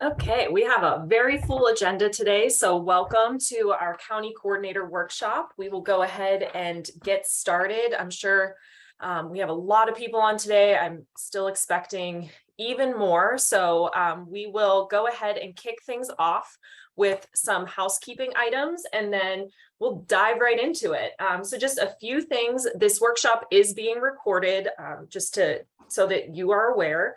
Okay, we have a very full agenda today, so welcome to our county coordinator workshop. We will go ahead and get started. I'm sure we have a lot of people on today. I'm still expecting even more, so we will go ahead and kick things off with some housekeeping items, and then we'll dive right into it. So just a few things. This workshop is being recorded so that you are aware.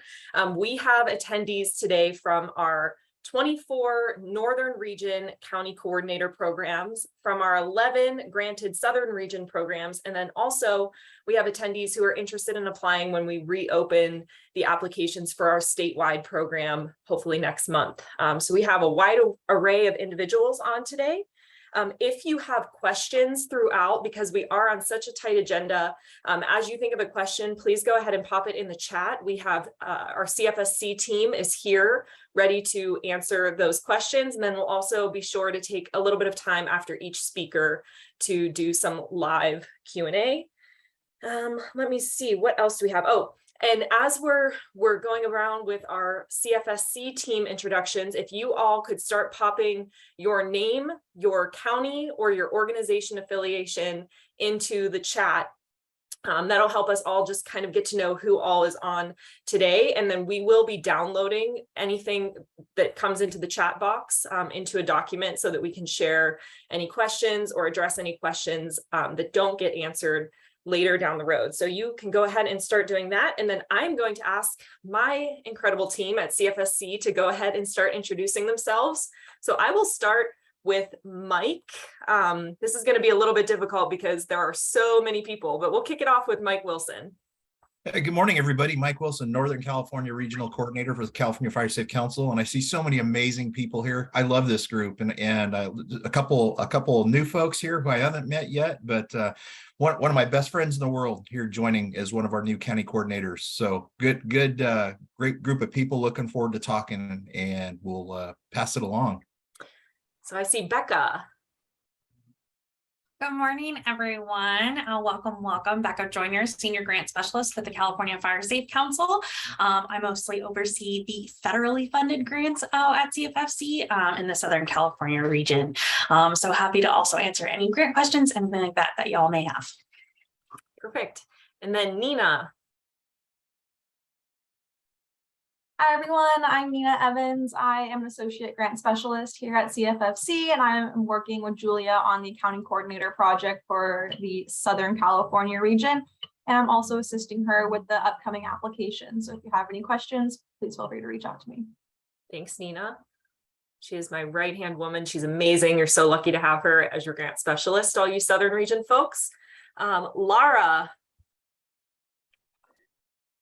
We have attendees today from our 24 Northern Region County Coordinator programs, from our 11 granted Southern Region programs, and then also we have attendees who are interested in applying when we reopen the applications for our statewide program, hopefully next month. So we have a wide array of individuals on today. If you have questions throughout, because we are on such a tight agenda, as you think of a question, please go ahead and pop it in the chat. We have our CFSC team is here ready to answer those questions. And then we'll also be sure to take a little bit of time after each speaker to do some live Q&A. Let me see, what else do we have? Oh, and as we're going around with our CFSC team introductions, if you all could start popping your name, your county, or your organization affiliation into the chat, that'll help us all just kind of get to know who all is on today. And then we will be downloading anything that comes into the chat box into a document so that we can share any questions or address any questions that don't get answered later down the road. So you can go ahead and start doing that. And then I'm going to ask my incredible team at CFSC to go ahead and start introducing themselves. So I will start with Mike. This is going to be a little bit difficult because there are so many people, but we'll kick it off with Mike Wilson. Good morning, everybody. Mike Wilson, Northern California Regional Coordinator for the California Fire Safe Council, and I see so many amazing people here. I love this group, and a couple new folks here who I haven't met yet, but one of my best friends in the world here joining as one of our new county coordinators. So great group of people. Looking forward to talking, and we'll pass it along. So I see Becca. Good morning, everyone. Welcome. Becca Joyner, Senior Grant Specialist with the California Fire Safe Council. I mostly oversee the federally funded grants at CFFC in the Southern California region. So happy to also answer any grant questions, anything like that y'all may have. Perfect. And then Nina. Hi, everyone. I'm Nina Evans. I am an Associate Grant Specialist here at CFFC, and I'm working with Julia on the County Coordinator project for the Southern California region. And I'm also assisting her with the upcoming application. So if you have any questions, please feel free to reach out to me. Thanks, Nina. She is my right-hand woman. She's amazing. You're so lucky to have her as your grant specialist, all you Southern region folks. Lara.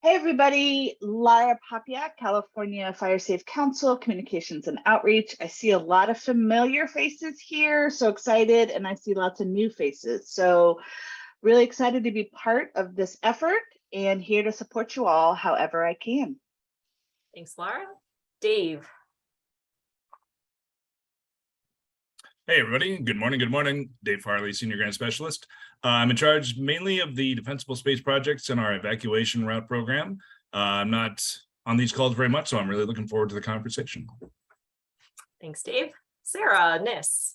Hey everybody, Lara Papiak, California Fire Safe Council, Communications and Outreach. I see a lot of familiar faces here, so excited, and I see lots of new faces. So really excited to be part of this effort and here to support you all however I can. Thanks, Lara. Dave. Hey everybody, good morning. Dave Farley, Senior Grant Specialist. I'm in charge mainly of the Defensible Space projects and our evacuation route program. I'm not on these calls very much, so I'm really looking forward to the conversation. Thanks, Dave. Sarah Niss.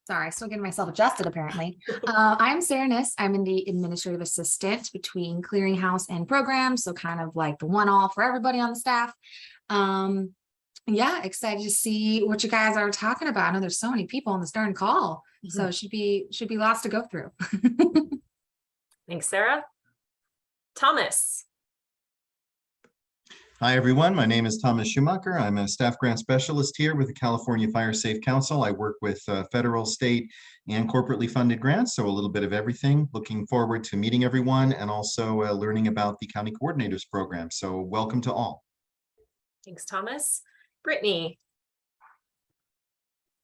Sorry, still getting myself adjusted apparently. I'm Sarah Niss. I'm in the administrative assistant between clearinghouse and programs, so kind of like the one-all for everybody on the staff. Yeah, excited to see what you guys are talking about. I know there's so many people on this darn call, so it should be lots to go through. Thanks, Sarah. Thomas. Hi, everyone. My name is Thomas Schumacher. I'm a staff grant specialist here with the California Fire Safe Council. I work with federal, state, and corporately funded grants, so a little bit of everything. Looking forward to meeting everyone and also learning about the County Coordinators Program. So welcome to all. Thanks, Thomas. Brittany.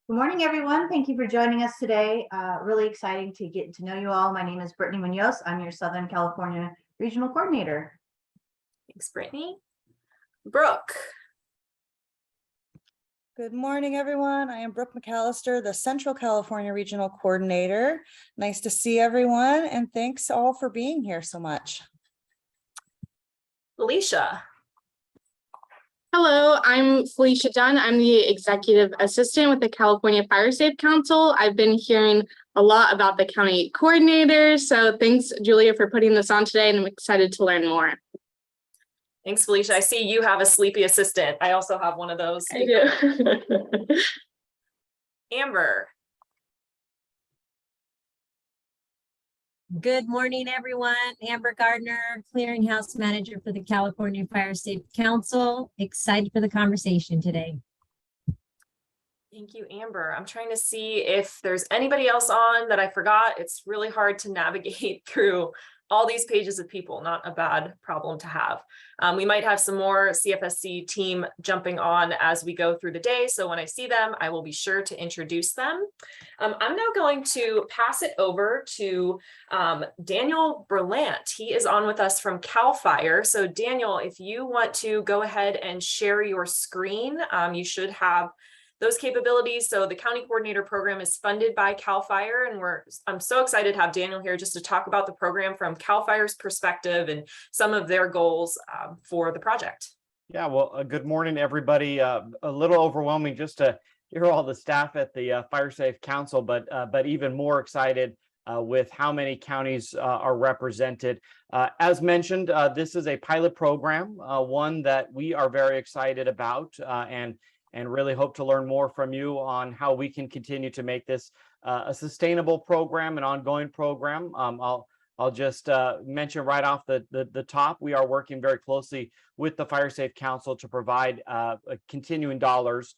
Good morning, everyone. Thank you for joining us today. Really exciting to get to know you all. My name is Brittany Munoz. I'm your Southern California Regional Coordinator. Thanks, Brittany. Brooke. Good morning, everyone. I am Brooke McAllister, the Central California Regional Coordinator. Nice to see everyone, and thanks all for being here so much. Felicia. Hello, I'm Felicia Dunn. I'm the executive assistant with the California Fire Safe Council. I've been hearing a lot about the county coordinators. So thanks, Julia, for putting this on today, and I'm excited to learn more. Thanks, Felicia. I see you have a sleepy assistant. I also have one of those. I do. Amber. Good morning, everyone. Amber Gardner, Clearinghouse Manager for the California Fire Safe Council. Excited for the conversation today. Thank you, Amber. I'm trying to see if there's anybody else on that I forgot. It's really hard to navigate through all these pages of people, not a bad problem to have. We might have some more CFSC team jumping on as we go through the day. So when I see them, I will be sure to introduce them. I'm now going to pass it over to Daniel Berlant. He is on with us from CAL FIRE. So Daniel, if you want to go ahead and share your screen, you should have those capabilities. So the county coordinator program is funded by CAL FIRE, and I'm so excited to have Daniel here just to talk about the program from CAL FIRE's perspective and some of their goals for the project. Yeah, well, good morning, everybody. A little overwhelming just to hear all the staff at the Fire Safe Council, but even more excited with how many counties are represented. As mentioned, this is a pilot program, one that we are very excited about, and really hope to learn more from you on how we can continue to make this a sustainable program, an ongoing program. I'll just mention right off the top, we are working very closely with the Fire Safe Council to provide continuing dollars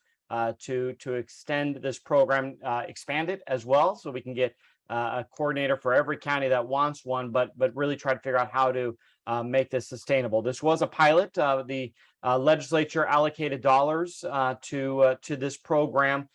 to extend this program, expand it as well, so we can get a coordinator for every county that wants one, but really try to figure out how to make this sustainable. This was a pilot. The legislature allocated dollars to this program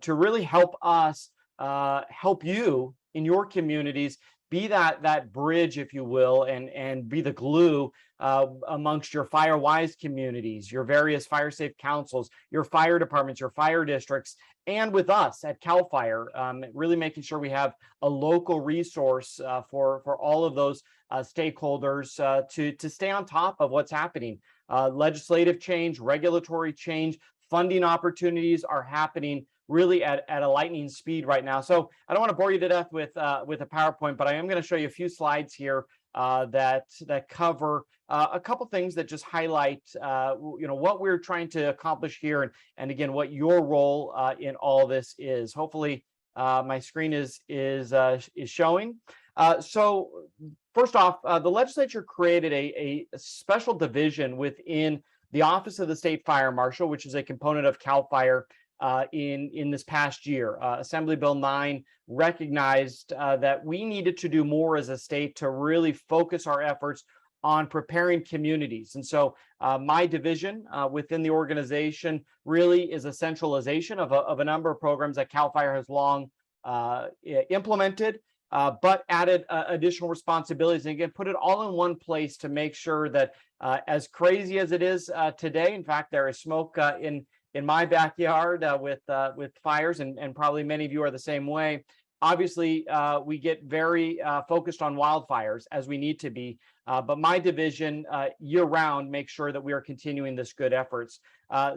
to really help us help you in your communities be that bridge, if you will, and be the glue amongst your FireWise communities, your various fire safe councils, your fire departments, your fire districts, and with us at CAL FIRE, really making sure we have a local resource for all of those stakeholders to stay on top of what's happening. Legislative change, regulatory change, funding opportunities are happening really at a lightning speed right now. So I don't want to bore you to death with a PowerPoint, but I am going to show you a few slides here that cover a couple things that just highlight what we're trying to accomplish here, and again what your role in all this is. Hopefully my screen is showing. So first off, the legislature created a special division within the Office of the State Fire Marshal, which is a component of CAL FIRE. In this past year, Assembly Bill 9 recognized that we needed to do more as a state to really focus our efforts on preparing communities. And so my division within the organization really is a centralization of a number of programs that CAL FIRE has long implemented, but added additional responsibilities, and again, put it all in one place to make sure that as crazy as it is today, in fact, there is smoke in my backyard with fires, and probably many of you are the same way. Obviously, we get very focused on wildfires, as we need to be, but my division year-round makes sure that we are continuing this good efforts.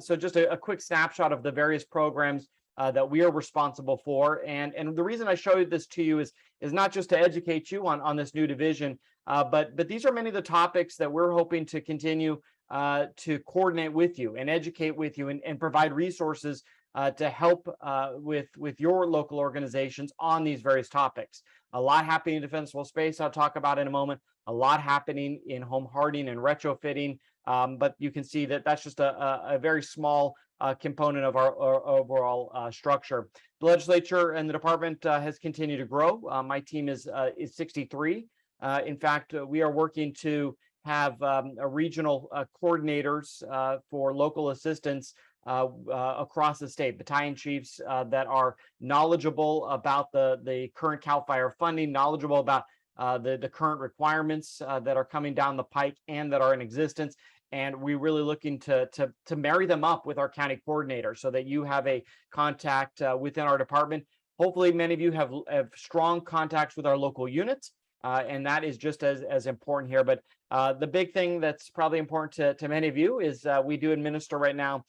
So just a quick snapshot of the various programs that we are responsible for, and the reason I showed this to you is not just to educate you on this new division, but these are many of the topics that we're hoping to continue to coordinate with you and educate with you and provide resources to help with your local organizations on these various topics. A lot happening in defensible space I'll talk about in a moment, a lot happening in home hardening and retrofitting, but you can see that that's just a very small component of our overall structure. The legislature and the department has continued to grow. My team is 63. In fact, we are working to have regional coordinators for local assistance across the state, battalion chiefs that are knowledgeable about the current CAL FIRE funding, knowledgeable about the current requirements that are coming down the pike and that are in existence. And we're really looking to marry them up with our county coordinator so that you have a contact within our department. Hopefully, many of you have strong contacts with our local units. And that is just as important here. But the big thing that's probably important to many of you is we do administer right now.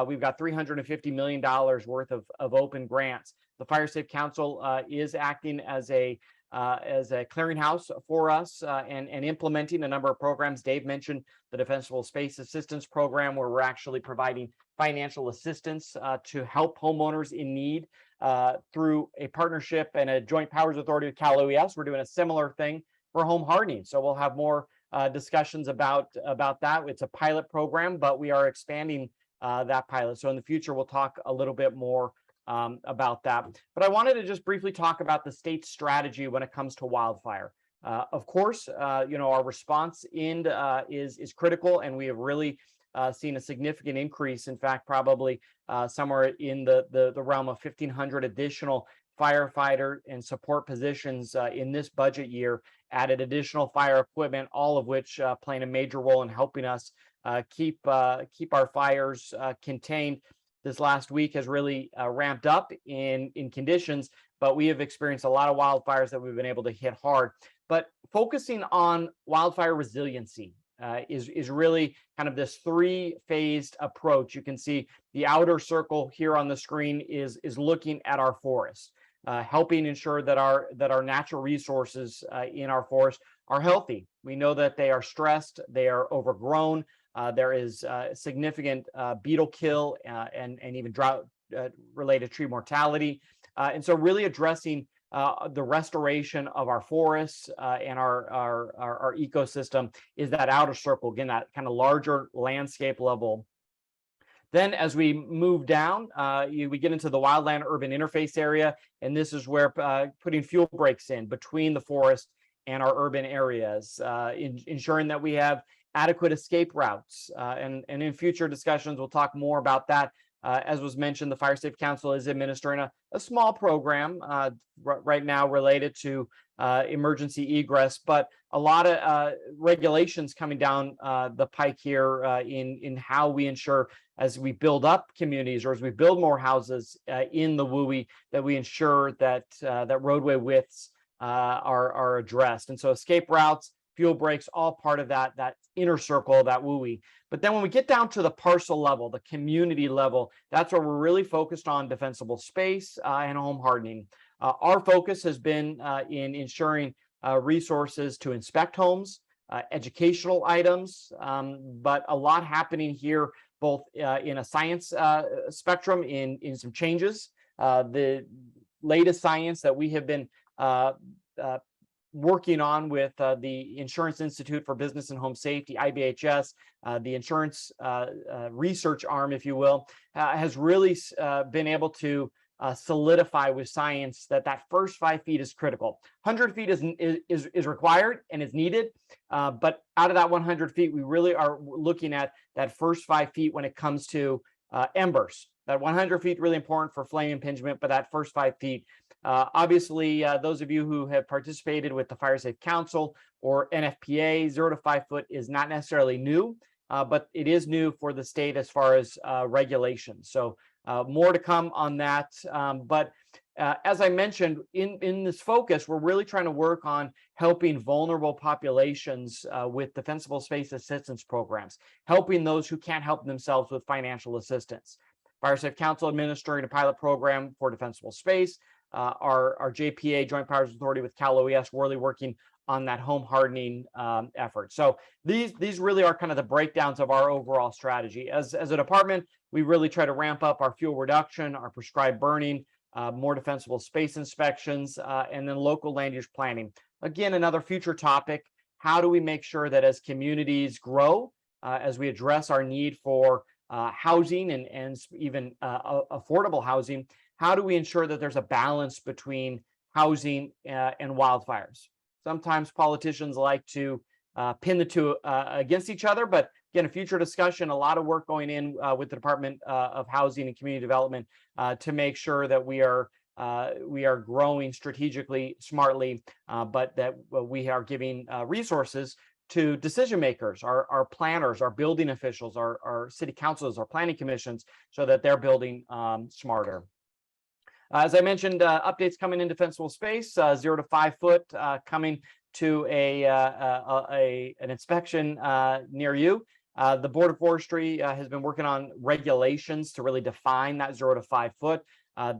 We've got $350 million worth of open grants. The Fire Safe Council is acting as a clearinghouse for us and implementing a number of programs. Dave mentioned the Defensible Space Assistance Program, where we're actually providing financial assistance to help homeowners in need through a partnership and a joint powers authority with Cal OES. We're doing a similar thing for home hardening. So we'll have more discussions about that. It's a pilot program, but we are expanding that pilot. So in the future, we'll talk a little bit more about that. But I wanted to just briefly talk about the state's strategy when it comes to wildfire. Of course, our response end is critical, and we have really seen a significant increase. In fact, probably somewhere in the realm of 1,500 additional firefighter and support positions in this budget year, added additional fire equipment, all of which playing a major role in helping us keep our fires contained. This last week has really ramped up in conditions, but we have experienced a lot of wildfires that we've been able to hit hard. But focusing on wildfire resiliency is really kind of this three-phased approach. You can see the outer circle here on the screen is looking at our forests, helping ensure that our natural resources in our forest are healthy. We know that they are stressed, they are overgrown. There is significant beetle kill and even drought related tree mortality. And so really addressing the restoration of our forests and our ecosystem is that outer circle, again, that kind of larger landscape level. Then as we move down, we get into the wildland urban interface area, and this is where putting fuel breaks in between the forest and our urban areas, ensuring that we have adequate escape routes. And in future discussions, we'll talk more about that. As was mentioned, the Fire Safe Council is administering a small program right now related to emergency egress, but a lot of regulations coming down the pike here in how we ensure, as we build up communities or as we build more houses in the WUI, that we ensure that that roadway widths are addressed. And so escape routes, fuel breaks, all part of that inner circle, that WUI. But then when we get down to the parcel level, the community level, that's where we're really focused on defensible space and home hardening. Our focus has been in ensuring resources to inspect homes, educational items, but a lot happening here, both in a science spectrum, in some changes. The latest science that we have been working on with the Insurance Institute for Business and Home Safety, IBHS, the insurance research arm, if you will, has really been able to solidify with science that first 5 feet is critical. 100 feet is required and is needed, but out of that 100 feet, we really are looking at that first 5 feet when it comes to embers. That 100 feet really important for flame impingement, but that first 5 feet. Obviously, those of you who have participated with the Fire Safe Council or NFPA, 0 to 5 foot is not necessarily new, but it is new for the state as far as regulations. So more to come on that. But as I mentioned, in this focus, we're really trying to work on helping vulnerable populations with defensible space assistance programs, helping those who can't help themselves with financial assistance. Fire Safe Council administering a pilot program for defensible space. Our JPA, Joint Powers Authority with Cal OES, really working on that home hardening effort. So these really are kind of the breakdowns of our overall strategy. As a department, we really try to ramp up our fuel reduction, our prescribed burning, more defensible space inspections, and then local land use planning. Again, another future topic. How do we make sure that as communities grow, as we address our need for housing and even affordable housing, how do we ensure that there's a balance between housing and wildfires? Sometimes politicians like to pin the two against each other, but again, a future discussion, a lot of work going in with the Department of Housing and Community Development to make sure that we are growing strategically, smartly, but that we are giving resources to decision makers, our planners, our building officials, our city councils, our planning commissions, so that they're building smarter. As I mentioned, updates coming in defensible space, 0 to 5 foot coming to an inspection near you. The Board of Forestry has been working on regulations to really define that 0 to 5 foot.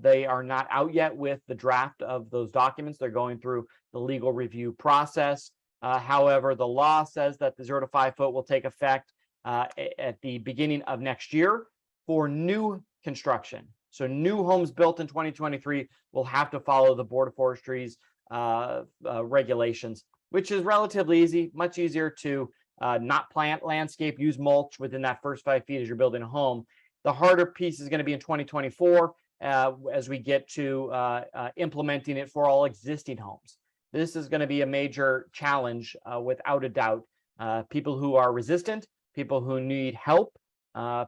They are not out yet with the draft of those documents. They're going through the legal review process. However, the law says that the 0 to 5 foot will take effect at the beginning of next year for new construction. So new homes built in 2023 will have to follow the Board of Forestry's regulations, which is relatively easy, much easier to not plant landscape, use mulch within that first 5 feet as you're building a home. The harder piece is going to be in 2024 as we get to implementing it for all existing homes. This is going to be a major challenge without a doubt. People who are resistant, people who need help,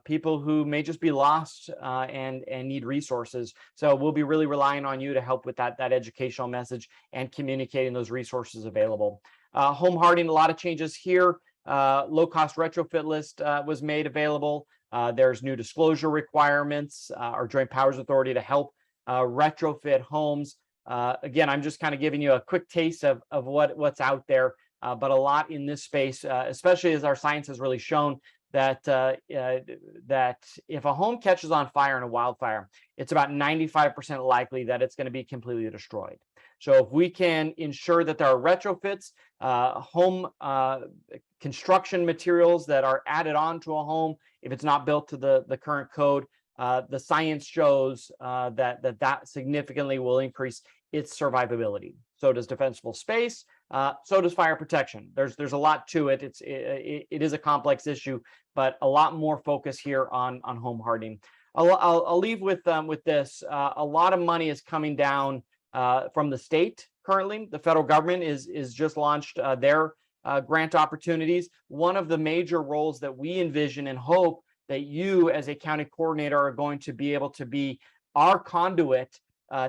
people who may just be lost and need resources. So we'll be really relying on you to help with that educational message and communicating those resources available. Home hardening, a lot of changes here. Low cost retrofit list was made available. There's new disclosure requirements, our Joint Powers Authority to help retrofit homes. Again, I'm just kind of giving you a quick taste of what's out there, but a lot in this space, especially as our science has really shown that that if a home catches on fire in a wildfire, it's about 95% likely that it's going to be completely destroyed. So if we can ensure that there are retrofits, home construction materials that are added on to a home, if it's not built to the current code, the science shows that significantly will increase its survivability. So does defensible space, so does fire protection. There's a lot to it. It is a complex issue, but a lot more focus here on home hardening. I'll leave with this. A lot of money is coming down from the state currently. The federal government is just launched their grant opportunities. One of the major roles that we envision and hope that you as a county coordinator are going to be able to be our conduit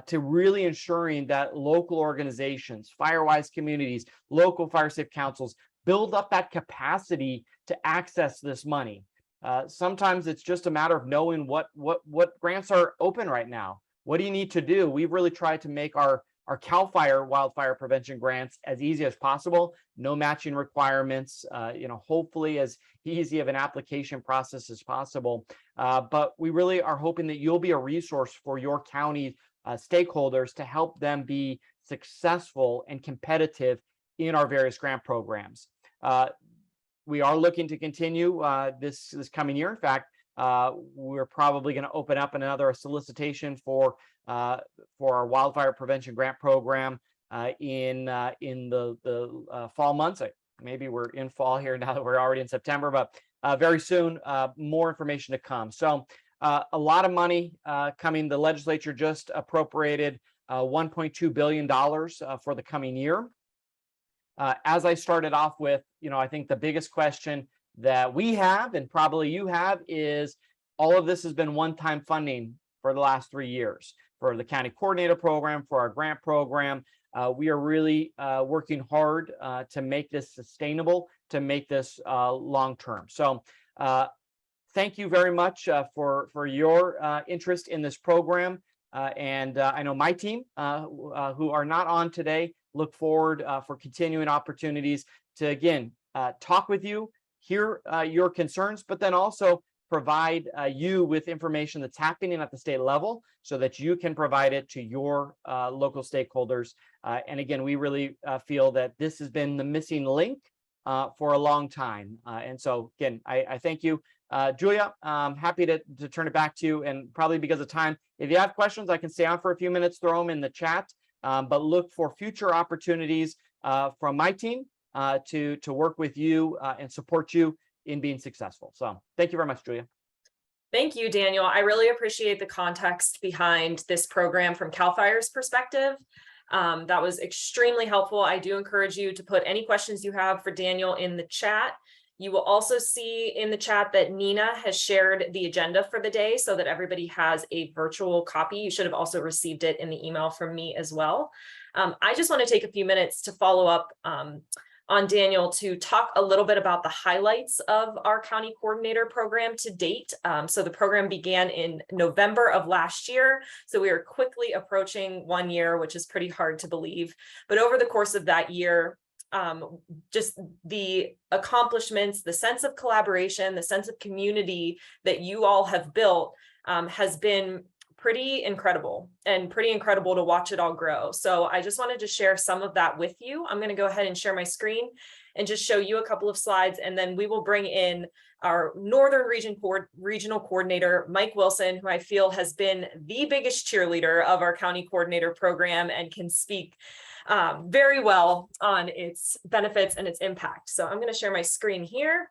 to really ensuring that local organizations, Firewise communities, local fire safe councils build up that capacity to access this money. Sometimes it's just a matter of knowing what grants are open right now. What do you need to do? We've really tried to make our CAL FIRE wildfire prevention grants as easy as possible, no matching requirements, hopefully as easy of an application process as possible. But we really are hoping that you'll be a resource for your county stakeholders to help them be successful and competitive in our various grant programs. We are looking to continue this coming year. In fact, we're probably going to open up another solicitation for our wildfire prevention grant program in the fall months. Maybe we're in fall here now that we're already in September, but very soon, more information to come. So a lot of money coming. The legislature just appropriated $1.2 billion for the coming year. As I started off with, I think the biggest question that we have, and probably you have, is all of this has been one-time funding for the last 3 years for the county coordinator program, for our grant program. We are really working hard to make this sustainable, to make this long-term. So thank you very much for your interest in this program. And I know my team who are not on today look forward for continuing opportunities to, again, talk with you, hear your concerns, but then also provide you with information that's happening at the state level so that you can provide it to your local stakeholders. And again, we really feel that this has been the missing link for a long time. And so again, I thank you. Julia, I'm happy to turn it back to you, and probably because of time, if you have questions, I can stay on for a few minutes, throw them in the chat, but look for future opportunities from my team to work with you and support you in being successful. So thank you very much, Julia. Thank you, Daniel. I really appreciate the context behind this program from CAL FIRE's perspective. That was extremely helpful. I do encourage you to put any questions you have for Daniel in the chat. You will also see in the chat that Nina has shared the agenda for the day so that everybody has a virtual copy. You should have also received it in the email from me as well. I just want to take a few minutes to follow up on Daniel to talk a little bit about the highlights of our county coordinator program to date. So the program began in November of last year. So we are quickly approaching 1 year, which is pretty hard to believe. But over the course of that year, just the accomplishments, the sense of collaboration, the sense of community that you all have built has been pretty incredible to watch it all grow. So I just wanted to share some of that with you. I'm going to go ahead and share my screen and just show you a couple of slides, and then we will bring in our Northern Regional Coordinator, Mike Wilson, who I feel has been the biggest cheerleader of our County Coordinator program and can speak very well on its benefits and its impact. So I'm going to share my screen here.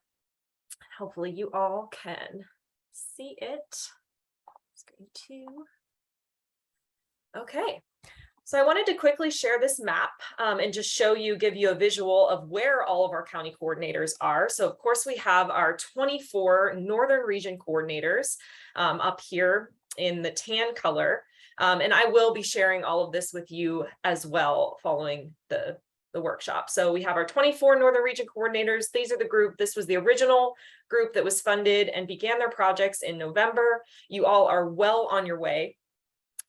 Hopefully you all can see it. Screen 2. Okay. So I wanted to quickly share this map and just give you a visual of where all of our county coordinators are. So of course we have our 24 Northern Region coordinators up here in the tan color. And I will be sharing all of this with you as well following the workshop. So we have our 24 Northern Region coordinators. These are the group. This was the original group that was funded and began their projects in November. You all are well on your way.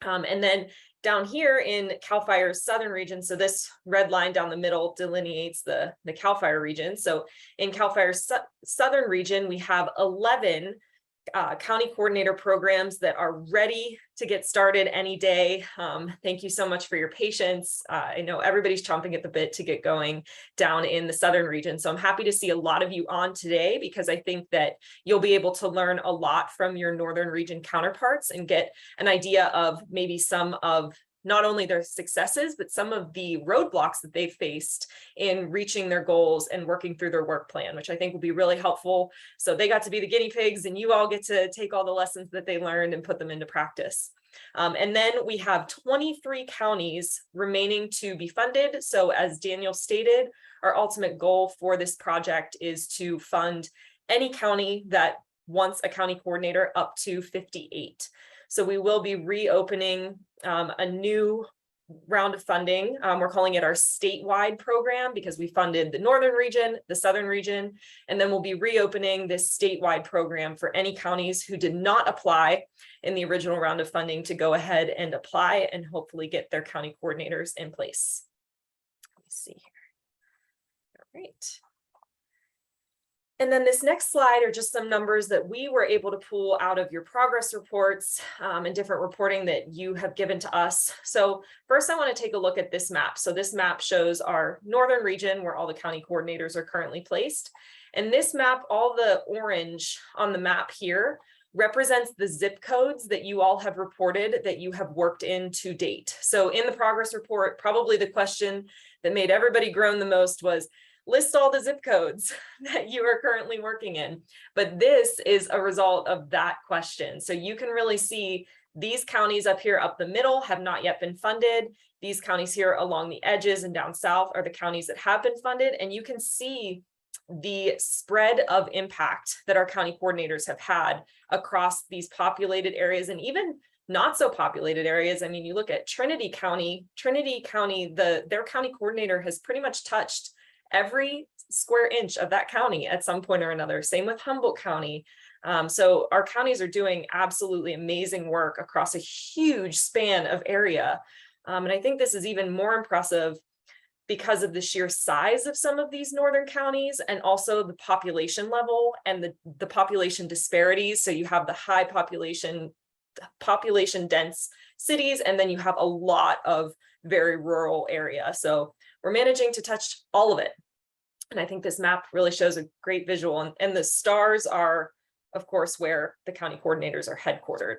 And then down here in CAL FIRE's Southern region, so this red line down the middle delineates the CAL FIRE region. So in CAL FIRE's Southern region, we have 11 county coordinator programs that are ready to get started any day. Thank you so much for your patience. I know everybody's chomping at the bit to get going down in the Southern region. So I'm happy to see a lot of you on today because I think that you'll be able to learn a lot from your Northern region counterparts and get an idea of maybe some of not only their successes, but some of the roadblocks that they've faced in reaching their goals and working through their work plan, which I think will be really helpful. So they got to be the guinea pigs and you all get to take all the lessons that they learned and put them into practice. And then we have 23 counties remaining to be funded. So as Daniel stated, our ultimate goal for this project is to fund any county that wants a county coordinator up to 58. So we will be reopening a new round of funding. We're calling it our statewide program because we funded the Northern region, the Southern region, and then we'll be reopening this statewide program for any counties who did not apply in the original round of funding to go ahead and apply and hopefully get their county coordinators in place. Let me see here. All right. And then this next slide are just some numbers that we were able to pull out of your progress reports and different reporting that you have given to us. So first I want to take a look at this map. So this map shows our Northern region where all the county coordinators are currently placed. And this map, all the orange on the map here represents the zip codes that you all have reported that you have worked in to date. So in the progress report, probably the question that made everybody groan the most was, list all the zip codes that you are currently working in. But this is a result of that question. So you can really see these counties up here up the middle have not yet been funded. These counties here along the edges and down south are the counties that have been funded. And you can see the spread of impact that our county coordinators have had across these populated areas and even not so populated areas. I mean, you look at Trinity County, their county coordinator has pretty much touched every square inch of that county at some point or another. Same with Humboldt County. So our counties are doing absolutely amazing work across a huge span of area. And I think this is even more impressive because of the sheer size of some of these northern counties and also the population level and the population disparities. So you have the high population dense cities, and then you have a lot of very rural area. So we're managing to touch all of it. And I think this map really shows a great visual. And the stars are, of course, where the county coordinators are headquartered.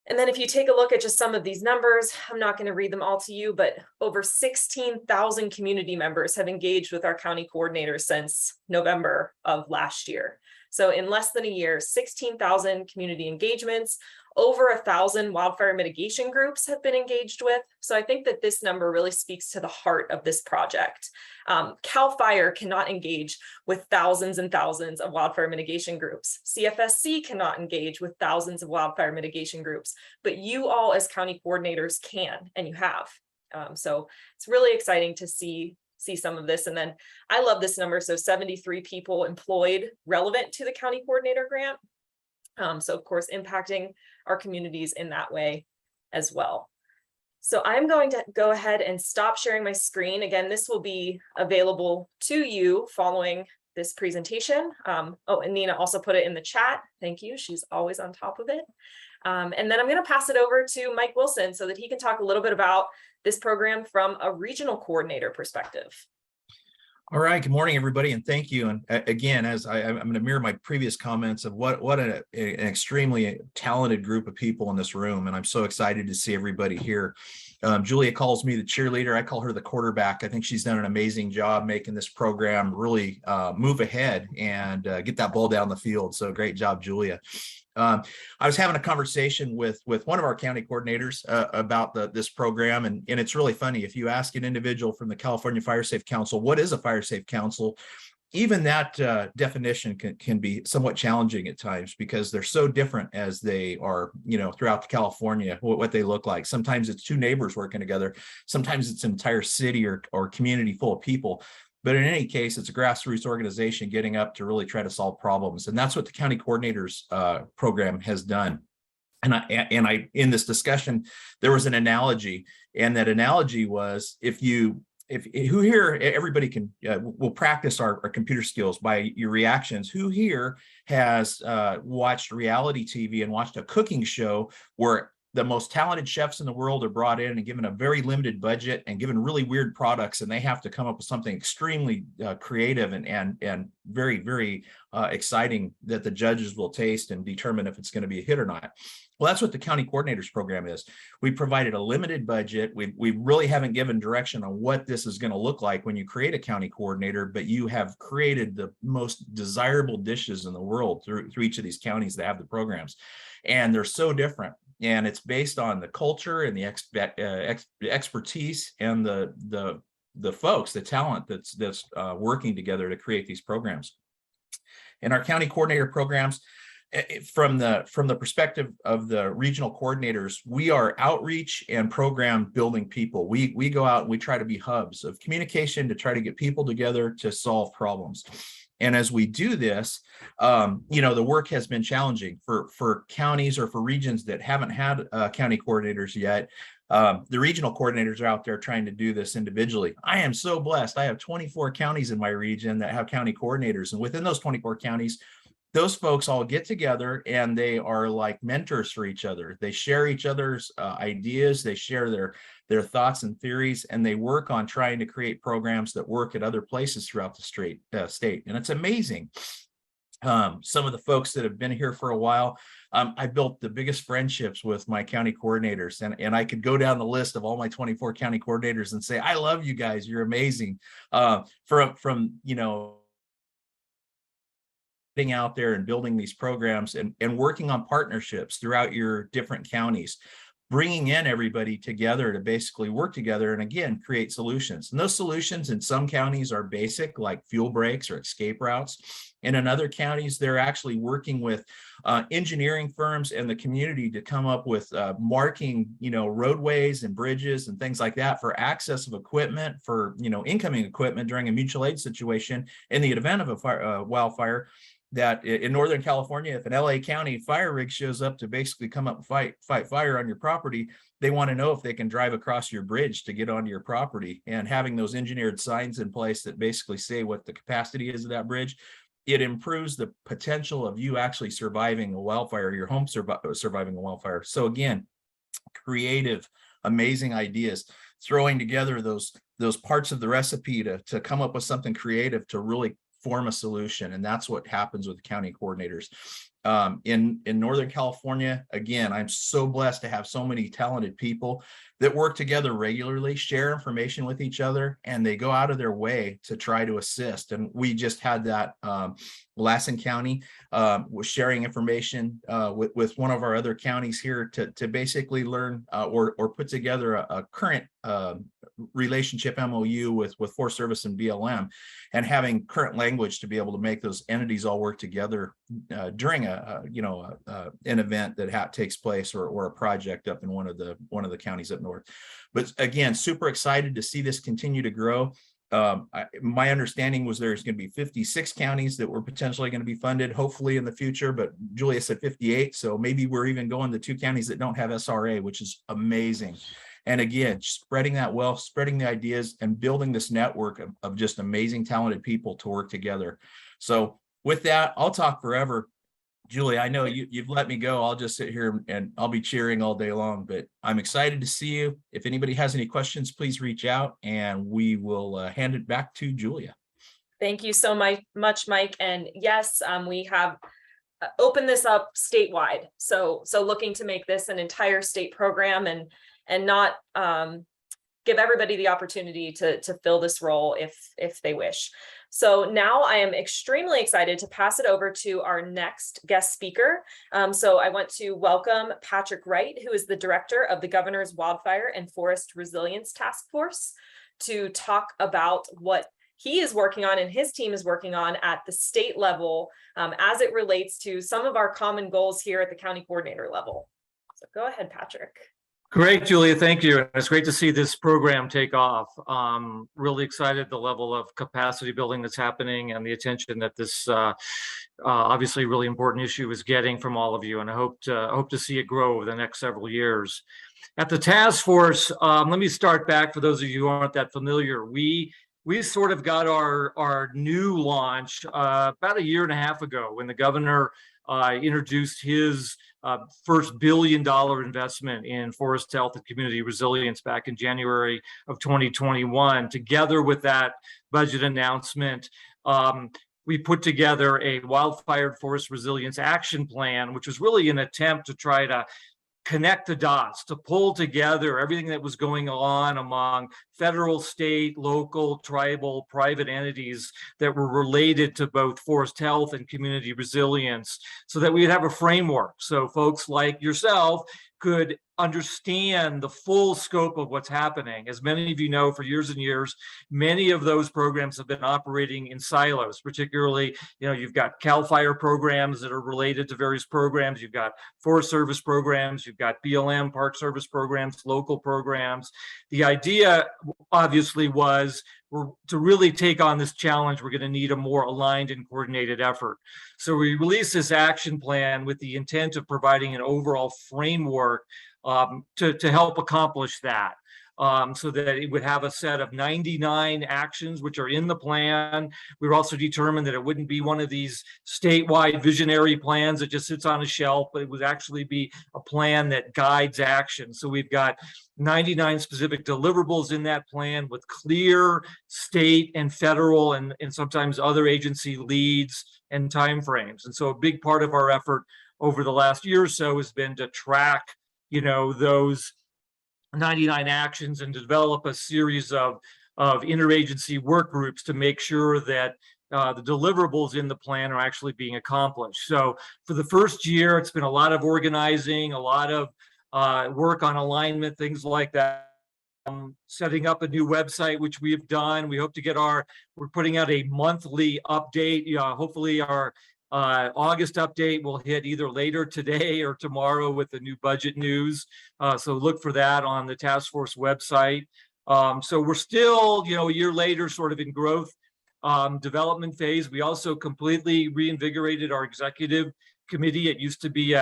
And then if you take a look at just some of these numbers, I'm not going to read them all to you, but over 16,000 community members have engaged with our county coordinators since November of last year. So in less than a year, 16,000 community engagements, over 1,000 wildfire mitigation groups have been engaged with. So I think that this number really speaks to the heart of this project. CAL FIRE cannot engage with thousands and thousands of wildfire mitigation groups. CFSC cannot engage with thousands of wildfire mitigation groups, but you all as county coordinators can, and you have. So it's really exciting to see some of this. And then I love this number. So 73 people employed relevant to the county coordinator grant. So of course, impacting our communities in that way as well. So I'm going to go ahead and stop sharing my screen. Again, this will be available to you following this presentation. Oh, and Nina also put it in the chat. Thank you. She's always on top of it. And then I'm going to pass it over to Mike Wilson so that he can talk a little bit about this program from a regional coordinator perspective. All right. Good morning, everybody, and thank you. And again, as I'm going to mirror my previous comments of what an extremely talented group of people in this room, and I'm so excited to see everybody here. Julia calls me the cheerleader. I call her the quarterback. I think she's done an amazing job making this program really move ahead and get that ball down the field. So great job, Julia. I was having a conversation with one of our county coordinators about this program, and it's really funny. If you ask an individual from the California Fire Safe Council, what is a Fire Safe Council? Even that definition can be somewhat challenging at times because they're so different as they are, throughout California, what they look like. Sometimes it's two neighbors working together. Sometimes it's an entire city or community full of people. But in any case, it's a grassroots organization getting up to really try to solve problems. And that's what the county coordinators program has done. And I in this discussion, there was an analogy, and that analogy was if who here, everybody will practice our computer skills by your reactions. Who here has watched reality TV and watched a cooking show where the most talented chefs in the world are brought in and given a very limited budget and given really weird products, and they have to come up with something extremely creative and very, very exciting that the judges will taste and determine if it's going to be a hit or not. Well, that's what the county coordinators program is. We provided a limited budget. We really haven't given direction on what this is going to look like when you create a county coordinator, but you have created the most desirable dishes in the world through each of these counties that have the programs. And they're so different. And it's based on the culture and the expertise and the folks, the talent that's working together to create these programs. In our county coordinator programs, from the perspective of the regional coordinators, we are outreach and program building people. We go out and we try to be hubs of communication to try to get people together to solve problems. And as we do this, the work has been challenging for counties or for regions that haven't had county coordinators yet. The regional coordinators are out there trying to do this individually. I am so blessed. I have 24 counties in my region that have county coordinators. And within those 24 counties, those folks all get together and they are like mentors for each other. They share each other's ideas. They share their thoughts and theories, and they work on trying to create programs that work at other places throughout the state. And it's amazing. Some of the folks that have been here for a while, I built the biggest friendships with my county coordinators, and I could go down the list of all my 24 county coordinators and say, I love you guys. You're amazing. From getting out there and building these programs and working on partnerships throughout your different counties, bringing in everybody together to basically work together and again, create solutions. And those solutions in some counties are basic, like fuel breaks or escape routes. And in other counties, they're actually working with engineering firms and the community to come up with marking, roadways and bridges and things like that for access of equipment, for, incoming equipment during a mutual aid situation in the event of a wildfire. That in Northern California, if an LA County fire rig shows up to basically come up and fight fire on your property, they want to know if they can drive across your bridge to get onto your property. And having those engineered signs in place that basically say what the capacity is of that bridge, it improves the potential of you actually surviving a wildfire, your home surviving a wildfire. So again, creative, amazing ideas, throwing together those parts of the recipe to come up with something creative to really form a solution. And that's what happens with the county coordinators. In Northern California, again, I'm so blessed to have so many talented people that work together regularly, share information with each other, and they go out of their way to try to assist. And we just had that Lassen County was sharing information with one of our other counties here to basically learn or put together a current relationship MOU with Forest Service and BLM, and having current language to be able to make those entities all work together during an event that takes place or a project up in one of the counties up north. But again, super excited to see this continue to grow. My understanding was there's going to be 56 counties that were potentially going to be funded, hopefully in the future, but Julia said 58. So maybe we're even going to 2 counties that don't have SRA, which is amazing. And again, spreading that wealth, spreading the ideas, and building this network of just amazing, talented people to work together. So with that, I'll talk forever. Julie, I know you've let me go. I'll just sit here and I'll be cheering all day long, but I'm excited to see you. If anybody has any questions, please reach out and we will hand it back to Julia. Thank you so much, Mike. And yes, we have opened this up statewide. So looking to make this an entire state program and not give everybody the opportunity to fill this role if they wish. So now I am extremely excited to pass it over to our next guest speaker. So I want to welcome Patrick Wright, who is the director of the Governor's Wildfire and Forest Resilience Task Force, to talk about what he is working on and his team is working on at the state level as it relates to some of our common goals here at the county coordinator level. So go ahead, Patrick. Great, Julia. Thank you. It's great to see this program take off. Really excited the level of capacity building that's happening and the attention that this obviously really important issue is getting from all of you. And I hope to see it grow over the next several years. At the task force, let me start back for those of you who aren't that familiar. We sort of got our new launch about a year and a half ago when the governor introduced his first $1 billion investment in forest health and community resilience back in January of 2021. Together with that budget announcement, we put together a wildfire forest resilience action plan, which was really an attempt to try to connect the dots, to pull together everything that was going on among federal, state, local, tribal, private entities that were related to both forest health and community resilience, so that we'd have a framework so folks like yourself could understand the full scope of what's happening. As many of you know, for years and years, many of those programs have been operating in silos, particularly, you've got CAL FIRE programs that are related to various programs, you've got Forest Service programs, you've got BLM, Park Service programs, local programs. The idea obviously was to really take on this challenge, we're going to need a more aligned and coordinated effort. So we released this action plan with the intent of providing an overall framework to help accomplish that. So that it would have a set of 99 actions which are in the plan. We were also determined that it wouldn't be one of these statewide visionary plans that just sits on a shelf, but it would actually be a plan that guides action. So we've got 99 specific deliverables in that plan with clear state and federal and sometimes other agency leads and timeframes. And so a big part of our effort over the last year or so has been to track, those 99 actions and develop a series of interagency work groups to make sure that the deliverables in the plan are actually being accomplished. So for the first year, it's been a lot of organizing, a lot of work on alignment, things like that. Setting up a new website, which we have done. We hope to we're putting out a monthly update. Hopefully our August update will hit either later today or tomorrow with the new budget news. So look for that on the task force website. So we're still, a year later, sort of in growth development phase. We also completely reinvigorated our executive committee. It used to be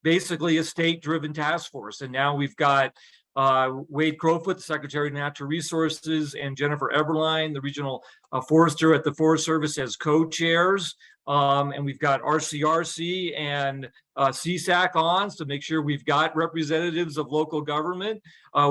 basically a state-driven task force, and now we've got Wade Crowfoot, the Secretary of Natural Resources, and Jennifer Eberline, the regional forester at the Forest Service, as co-chairs. And we've got RCRC and CSAC on to make sure we've got representatives of local government.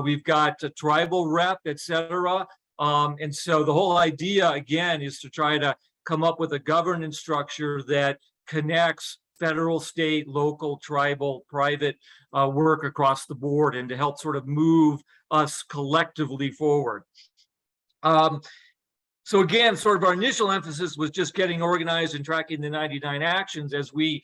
We've got a tribal rep, et cetera. And so the whole idea, again, is to try to come up with a governance structure that connects federal, state, local, tribal, private work across the board, and to help sort of move us collectively forward. So again, sort of our initial emphasis was just getting organized and tracking the 99 actions. As we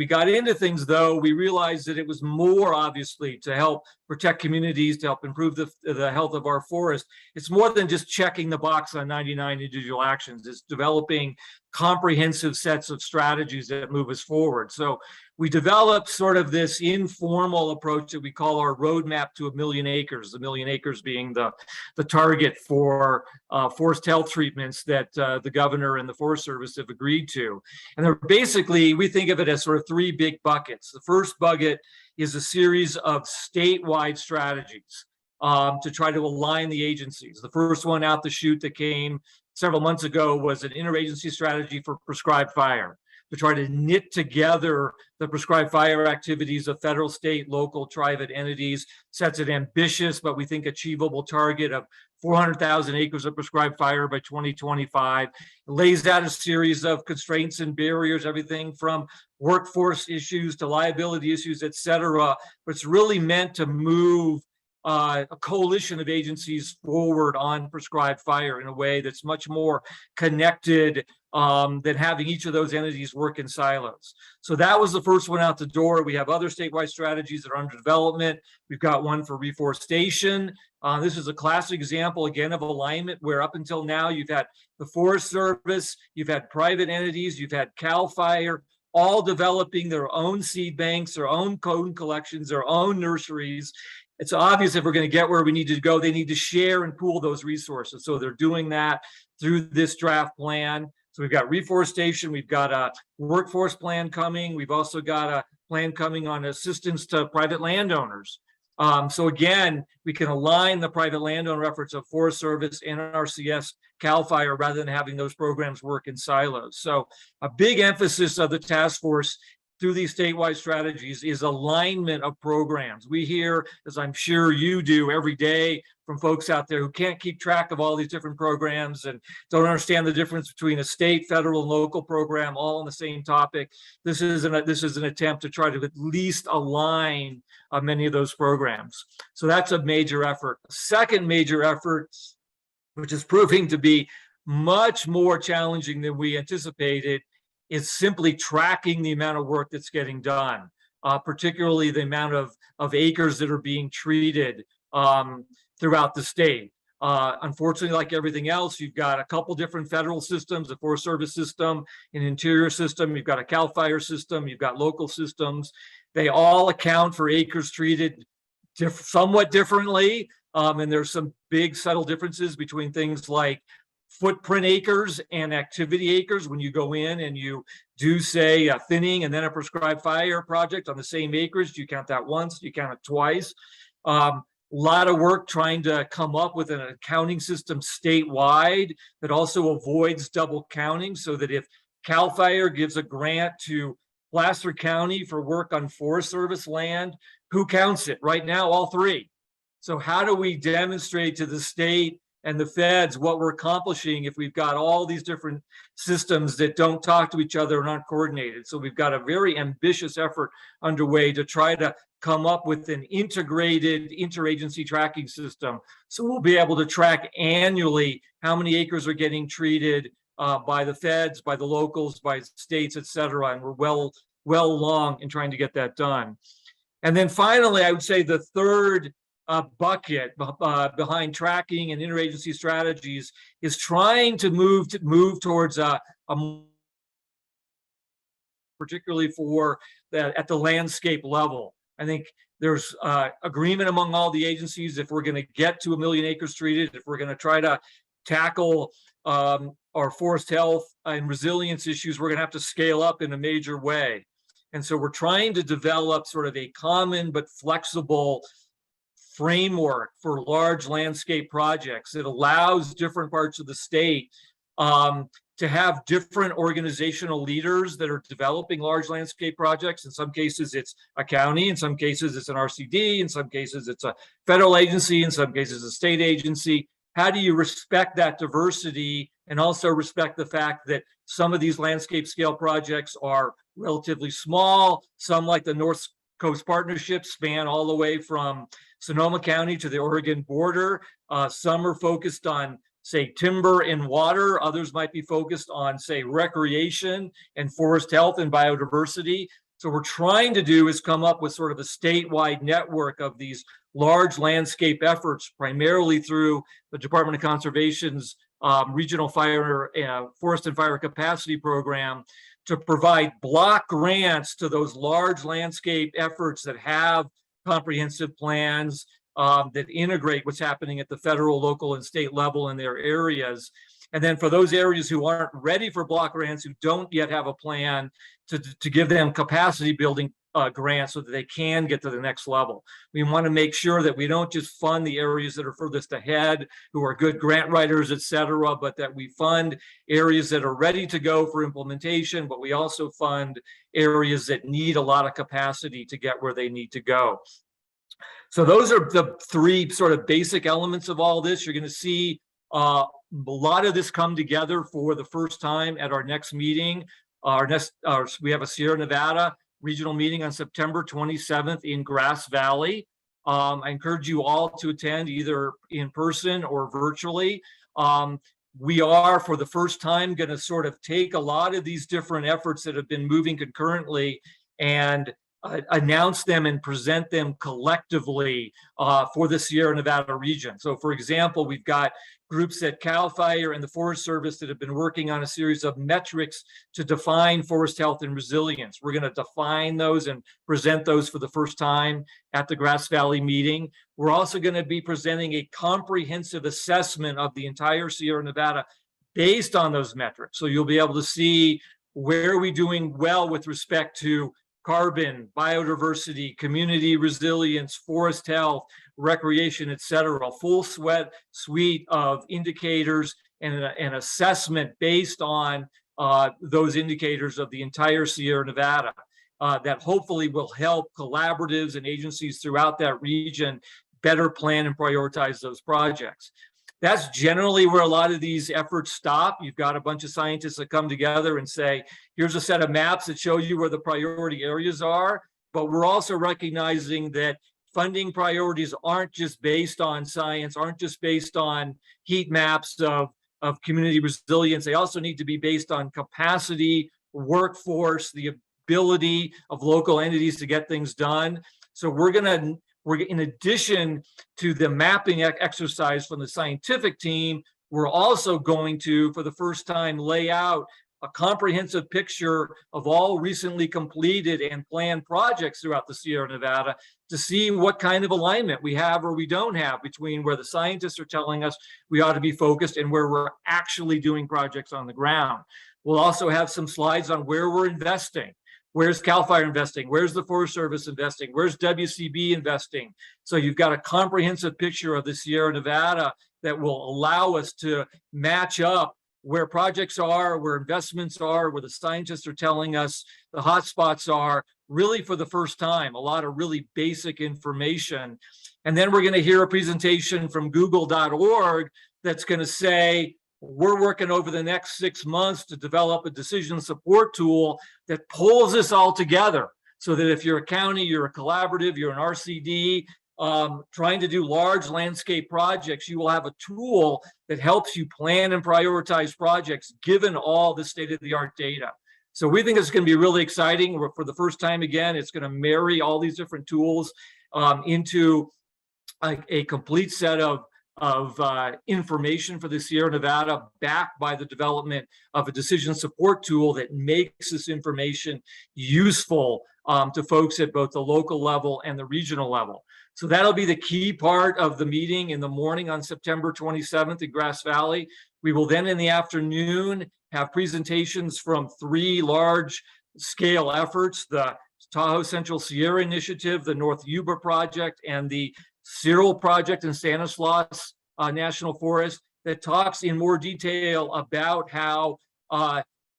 got into things, though, we realized that it was more, obviously, to help protect communities, to help improve the health of our forest. It's more than just checking the box on 99 individual actions. It's developing comprehensive sets of strategies that move us forward. So we developed sort of this informal approach that we call our roadmap to 1 million acres, 1 million acres being the target for forest health treatments that the governor and the Forest Service have agreed to. And they're basically, we think of it as sort of 3 big buckets. The first bucket is a series of statewide strategies. to try to align the agencies. The first one out the chute that came several months ago was an interagency strategy for prescribed fire, to try to knit together the prescribed fire activities of federal, state, local, private entities, sets an ambitious, but we think achievable target of 400,000 acres of prescribed fire by 2025. It lays out a series of constraints and barriers, everything from workforce issues to liability issues, et cetera. But it's really meant to move a coalition of agencies forward on prescribed fire in a way that's much more connected than having each of those entities work in silos. So that was the first one out the door. We have other statewide strategies that are under development. We've got one for reforestation. This is a classic example, again, of alignment where up until now you've had the Forest Service, you've had private entities, you've had CAL FIRE, all developing their own seed banks, their own cone collections, their own nurseries. It's obvious if we're going to get where we need to go, they need to share and pool those resources. So they're doing that through this draft plan. So we've got reforestation, we've got a workforce plan coming. We've also got a plan coming on assistance to private landowners. So again, we can align the private landowner efforts of Forest Service, NRCS, CAL FIRE, rather than having those programs work in silos. So a big emphasis of the task force through these statewide strategies is alignment of programs. We hear, as I'm sure you do every day, from folks out there who can't keep track of all these different programs and don't understand the difference between a state, federal, and local program all on the same topic. This is an attempt to try to at least align many of those programs. So that's a major effort. Second major effort, which is proving to be much more challenging than we anticipated, is simply tracking the amount of work that's getting done, particularly the amount of acres that are being treated throughout the state. Unfortunately, like everything else, you've got a couple different federal systems, a Forest Service system, an interior system, you've got a CAL FIRE system, you've got local systems. They all account for acres treated somewhat differently. And there's some big subtle differences between things like footprint acres and activity acres. When you go in and you do say a thinning and then a prescribed fire project on the same acres, do you count that once? Do you count it twice? A lot of work trying to come up with an accounting system statewide that also avoids double counting, so that if CAL FIRE gives a grant to Placer County for work on Forest Service land, who counts it? Right now, all three. So how do we demonstrate to the state and the feds what we're accomplishing if we've got all these different systems that don't talk to each other and aren't coordinated? So we've got a very ambitious effort underway to try to come up with an integrated interagency tracking system. So we'll be able to track annually how many acres are getting treated by the feds, by the locals, by states, et cetera. And we're well along in trying to get that done. And then finally, I would say the third bucket behind tracking and interagency strategies is trying to move towards particularly for at the landscape level. I think there's agreement among all the agencies, if we're going to get to 1 million acres treated, if we're going to try to tackle our forest health and resilience issues, we're going to have to scale up in a major way. And so we're trying to develop sort of a common but flexible framework for large landscape projects that allows different parts of the state to have different organizational leaders that are developing large landscape projects. In some cases, it's a county. In some cases, it's an RCD. In some cases, it's a federal agency. In some cases, a state agency. How do you respect that diversity and also respect the fact that some of these landscape scale projects are relatively small? Some, like the North Coast Partnership, span all the way from Sonoma County to the Oregon border. Some are focused on, say, timber and water. Others might be focused on, say, recreation and forest health and biodiversity. So what we're trying to do is come up with sort of a statewide network of these large landscape efforts, primarily through the Department of Conservation's Regional Fire, Forest and Fire Capacity Program, to provide block grants to those large landscape efforts that have comprehensive plans that integrate what's happening at the federal, local, and state level in their areas. And then for those areas who aren't ready for block grants, who don't yet have a plan, to give them capacity building grants so that they can get to the next level. We want to make sure that we don't just fund the areas that are furthest ahead, who are good grant writers, et cetera, but that we fund areas that are ready to go for implementation, but we also fund areas that need a lot of capacity to get where they need to go. So those are the three sort of basic elements of all this. You're going to see a lot of this come together for the first time at our next meeting. We have a Sierra Nevada regional meeting on September 27th in Grass Valley. I encourage you all to attend either in person or virtually. We are, for the first time, going to sort of take a lot of these different efforts that have been moving concurrently and announce them and present them collectively for the Sierra Nevada region. So, for example, we've got groups at CAL FIRE and the Forest Service that have been working on a series of metrics to define forest health and resilience. We're going to define those and present those for the first time at the Grass Valley meeting. We're also going to be presenting a comprehensive assessment of the entire Sierra Nevada based on those metrics. So you'll be able to see where are we doing well with respect to carbon, biodiversity, community resilience, forest health, recreation, et cetera, a full suite of indicators and an assessment based on those indicators of the entire Sierra Nevada that hopefully will help collaboratives and agencies throughout that region better plan and prioritize those projects. That's generally where a lot of these efforts stop. You've got a bunch of scientists that come together and say, here's a set of maps that show you where the priority areas are. But we're also recognizing that funding priorities aren't just based on science, aren't just based on heat maps of community resilience. They also need to be based on capacity, workforce, the ability of local entities to get things done. So we're in addition to the mapping exercise from the scientific team, we're also going to, for the first time, lay out a comprehensive picture of all recently completed and planned projects throughout the Sierra Nevada to see what kind of alignment we have or we don't have between where the scientists are telling us we ought to be focused and where we're actually doing projects on the ground. We'll also have some slides on where we're investing. Where's CAL FIRE investing? Where's the Forest Service investing? Where's WCB investing? So you've got a comprehensive picture of the Sierra Nevada that will allow us to match up where projects are, where investments are, where the scientists are telling us the hotspots are, really for the first time, a lot of really basic information. And then we're going to hear a presentation from google.org that's going to say, we're working over the next 6 months to develop a decision support tool that pulls this all together so that if you're a county, you're a collaborative, you're an RCD, trying to do large landscape projects, you will have a tool that helps you plan and prioritize projects given all the state-of-the-art data. So we think it's going to be really exciting. For the first time again, it's going to marry all these different tools into a complete set of information for the Sierra Nevada, backed by the development of a decision support tool that makes this information useful to folks at both the local level and the regional level. So that'll be the key part of the meeting in the morning on September 27th in Grass Valley. We will then in the afternoon have presentations from 3 large scale efforts, the Tahoe Central Sierra Initiative, the North Yuba Project, and the Cyril Project in Stanislaus National Forest, that talks in more detail about how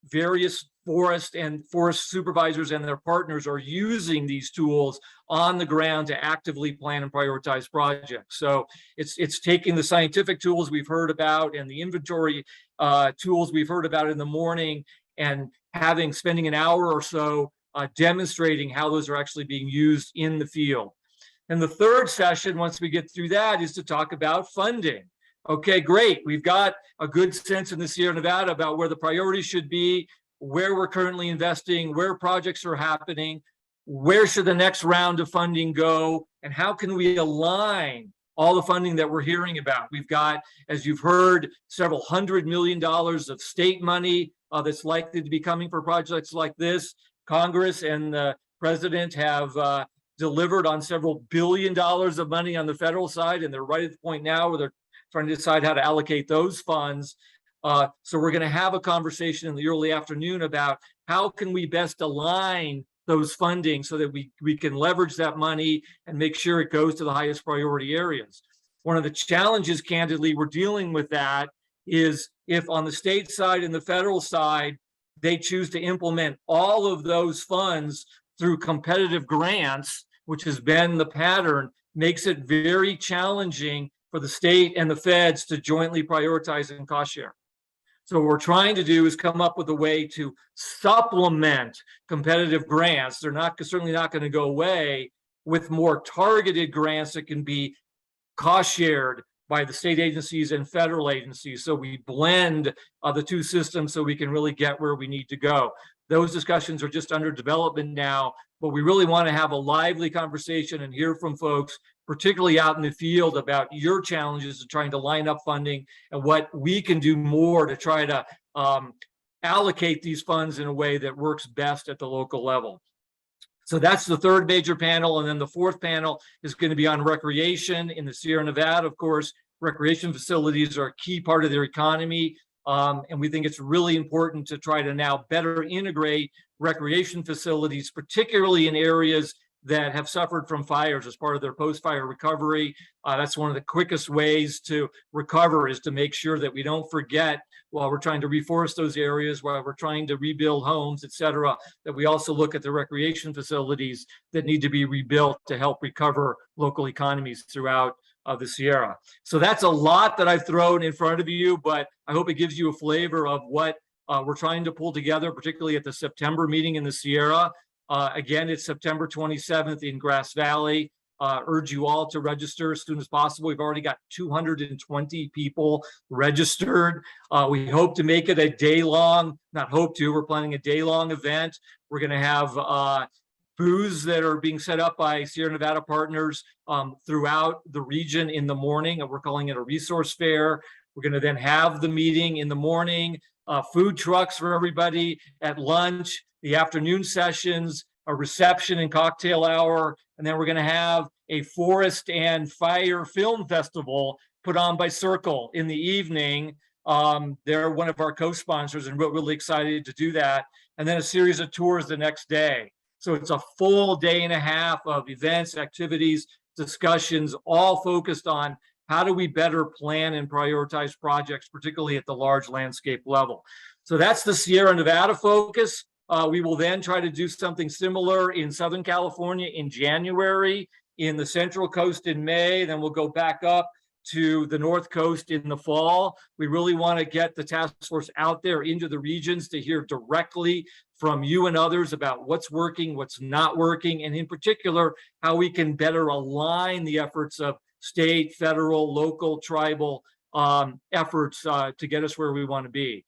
various forest supervisors and their partners are using these tools on the ground to actively plan and prioritize projects. So it's taking the scientific tools we've heard about and the inventory tools we've heard about in the morning and spending an hour or so demonstrating how those are actually being used in the field. And the third session, once we get through that, is to talk about funding. Okay, great. We've got a good sense in the Sierra Nevada about where the priorities should be, where we're currently investing, where projects are happening, where should the next round of funding go, and how can we align all the funding that we're hearing about. We've got, as you've heard, several $100 million of state money that's likely to be coming for projects like this. Congress and the president have delivered on several $1 billion of money on the federal side, and they're right at the point now where they're trying to decide how to allocate those funds. So we're going to have a conversation in the early afternoon about how can we best align those funding so that we can leverage that money and make sure it goes to the highest priority areas. One of the challenges, candidly, we're dealing with that is if on the state side and the federal side, they choose to implement all of those funds through competitive grants, which has been the pattern, makes it very challenging for the state and the feds to jointly prioritize and cost share. So what we're trying to do is come up with a way to supplement competitive grants. They're certainly not going to go away, with more targeted grants that can be cost shared by the state agencies and federal agencies. So we blend the two systems so we can really get where we need to go. Those discussions are just under development now, but we really want to have a lively conversation and hear from folks, particularly out in the field, about your challenges in trying to line up funding and what we can do more to try to allocate these funds in a way that works best at the local level. So that's the third major panel. And then the fourth panel is going to be on recreation in the Sierra Nevada. Of course, recreation facilities are a key part of their economy. And we think it's really important to try to now better integrate recreation facilities, particularly in areas that have suffered from fires as part of their post-fire recovery. That's one of the quickest ways to recover, is to make sure that we don't forget, while we're trying to reforest those areas, while we're trying to rebuild homes, et cetera, that we also look at the recreation facilities that need to be rebuilt to help recover local economies throughout the Sierra. So that's a lot that I've thrown in front of you, but I hope it gives you a flavor of what we're trying to pull together, particularly at the September meeting in the Sierra. Again, it's September 27th in Grass Valley. Urge you all to register as soon as possible. We've already got 220 people registered. We hope to make it a day-long, not hope to, we're planning a day-long event. We're going to have booths that are being set up by Sierra Nevada partners throughout the region in the morning. We're calling it a resource fair. We're going to then have the meeting in the morning, food trucks for everybody at lunch, the afternoon sessions, a reception and cocktail hour, and then we're going to have a forest and fire film festival put on by Circle in the evening. They're one of our co-sponsors, and we're really excited to do that. And then a series of tours the next day. So it's a full day and a half of events, activities, discussions, all focused on how do we better plan and prioritize projects, particularly at the large landscape level. So that's the Sierra Nevada focus. We will then try to do something similar in Southern California in January, in the Central Coast in May, then we'll go back up to the North Coast in the fall. We really want to get the task force out there into the regions to hear directly from you and others about what's working, what's not working, and in particular, how we can better align the efforts of state, federal, local, tribal efforts to get us where we want to be.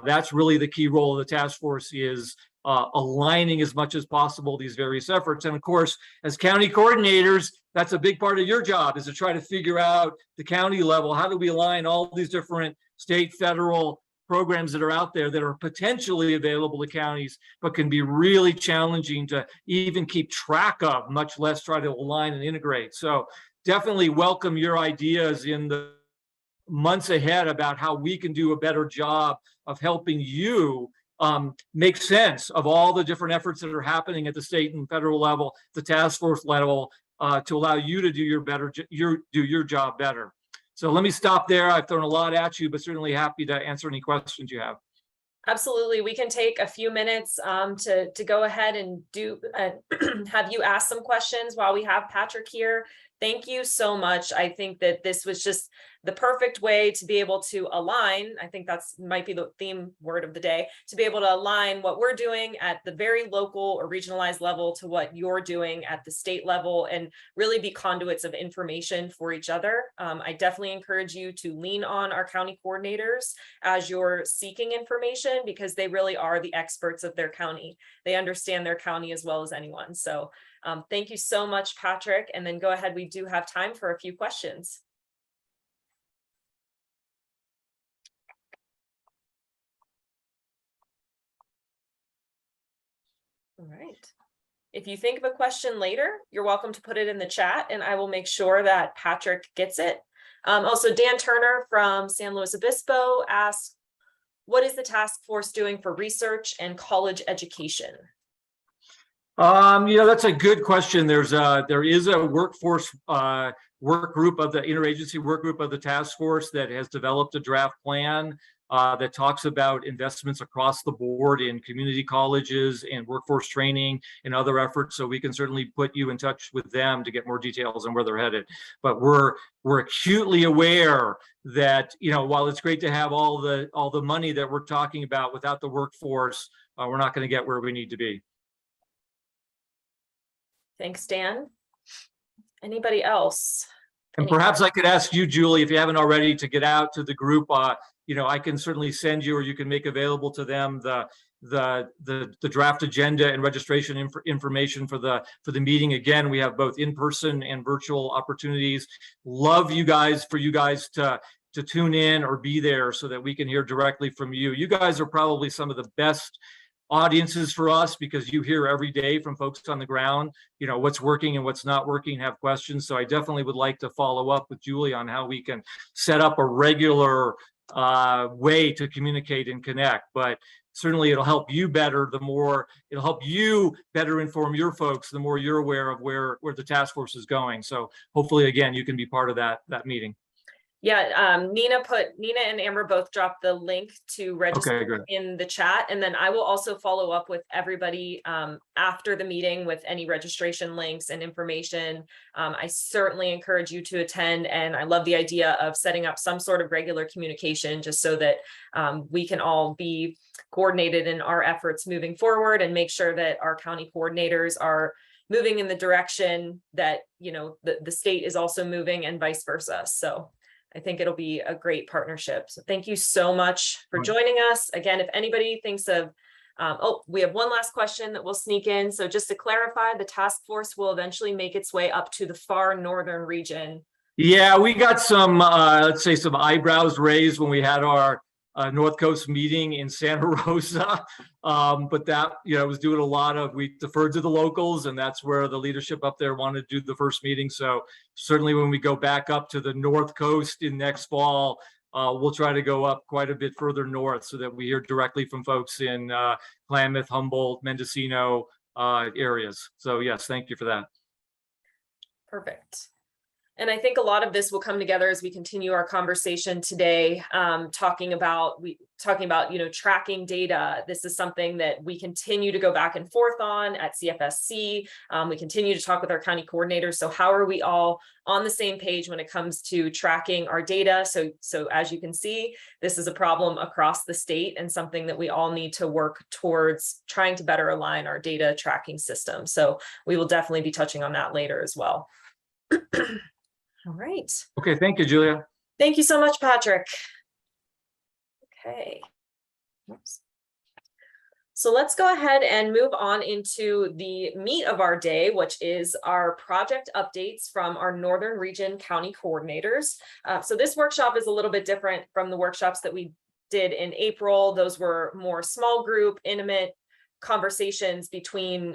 That's really the key role of the task force, is aligning as much as possible these various efforts. And of course, as county coordinators, that's a big part of your job, is to try to figure out the county level, how do we align all these different state, federal programs that are out there that are potentially available to counties, but can be really challenging to even keep track of, much less try to align and integrate. So definitely welcome your ideas in the months ahead about how we can do a better job of helping you make sense of all the different efforts that are happening at the state and federal level, the task force level, to allow you to do your job better. So let me stop there. I've thrown a lot at you, but certainly happy to answer any questions you have. Absolutely. We can take a few minutes to go ahead and have you ask some questions while we have Patrick here. Thank you so much. I think that this was just the perfect way to be able to align. I think that's might be the theme word of the day, to be able to align what we're doing at the very local or regionalized level to what you're doing at the state level, and really be conduits of information for each other. I definitely encourage you to lean on our county coordinators as you're seeking information, because they really are the experts of their county. They understand their county as well as anyone. So thank you so much, Patrick. And then go ahead. We do have time for a few questions. All right. If you think of a question later, you're welcome to put it in the chat and I will make sure that Patrick gets it. Also, Dan Turner from San Luis Obispo asks, what is the task force doing for research and college education? That's a good question. There is a workforce work group of the interagency work group of the task force that has developed a draft plan that talks about investments across the board in community colleges and workforce training and other efforts. So we can certainly put you in touch with them to get more details on where they're headed. But we're acutely aware that, while it's great to have all the money that we're talking about, without the workforce, we're not going to get where we need to be. Thanks, Dan. Anybody else? And perhaps I could ask you, Julie, if you haven't already, to get out to the group. I can certainly send you, or you can make available to them the draft agenda and registration information for the meeting. Again, we have both in-person and virtual opportunities. Love for you guys to tune in or be there so that we can hear directly from you. You guys are probably some of the best audiences for us, because you hear every day from folks on the ground, what's working and what's not working, have questions. So I definitely would like to follow up with Julie on how we can set up a regular way to communicate and connect. But certainly it'll help you better. It'll help you better inform your folks, the more you're aware of where the task force is going. So hopefully, again, you can be part of that meeting. Yeah, Nina and Amber both dropped the link to register in the chat, and then I will also follow up with everybody after the meeting with any registration links and information. I certainly encourage you to attend, and I love the idea of setting up some sort of regular communication just so that we can all be coordinated in our efforts moving forward and make sure that our county coordinators are moving in the direction that the state is also moving, and vice versa. So I think it'll be a great partnership. So thank you so much for joining us. Again, if anybody thinks of, we have one last question that we'll sneak in. So just to clarify, the task force will eventually make its way up to the far northern region. Yeah, we got some, let's say, some eyebrows raised when we had our North Coast meeting in Santa Rosa. But that, was doing we deferred to the locals, and that's where the leadership up there wanted to do the first meeting. So certainly when we go back up to the North Coast in next fall, we'll try to go up quite a bit further north so that we hear directly from folks in Klamath, Humboldt, Mendocino areas. So yes, thank you for that. Perfect. And I think a lot of this will come together as we continue our conversation today, talking about tracking data. This is something that we continue to go back and forth on at CFSC. We continue to talk with our county coordinators. So how are we all on the same page when it comes to tracking our data? So as you can see, this is a problem across the state and something that we all need to work towards trying to better align our data tracking system. So we will definitely be touching on that later as well. All right. Okay, thank you, Julia. Thank you so much, Patrick. Okay. Oops. So let's go ahead and move on into the meat of our day, which is our project updates from our Northern Region County coordinators. So this workshop is a little bit different from the workshops that we did in April. Those were more small group, intimate conversations between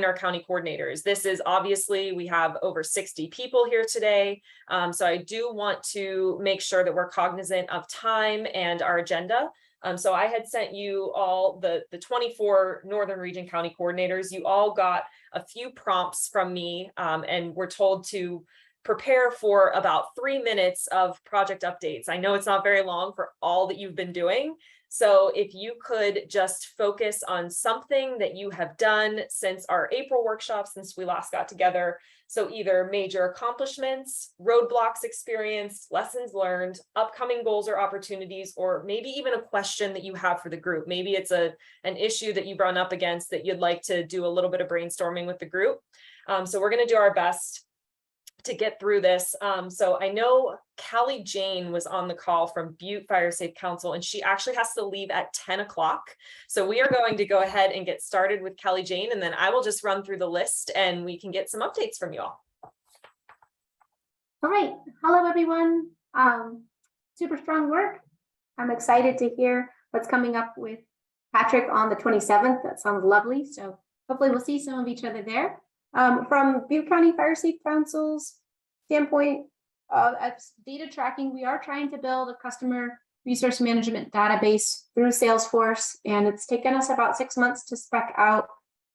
our county coordinators. This is obviously, we have over 60 people here today. So I do want to make sure that we're cognizant of time and our agenda. So I had sent you all the 24 Northern Region County coordinators. You all got a few prompts from me, and we're told to prepare for about 3 minutes of project updates. I know it's not very long for all that you've been doing. So if you could just focus on something that you have done since our April workshop, since we last got together. So either major accomplishments, roadblocks experienced, lessons learned, upcoming goals or opportunities, or maybe even a question that you have for the group. Maybe it's an issue that you run up against that you'd like to do a little bit of brainstorming with the group. So we're going to do our best to get through this. So I know Callie Jane was on the call from Butte Fire Safe Council, and she actually has to leave at 10 o'clock. So we are going to go ahead and get started with Callie Jane, and then I will just run through the list and we can get some updates from you all. All right. Hello, everyone. Super strong work. I'm excited to hear what's coming up with Patrick on the 27th. That sounds lovely. So hopefully we'll see some of each other there. From Butte County Fire Safe Council's standpoint, as data tracking, we are trying to build a customer resource management database through Salesforce, and it's taken us about 6 months to spec out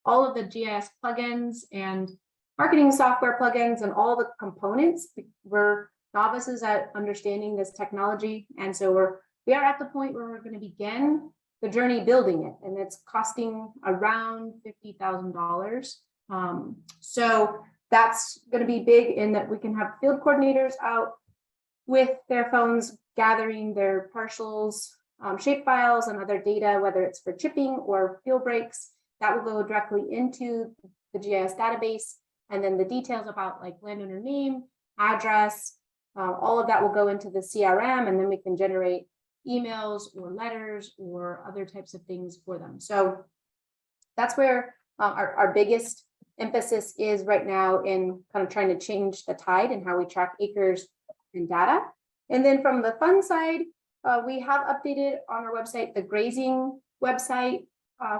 all of the GIS plugins and marketing software plugins and all the components. We're novices at understanding this technology. And so we are at the point where we're going to begin the journey building it. And it's costing around $50,000. So that's going to be big in that we can have field coordinators out with their phones, gathering their parcels, shape files and other data, whether it's for chipping or field breaks, that will go directly into the GIS database. And then the details about like landowner name, address, all of that will go into the CRM, and then we can generate emails or letters or other types of things for them. So that's where our biggest emphasis is right now in kind of trying to change the tide and how we track acres and data. And then from the fund side, we have updated on our website the grazing website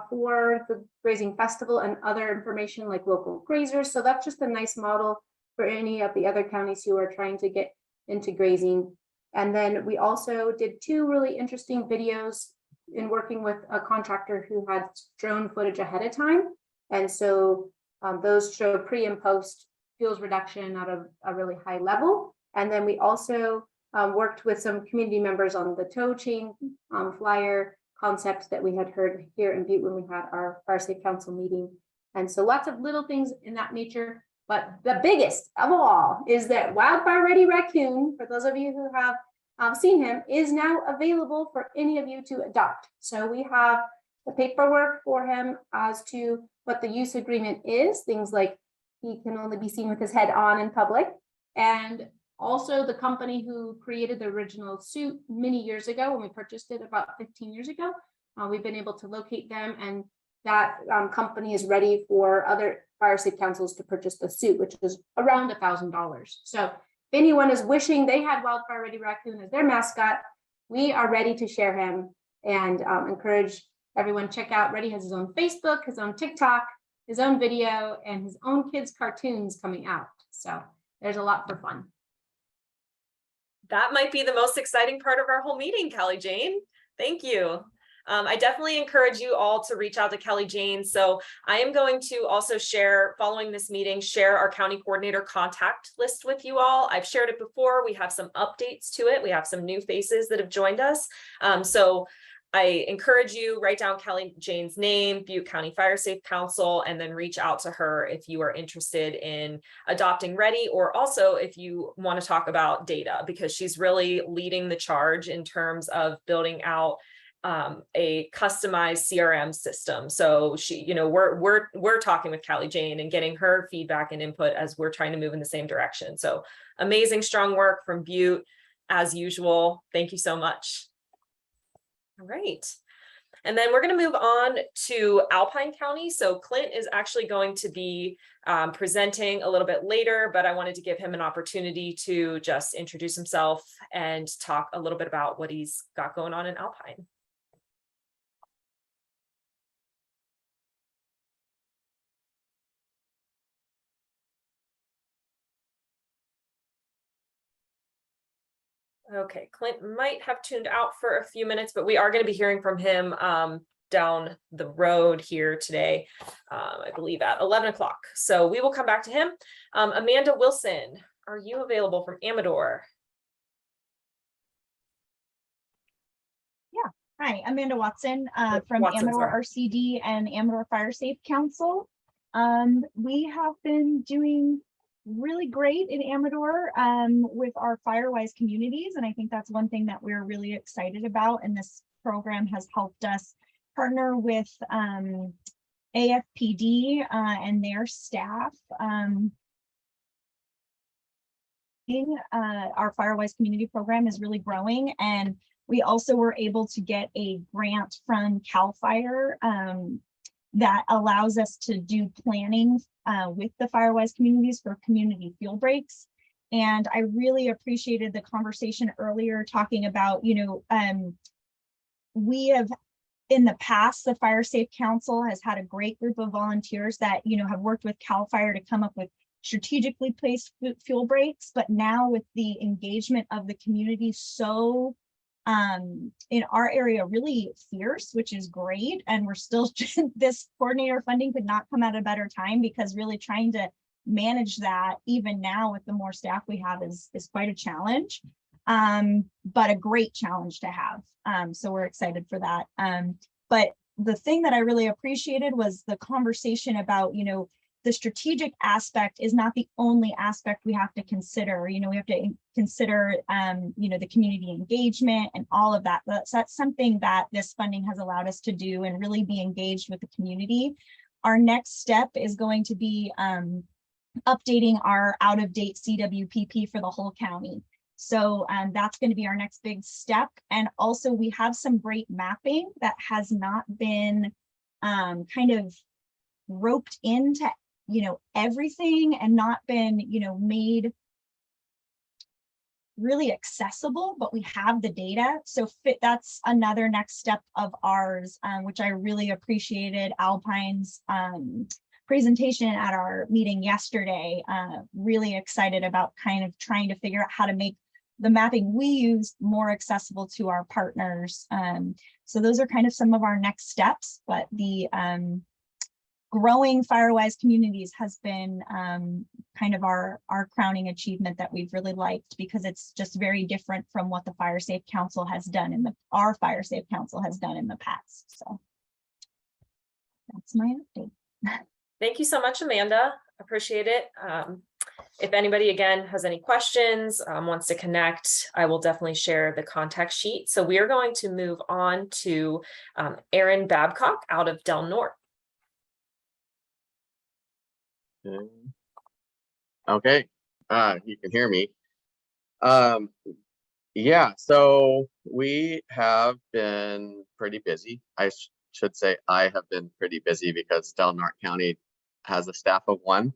for the grazing festival and other information like local grazers. So that's just a nice model for any of the other counties who are trying to get into grazing. And then we also did 2 really interesting videos in working with a contractor who had drone footage ahead of time. And so those show pre and post fuels reduction at a really high level. And then we also worked with some community members on the tow chain flyer concept that we had heard here in Butte when we had our Fire Safe Council meeting. And so lots of little things in that nature. But the biggest of all is that Wildfire Ready Raccoon, for those of you who have seen him, is now available for any of you to adopt. So we have the paperwork for him as to what the use agreement is, things like he can only be seen with his head on in public. And also the company who created the original suit many years ago when we purchased it about 15 years ago, we've been able to locate them, and that company is ready for other Fire Safe Councils to purchase the suit, which is around $1,000. So if anyone is wishing they had Wildfire Ready Raccoon as their mascot, we are ready to share him, and encourage everyone check out. Ready has his own Facebook, his own TikTok, his own video, and his own kids' cartoons coming out. So there's a lot for fun. That might be the most exciting part of our whole meeting, Kelly Jane. Thank you. I definitely encourage you all to reach out to Kelly Jane. So I am going to also share, following this meeting, share our county coordinator contact list with you all. I've shared it before. We have some updates to it. We have some new faces that have joined us. So I encourage you, write down Kelly Jane's name, Butte County Fire Safe Council, and then reach out to her if you are interested in adopting Ready, or also if you want to talk about data, because she's really leading the charge in terms of building out a customized CRM system. So she, you know, we're talking with Kelly Jane and getting her feedback and input as we're trying to move in the same direction. So amazing, strong work from Butte as usual. Thank you so much. All right. And then we're going to move on to Alpine County. So Clint is actually going to be presenting a little bit later, but I wanted to give him an opportunity to just introduce himself and talk a little bit about what he's got going on in Alpine. Okay, Clint might have tuned out for a few minutes, but we are going to be hearing from him down the road here today, I believe at 11 o'clock. So we will come back to him. Amanda Wilson, are you available from Amador? Yeah, hi, Amanda Watson from Amador RCD and Amador Fire Safe Council. We have been doing really great in Amador with our Firewise communities. And I think that's one thing that we're really excited about. And this program has helped us partner with AFPD and their staff. Our Firewise community program is really growing. And we also were able to get a grant from CAL FIRE that allows us to do planning with the Firewise communities for community field breaks. And I really appreciated the conversation earlier talking about, you know, we have in the past, the Fire Safe Council has had a great group of volunteers that, you know, have worked with CAL FIRE to come up with strategically placed fuel breaks. But now with the engagement of the community so in our area really fierce, which is great. And we're still, this coordinator funding could not come at a better time, because really trying to manage that even now with the more staff we have is quite a challenge, but a great challenge to have. So we're excited for that. But the thing that I really appreciated was the conversation about, you know, the strategic aspect is not the only aspect we have to consider. You know, we have to consider, you know, the community engagement and all of that. That's something that this funding has allowed us to do, and really be engaged with the community. Our next step is going to be updating our out-of-date CWPP for the whole county. So that's going to be our next big step. And also we have some great mapping that has not been kind of roped into, you know, everything, and not been, you know, made really accessible, but we have the data. So that's another next step of ours, which I really appreciated Alpine's presentation at our meeting yesterday. Really excited about kind of trying to figure out how to make the mapping we use more accessible to our partners. So those are kind of some of our next steps, but the growing FireWise communities has been kind of our crowning achievement that we've really liked, because it's just very different from what the Fire Safe Council has done our Fire Safe Council has done in the past. So that's my update. Thank you so much, Amanda. Appreciate it. If anybody again has any questions, wants to connect, I will definitely share the contact sheet. So we are going to move on to Aaron Babcock out of Del Norte. Okay, you can hear me. Yeah, so we have been pretty busy. I should say I have been pretty busy, because Del Norte County has a staff of 1,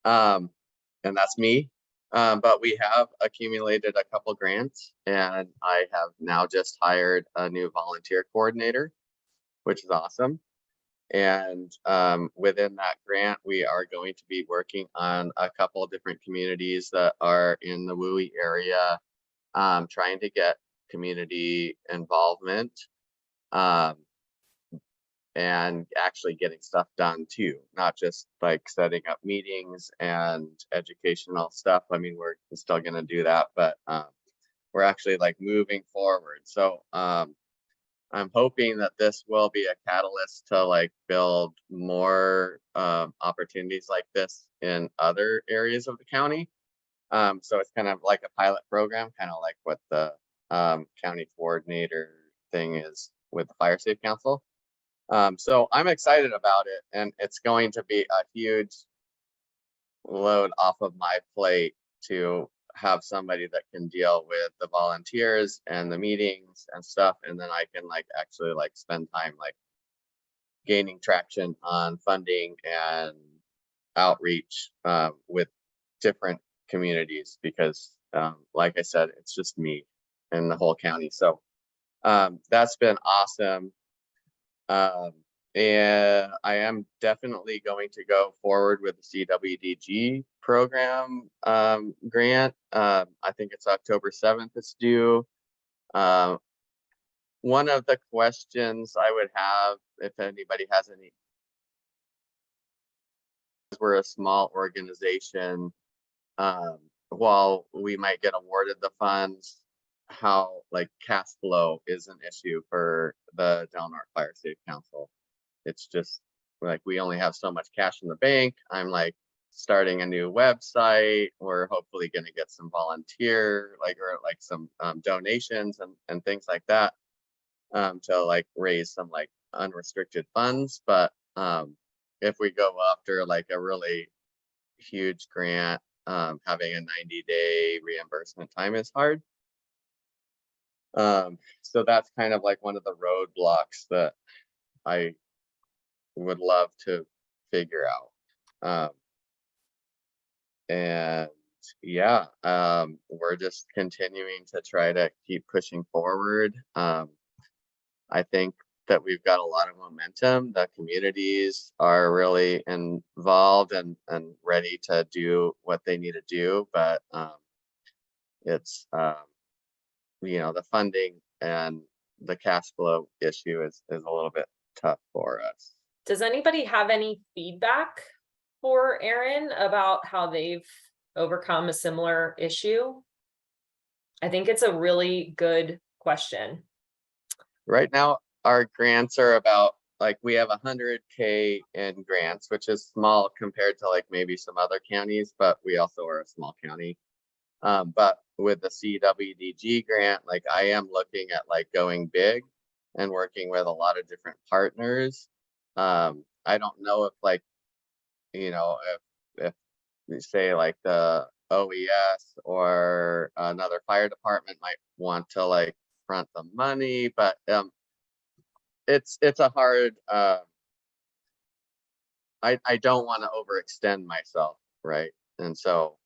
and that's me. But we have accumulated a couple grants, and I have now just hired a new volunteer coordinator, which is awesome. And within that grant, we are going to be working on a couple of different communities that are in the WUI area, trying to get community involvement, and actually getting stuff done too, not just like setting up meetings and educational stuff. I mean, we're still going to do that, but we're actually like moving forward. So I'm hoping that this will be a catalyst to like build more opportunities like this in other areas of the county. So it's kind of like a pilot program, kind of like what the county coordinator thing is with the Fire Safe Council. So I'm excited about it, and it's going to be a huge load off of my plate to have somebody that can deal with the volunteers and the meetings and stuff, and then I can like actually like spend time like gaining traction on funding and outreach with different communities, because like I said, it's just me and the whole county. So that's been awesome. And I am definitely going to go forward with the CWDG program grant. I think it's October 7th it's due. One of the questions I would have, if anybody has any, we're a small organization, while we might get awarded the funds, how like cash flow is an issue for the Del Norte Fire Safe Council. It's just like we only have so much cash in the bank. I'm like starting a new website. We're hopefully going to get some volunteer or some donations and things like that to like raise some like unrestricted funds. But if we go after like a really huge grant, having a 90-day reimbursement time is hard. So that's kind of like one of the roadblocks that I would love to figure out. And yeah, we're just continuing to try to keep pushing forward. I think that we've got a lot of momentum. The communities are really involved and ready to do what they need to do, but it's you know, the funding and the cash flow issue is a little bit tough for us. Does anybody have any feedback for Aaron about how they've overcome a similar issue? I think it's a really good question. Right now, our grants are about, like, we have 100K in grants, which is small compared to like maybe some other counties, but we also are a small county. But with the CWDG grant, like, I am looking at like going big and working with a lot of different partners. I don't know if, like, you know, if we say like the OES or another fire department might want to like front the money, but it's a hard, I don't want to overextend myself, right? And so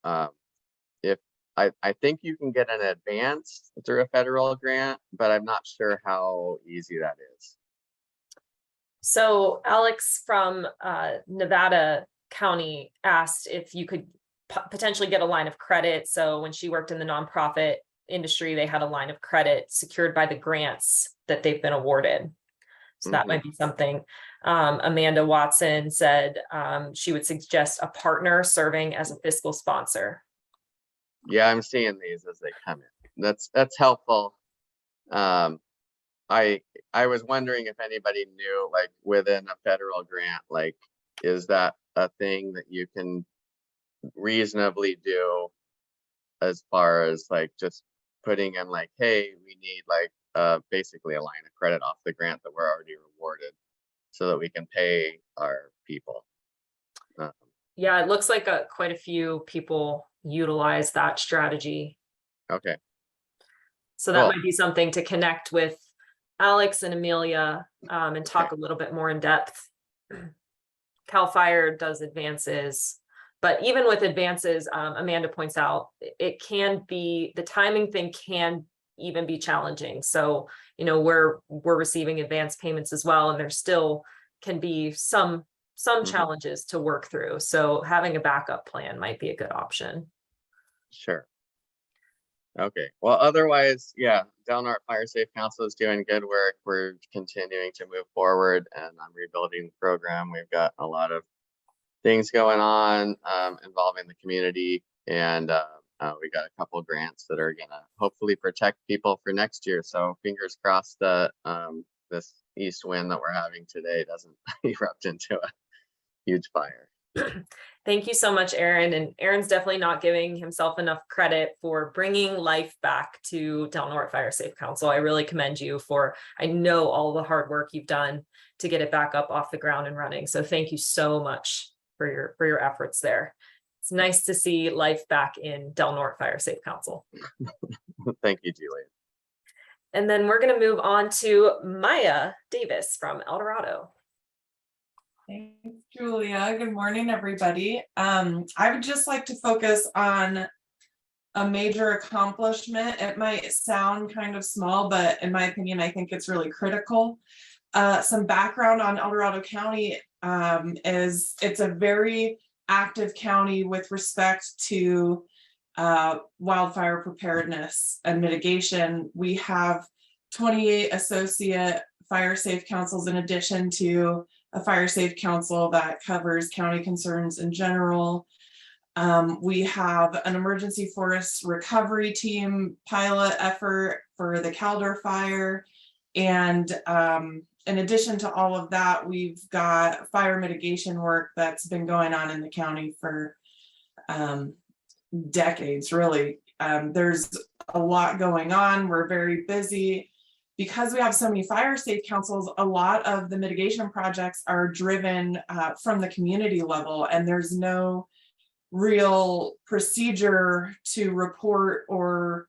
if I think you can get an advance through a federal grant, but I'm not sure how easy that is. So Alex from Nevada County asked if you could potentially get a line of credit. So when she worked in the nonprofit industry, they had a line of credit secured by the grants that they've been awarded. So that might be something. Amanda Watson said she would suggest a partner serving as a fiscal sponsor. Yeah, I'm seeing these as they come in. That's helpful. I was wondering if anybody knew, like, within a federal grant, like, is that a thing that you can reasonably do as far as like just putting in like, hey, we need like basically a line of credit off the grant that we're already rewarded so that we can pay our people. Yeah, it looks like quite a few people utilize that strategy. Okay. So that might be something to connect with Alex and Amelia and talk a little bit more in depth. CAL FIRE does advances, but even with advances, Amanda points out, it can be, the timing thing can even be challenging. So, you know, we're receiving advance payments as well, and there still can be some challenges to work through. So having a backup plan might be a good option. Sure. Okay. Well, otherwise, yeah, Del Norte Fire Safe Council is doing good work. We're continuing to move forward, and I'm rebuilding the program. We've got a lot of things going on involving the community, and we got a couple of grants that are gonna hopefully protect people for next year. So fingers crossed that this east wind that we're having today doesn't erupt into a huge fire. Thank you so much, Aaron. And Aaron's definitely not giving himself enough credit for bringing life back to Del Norte Fire Safe Council. I really commend you for, I know all the hard work you've done to get it back up off the ground and running. So thank you so much for your efforts there. It's nice to see life back in Del Norte Fire Safe Council. Thank you, Julie. And then we're going to move on to Maya Davis from El Dorado. Thanks, Julia. Good morning, everybody. I would just like to focus on a major accomplishment. It might sound kind of small, but in my opinion, I think it's really critical. Some background on El Dorado County is it's a very active county with respect to wildfire preparedness and mitigation. We have 28 associate fire safe councils in addition to a fire safe council that covers county concerns in general. We have an emergency forest recovery team pilot effort for the Caldor fire. And in addition to all of that, we've got fire mitigation work that's been going on in the county for decades, really. There's a lot going on. We're very busy. Because we have so many fire safe councils, a lot of the mitigation projects are driven from the community level, and there's no real procedure to report or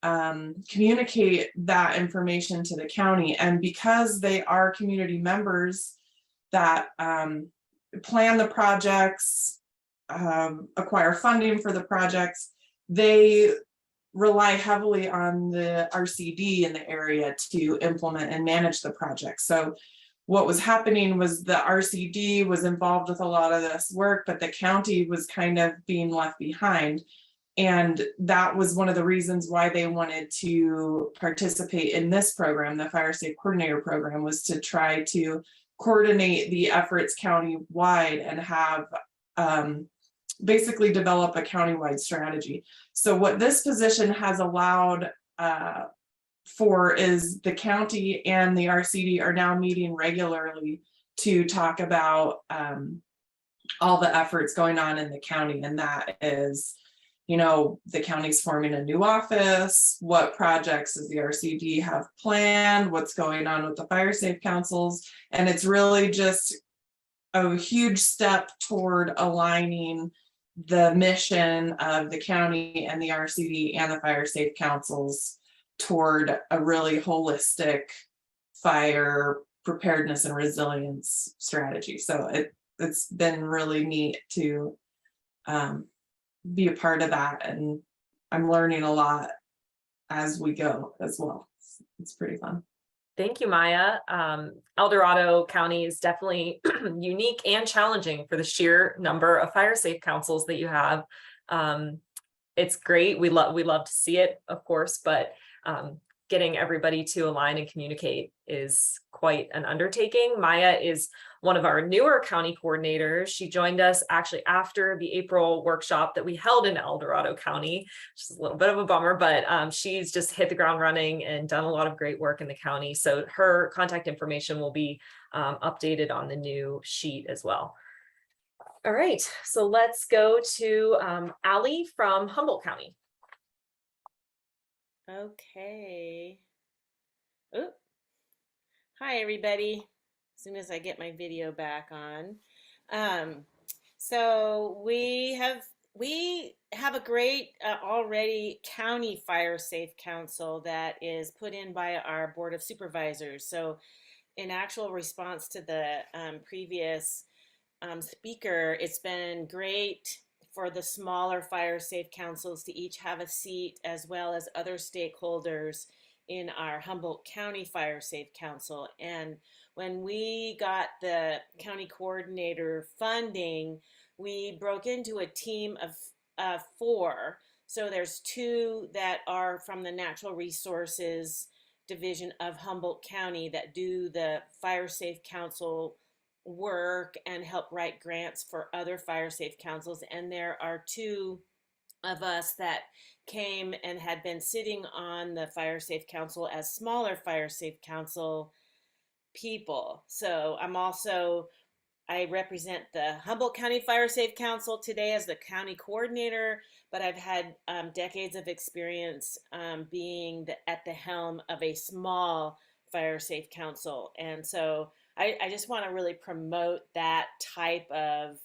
communicate that information to the county. And because they are community members that plan the projects, acquire funding for the projects, they rely heavily on the RCD in the area to implement and manage the project. So what was happening was the RCD was involved with a lot of this work, but the county was kind of being left behind. And that was one of the reasons why they wanted to participate in this program, the Fire Safe Coordinator Program, was to try to coordinate the efforts county-wide and have basically develop a county-wide strategy. So what this position has allowed for is the county and the RCD are now meeting regularly to talk about all the efforts going on in the county. And that is, you know, the county's forming a new office, what projects does the RCD have planned, what's going on with the fire safe councils. And it's really just a huge step toward aligning the mission of the county and the RCD and the fire safe councils toward a really holistic fire preparedness and resilience strategy. So it's been really neat to be a part of that, and I'm learning a lot as we go as well. It's pretty fun. Thank you, Maya. El Dorado County is definitely unique and challenging for the sheer number of fire safe councils that you have. It's great. We love to see it, of course, but getting everybody to align and communicate is quite an undertaking. Maya is one of our newer county coordinators. She joined us actually after the April workshop that we held in El Dorado County, which is a little bit of a bummer, but she's just hit the ground running and done a lot of great work in the county. So her contact information will be updated on the new sheet as well. All right, so let's go to Allie from Humboldt County. Okay. Oh, hi everybody. As soon as I get my video back on. So we have a great already county fire safe council that is put in by our board of supervisors. So in actual response to the previous speaker, it's been great for the smaller fire safe councils to each have a seat, as well as other stakeholders in our Humboldt County Fire Safe Council. And when we got the county coordinator funding, we broke into a team of 4. So there's 2 that are from the Natural Resources Division of Humboldt County that do the Fire Safe Council work and help write grants for other fire safe councils. And there are 2 of us that came and had been sitting on the fire safe council as smaller fire safe council people. So I represent the Humboldt County Fire Safe Council today as the county coordinator, but I've had decades of experience being at the helm of a small fire safe council. And so I just want to really promote that type of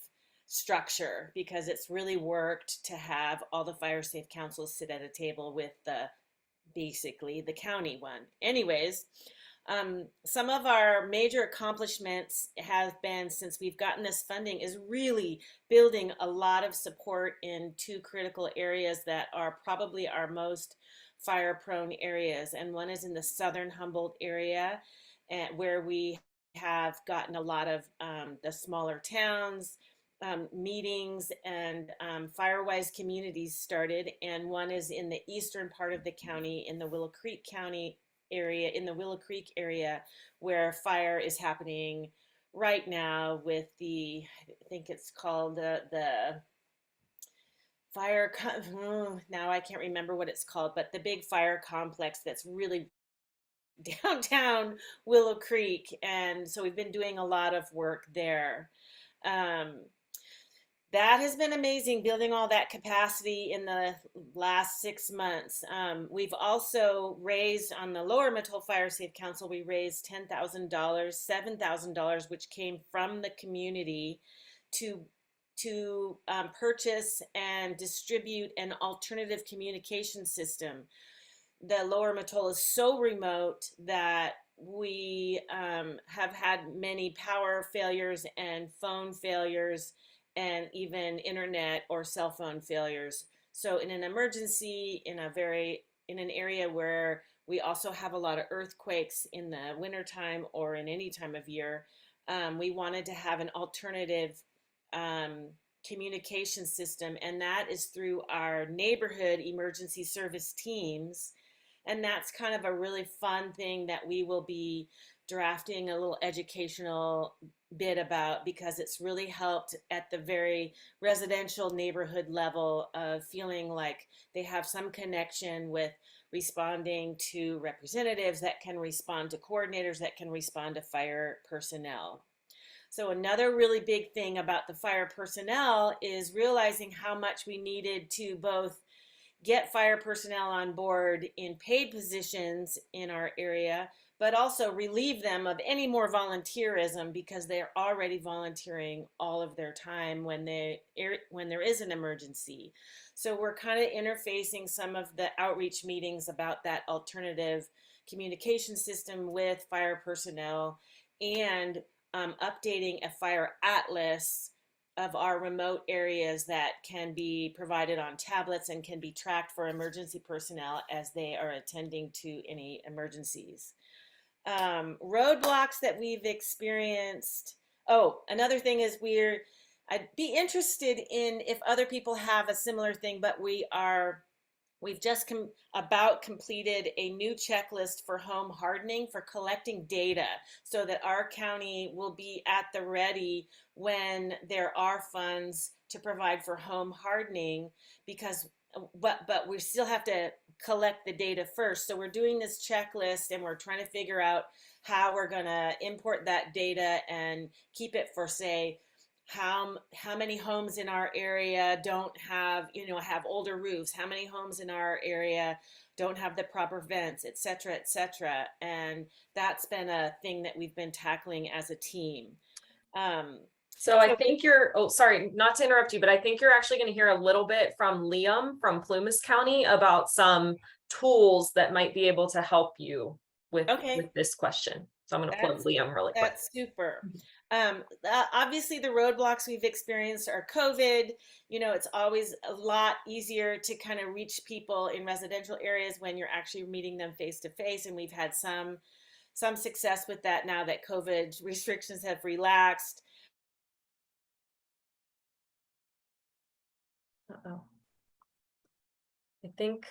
structure, because it's really worked to have all the fire safe councils sit at a table with basically the county one. Anyways, some of our major accomplishments have been, since we've gotten this funding, is really building a lot of support in 2 critical areas that are probably our most fire prone areas. And one is in the southern Humboldt area, where we have gotten a lot of the smaller towns meetings and Firewise communities started, and one is in the eastern part of the county in the Willow Creek County area, where fire is happening right now with I think it's called the fire, now I can't remember what it's called, but the big fire complex that's really downtown Willow Creek. And so we've been doing a lot of work there. That has been amazing, building all that capacity in the last 6 months. We've also raised, on the Lower Mattole Fire Safe Council, we raised $10,000, $7,000, which came from the community to purchase and distribute an alternative communication system. The Lower Mattole is so remote that we have had many power failures and phone failures, and even internet or cell phone failures. So in an emergency, in an area where we also have a lot of earthquakes in the wintertime or in any time of year, we wanted to have an alternative communication system, and that is through our neighborhood emergency service teams. And that's kind of a really fun thing that we will be drafting a little educational bit about, because it's really helped at the very residential neighborhood level of feeling like they have some connection with responding to representatives that can respond to coordinators that can respond to fire personnel. So another really big thing about the fire personnel is realizing how much we needed to both get fire personnel on board in paid positions in our area, but also relieve them of any more volunteerism, because they're already volunteering all of their time when there is an emergency. So we're kind of interfacing some of the outreach meetings about that alternative communication system with fire personnel, and updating a fire atlas of our remote areas that can be provided on tablets and can be tracked for emergency personnel as they are attending to any emergencies. Roadblocks that we've experienced. Oh, another thing is I'd be interested in if other people have a similar thing, but we've just about completed a new checklist for home hardening, for collecting data, so that our county will be at the ready when there are funds to provide for home hardening, because but we still have to collect the data first. So we're doing this checklist, and we're trying to figure out how we're going to import that data and keep it for, say, how many homes in our area don't have, have older roofs, how many homes in our area don't have the proper vents, et cetera, et cetera. And that's been a thing that we've been tackling as a team. So I think sorry, not to interrupt you, but I think you're actually going to hear a little bit from Liam from Plumas County about some tools that might be able to help you with this question. So I'm going to plug Liam really quick. That's super. Obviously the roadblocks we've experienced are COVID. It's always a lot easier to kind of reach people in residential areas when you're actually meeting them face to face. And we've had some success with that now that COVID restrictions have relaxed. Uh-oh. I think,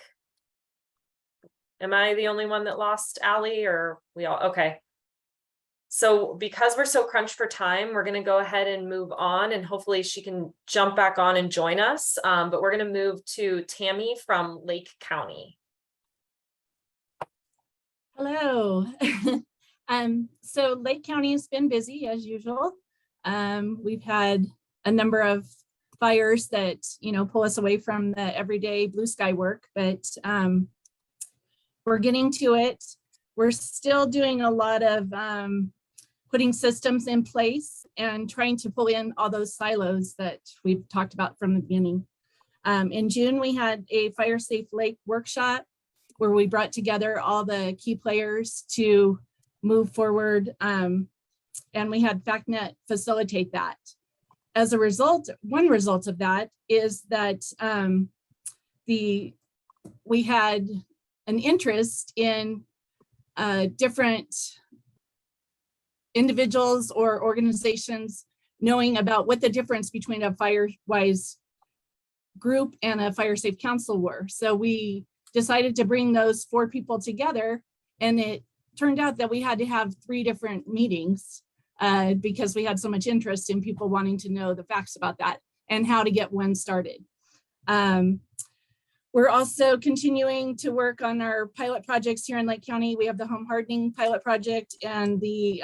am I the only one that lost Allie, or we all? Okay. So because we're so crunched for time, we're going to go ahead and move on, and hopefully she can jump back on and join us. But we're going to move to Tammy from Lake County. Hello. So Lake County has been busy as usual. We've had a number of fires that, pull us away from the everyday blue sky work, but we're getting to it. We're still doing a lot of putting systems in place and trying to pull in all those silos that we've talked about from the beginning. In June, we had a Fire Safe Lake workshop where we brought together all the key players to move forward, and we had FactNet facilitate that. As a result, one result of that is that we had an interest in different individuals or organizations knowing about what the difference between a FireWise group and a Fire Safe Council were. So we decided to bring those 4 people together, and it turned out that we had to have 3 different meetings because we had so much interest in people wanting to know the facts about that and how to get one started. We're also continuing to work on our pilot projects here in Lake County. We have the home hardening pilot project and the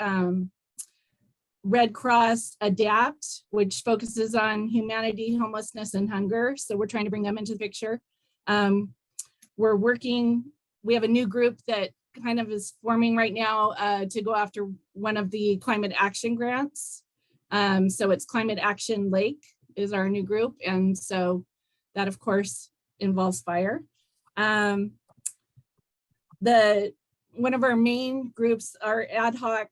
Red Cross Adapt, which focuses on humanity, homelessness, and hunger. So we're trying to bring them into the picture. We're working, we have a new group that kind of is forming right now to go after one of the climate action grants. So it's Climate Action Lake is our new group. And so that, of course, involves fire. One of our main groups, our ad hoc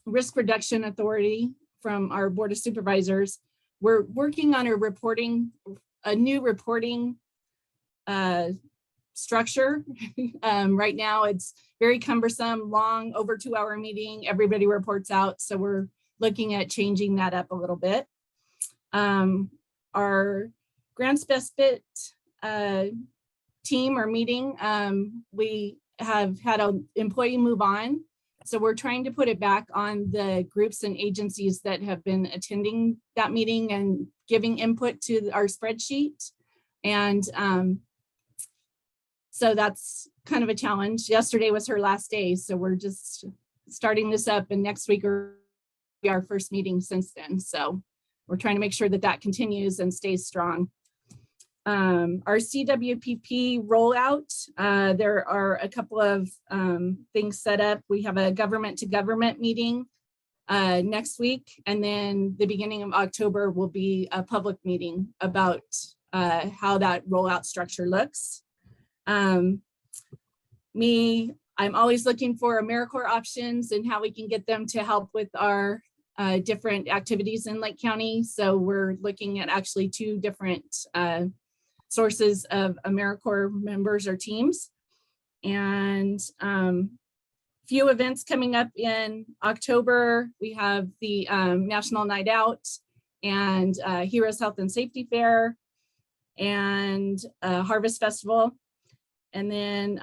risk reduction authority from our board of supervisors. We're working on a new reporting structure. Right now it's very cumbersome, long, over 2-hour meeting, everybody reports out. So we're looking at changing that up a little bit. our grants best fit team or meeting, we have had an employee move on. So we're trying to put it back on the groups and agencies that have been attending that meeting and giving input to our spreadsheet. And so that's kind of a challenge. Yesterday was her last day. So we're just starting this up, and next week will be our first meeting since then. So we're trying to make sure that that continues and stays strong. Our CWPP rollout, there are a couple of things set up. We have a government to government meeting next week, and then the beginning of October will be a public meeting about how that rollout structure looks. I'm always looking for AmeriCorps options and how we can get them to help with our different activities in Lake County. So we're looking at actually 2 different sources of AmeriCorps members or teams. And few events coming up in October. We have the National Night Out and Heroes Health and Safety Fair and Harvest Festival. And then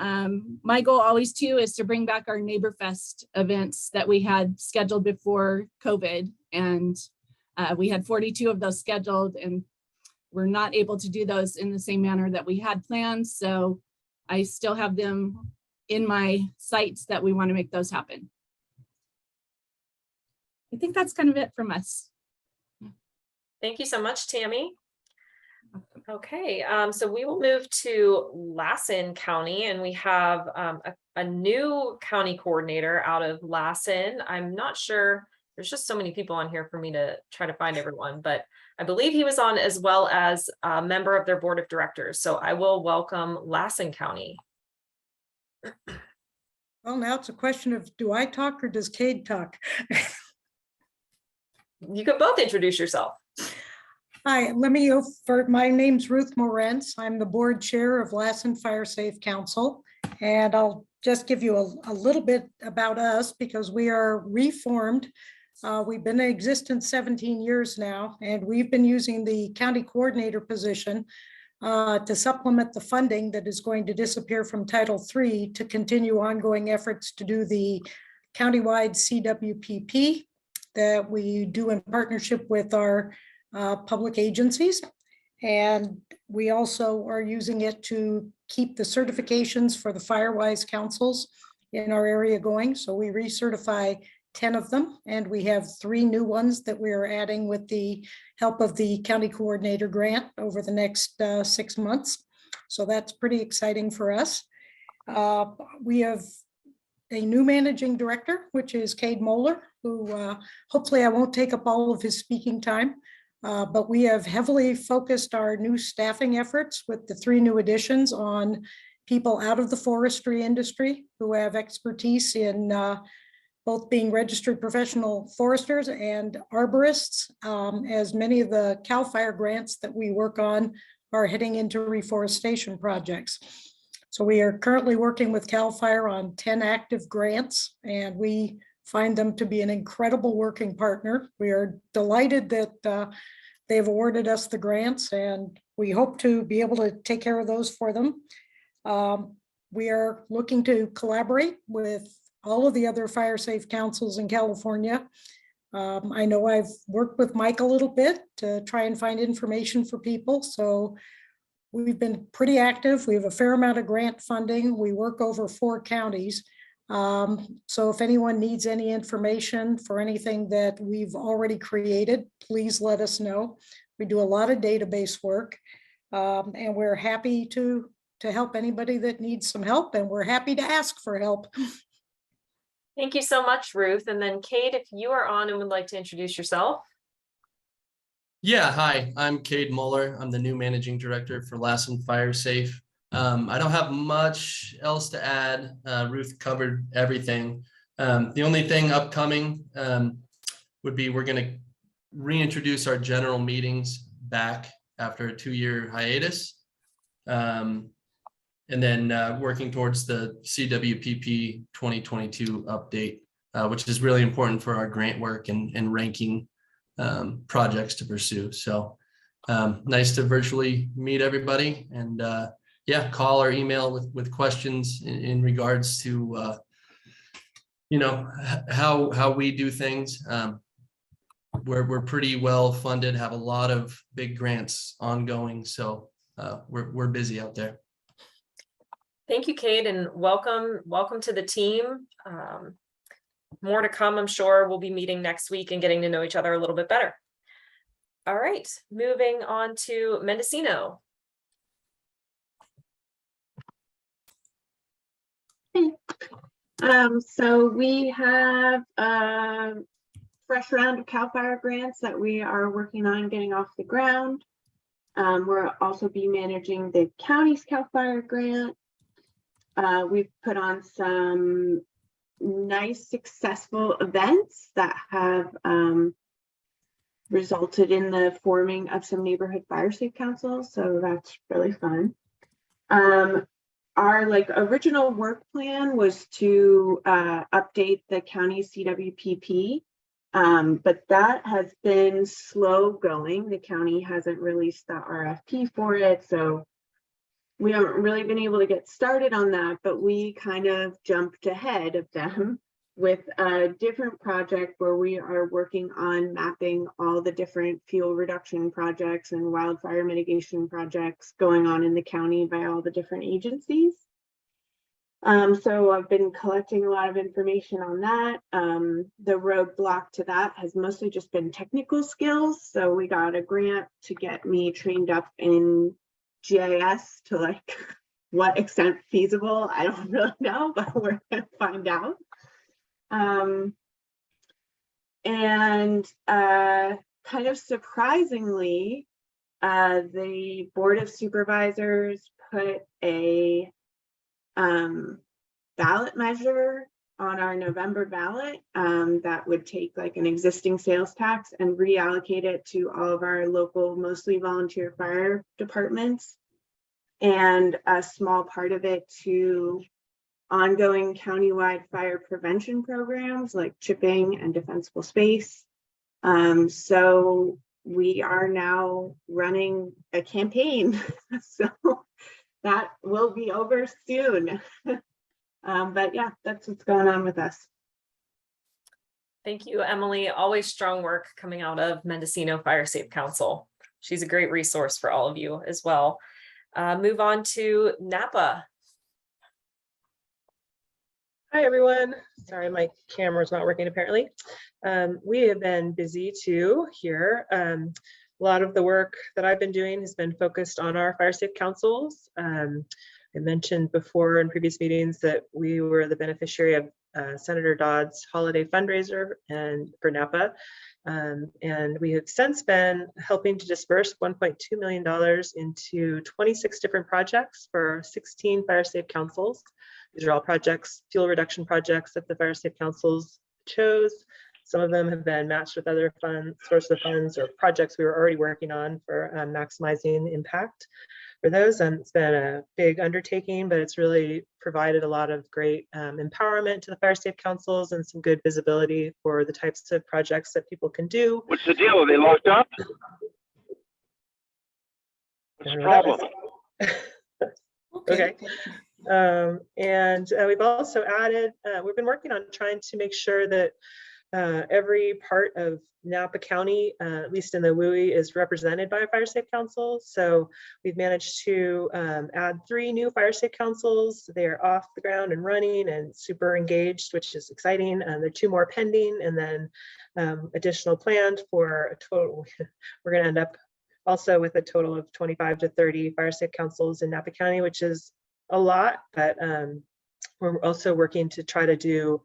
my goal always too is to bring back our Neighbor Fest events that we had scheduled before COVID. And we had 42 of those scheduled, and we're not able to do those in the same manner that we had planned. So I still have them in my sights that we want to make those happen. I think that's kind of it from us. Thank you so much, Tammy. Okay, so we will move to Lassen County, and we have a new county coordinator out of Lassen. I'm not sure, there's just so many people on here for me to try to find everyone, but I believe he was on as well as a member of their board of directors. So I will welcome Lassen County. Well, now it's a question of, do I talk or does Cade talk? You could both introduce yourself. Hi, my name's Ruth Morenz. I'm the board chair of Lassen Fire Safe Council. And I'll just give you a little bit about us because we are reformed. We've been in existence 17 years now, and we've been using the county coordinator position to supplement the funding that is going to disappear from Title III to continue ongoing efforts to do the countywide CWPP that we do in partnership with our public agencies. And we also are using it to keep the certifications for the FireWise councils in our area going. So we recertify 10 of them, and we have 3 new ones that we are adding with the help of the county coordinator grant over the next 6 months. So that's pretty exciting for us. We have a new managing director, which is Cade Moeller, who hopefully I won't take up all of his speaking time. But we have heavily focused our new staffing efforts with the 3 new additions on people out of the forestry industry who have expertise in both being registered professional foresters and arborists, as many of the CAL FIRE grants that we work on are heading into reforestation projects. So we are currently working with CAL FIRE on 10 active grants, and we find them to be an incredible working partner. We are delighted that they've awarded us the grants, and we hope to be able to take care of those for them. We are looking to collaborate with all of the other fire safe councils in California. I know I've worked with Mike a little bit to try and find information for people. So we've been pretty active. We have a fair amount of grant funding. We work over 4 counties. So if anyone needs any information for anything that we've already created, please let us know. We do a lot of database work, and we're happy to help anybody that needs some help, and we're happy to ask for help. Thank you so much, Ruth. And then Cade, if you are on and would like to introduce yourself. Yeah, hi, I'm Cade Moeller. I'm the new managing director for Lassen Fire Safe. I don't have much else to add. Ruth covered everything. The only thing upcoming would be we're going to reintroduce our general meetings back after a 2-year hiatus. And then working towards the CWPP 2022 update, which is really important for our grant work and ranking projects to pursue. So nice to virtually meet everybody, and yeah, call or email with questions in regards to how we do things. We're pretty well funded, have a lot of big grants ongoing, so we're busy out there. Thank you, Cade, and welcome to the team. More to come, I'm sure. We'll be meeting next week and getting to know each other a little bit better. All right, moving on to Mendocino. So we have a fresh round of CAL FIRE grants that we are working on getting off the ground. We'll also be managing the county's CAL FIRE grant. We've put on some nice successful events that have resulted in the forming of some neighborhood fire safe councils, so that's really fun. Our original work plan was to update the county CWPP, but that has been slow going. The county hasn't released the RFP for it, so we haven't really been able to get started on that, but we kind of jumped ahead of them with a different project where we are working on mapping all the different fuel reduction projects and wildfire mitigation projects going on in the county by all the different agencies. So I've been collecting a lot of information on that. The roadblock to that has mostly just been technical skills. So we got a grant to get me trained up in GIS to what extent feasible. I don't really know, but we're gonna find out. And kind of surprisingly, the Board of Supervisors put a ballot measure on our November ballot that would take an existing sales tax and reallocate it to all of our local, mostly volunteer fire departments, and a small part of it to ongoing countywide fire prevention programs like chipping and defensible space. So we are now running a campaign. So that will be over soon. But yeah, that's what's going on with us. Thank you, Emily. Always strong work coming out of Mendocino Fire Safe Council. She's a great resource for all of you as well. Move on to Napa. Hi, everyone. Sorry, my camera's not working apparently. We have been busy too here. A lot of the work that I've been doing has been focused on our fire safe councils. I mentioned before in previous meetings that we were the beneficiary of Senator Dodd's holiday fundraiser for Napa. And we have since been helping to disperse $1.2 million into 26 different projects for 16 fire safe councils. These are all projects, fuel reduction projects that the fire safe councils chose. Some of them have been matched with other sources of funds or projects we were already working on for maximizing impact for those. It's been a big undertaking, but it's really provided a lot of great empowerment to the fire safe councils and some good visibility for the types of projects that people can do. What's the deal? Are they locked up? What's the problem? Okay. And we've also added, we've been working on trying to make sure that every part of Napa County, at least in the WUI, is represented by a fire safe council. So we've managed to add 3 new fire safe councils. They're off the ground and running and super engaged, which is exciting. There are 2 more pending, and then additional planned for a total. We're going to end up also with a total of 25 to 30 fire safe councils in Napa County, which is a lot, but we're also working to try to do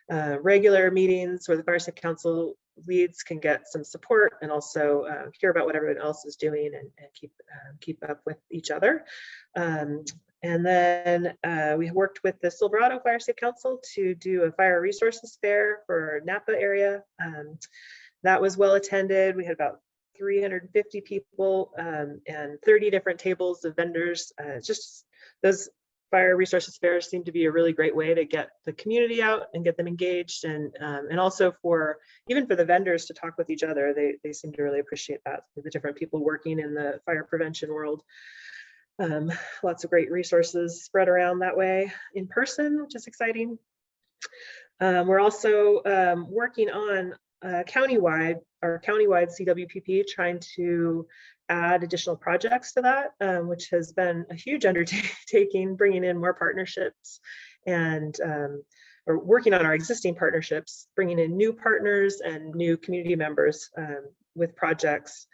regular meetings where the fire safe council leads can get some support and also hear about what everyone else is doing and keep up with each other. And then we worked with the Silverado Fire Safe Council to do a fire resources fair for Napa area. That was well attended. We had about 350 people and 30 different tables of vendors. Just those fire resources fairs seem to be a really great way to get the community out and get them engaged, and also even for the vendors to talk with each other. They seem to really appreciate that, the different people working in the fire prevention world. Lots of great resources spread around that way in person, which is exciting. We're also working on our countywide CWPP, trying to add additional projects to that, which has been a huge undertaking, bringing in more partnerships and or working on our existing partnerships, bringing in new partners and new community members with projects.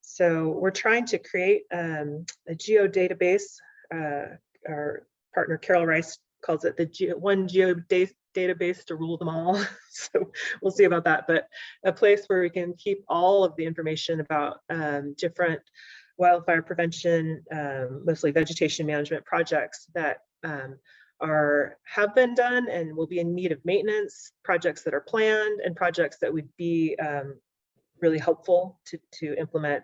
So we're trying to create a geodatabase. Our partner Carol Rice calls it the one database to rule them all. So we'll see about that, but a place where we can keep all of the information about different wildfire prevention, mostly vegetation management projects that have been done and will be in need of maintenance, projects that are planned, and projects that would be really helpful to implement.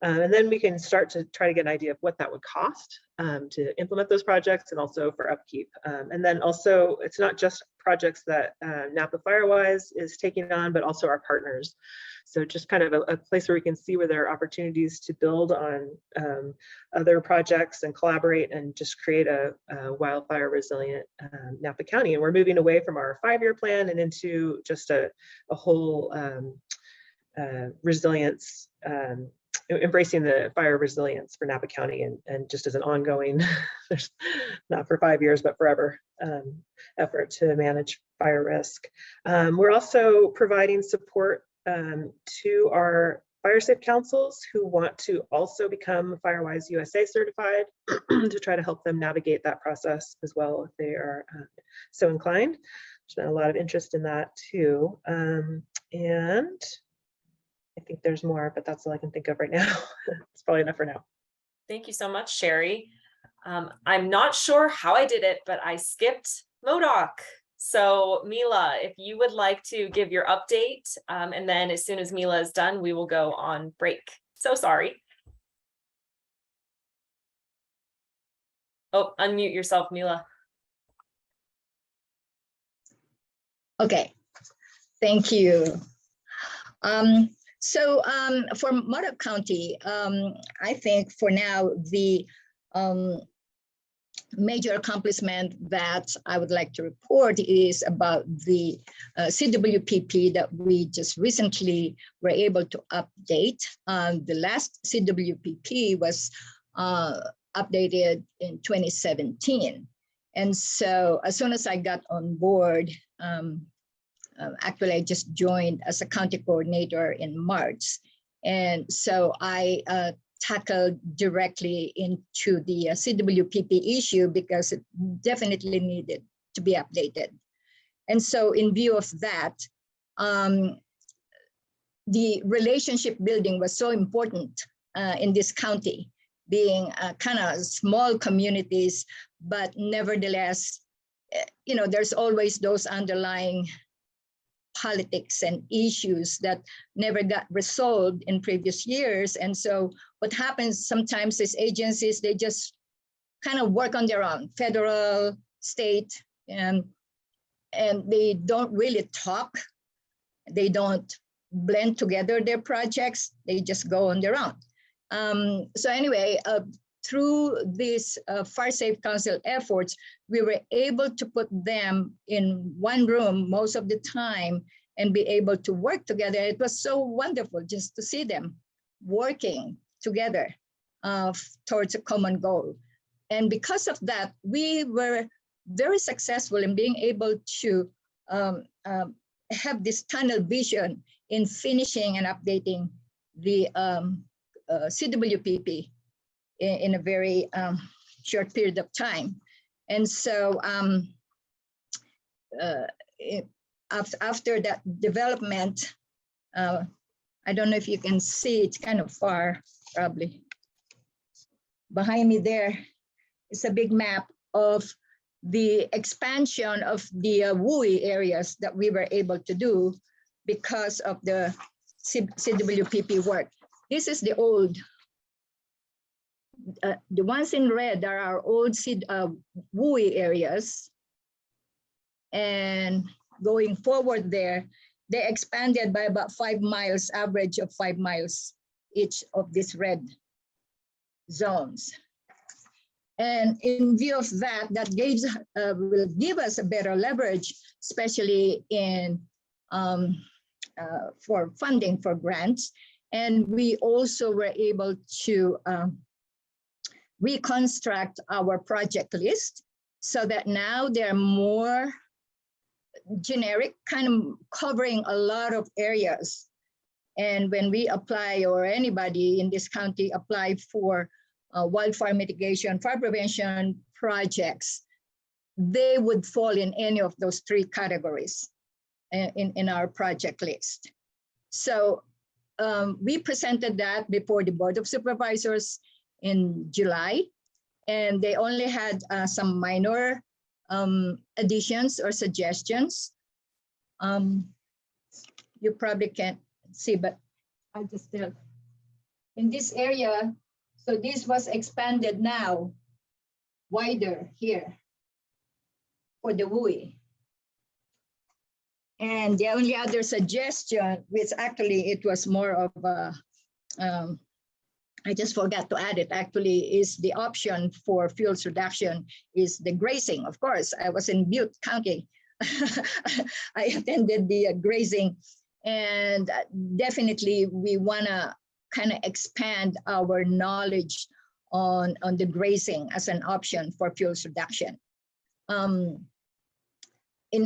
And then we can start to try to get an idea of what that would cost to implement those projects, and also for upkeep. And then also, it's not just projects that Napa Firewise is taking on, but also our partners. So just kind of a place where we can see where there are opportunities to build on other projects and collaborate and just create a wildfire resilient Napa County. And we're moving away from our 5-year plan and into just a whole resilience, embracing the fire resilience for Napa County, and just as an ongoing, not for 5 years, but forever, effort to manage fire risk. We're also providing support to our fire safe councils who want to also become Firewise USA certified to try to help them navigate that process as well if they are so inclined. There's been a lot of interest in that too. And I think there's more, but that's all I can think of right now. It's probably enough for now. Thank you so much, Sherry. I'm not sure how I did it, but I skipped MODOC. So Mila, if you would like to give your update, and then as soon as Mila is done, we will go on break. So sorry. Oh, unmute yourself, Mila. Okay, thank you. So for Modoc County, I think for now, the major accomplishment that I would like to report is about the CWPP that we just recently were able to update. The last CWPP was updated in 2017. And so as soon as I got on board, actually I just joined as a county coordinator in March. And so I tackled directly into the CWPP issue because it definitely needed to be updated. And so in view of that, the relationship building was so important in this county, being kind of small communities, but nevertheless, you know, there's always those underlying politics and issues that never got resolved in previous years. And so what happens sometimes is agencies, they just kind of work on their own, federal, state, and they don't really talk. They don't blend together their projects. They just go on their own. So anyway, through these Fire Safe Council efforts, we were able to put them in one room most of the time and be able to work together. It was so wonderful just to see them working together towards a common goal. And because of that, we were very successful in being able to have this tunnel vision in finishing and updating the CWPP in a very short period of time. And so after that development, I don't know if you can see, it's kind of far, probably. Behind me there is a big map of the expansion of the WUI areas that we were able to do because of the CWPP work. This is the old the ones in red are our old WUI areas. And going forward there, they expanded by about 5 miles, average of 5 miles each of these red zones. And in view of that, that will give us a better leverage, especially in for funding for grants. And we also were able to reconstruct our project list so that now they're more generic, kind of covering a lot of areas. And when we apply, or anybody in this county apply for wildfire mitigation, fire prevention projects, they would fall in any of those 3 categories in our project list. So we presented that before the Board of Supervisors in July, and they only had some minor additions or suggestions. You probably can't see, but I just tell. In this area, so this was expanded now, wider here for the WUI. And the only other suggestion, which actually it was more of a, I just forgot to add it, actually, is the option for fuels reduction is the grazing. Of course, I was in Butte County. I attended the grazing, and definitely we wanna kind of expand our knowledge on the grazing as an option for fuels reduction.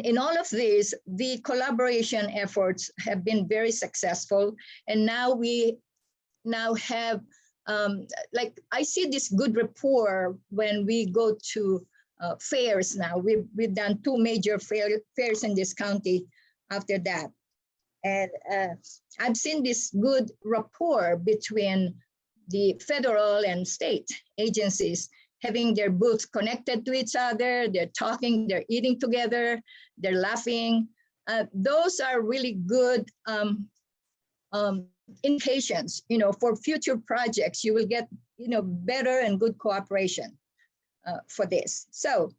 In all of this, the collaboration efforts have been very successful, and now we have, like, I see this good rapport when we go to fairs now. We've done 2 major fairs in this county after that. And I've seen this good rapport between the federal and state agencies, having their booths connected to each other, they're talking, they're eating together, they're laughing. Those are really good indications, for future projects. You will get, better and good cooperation for this. So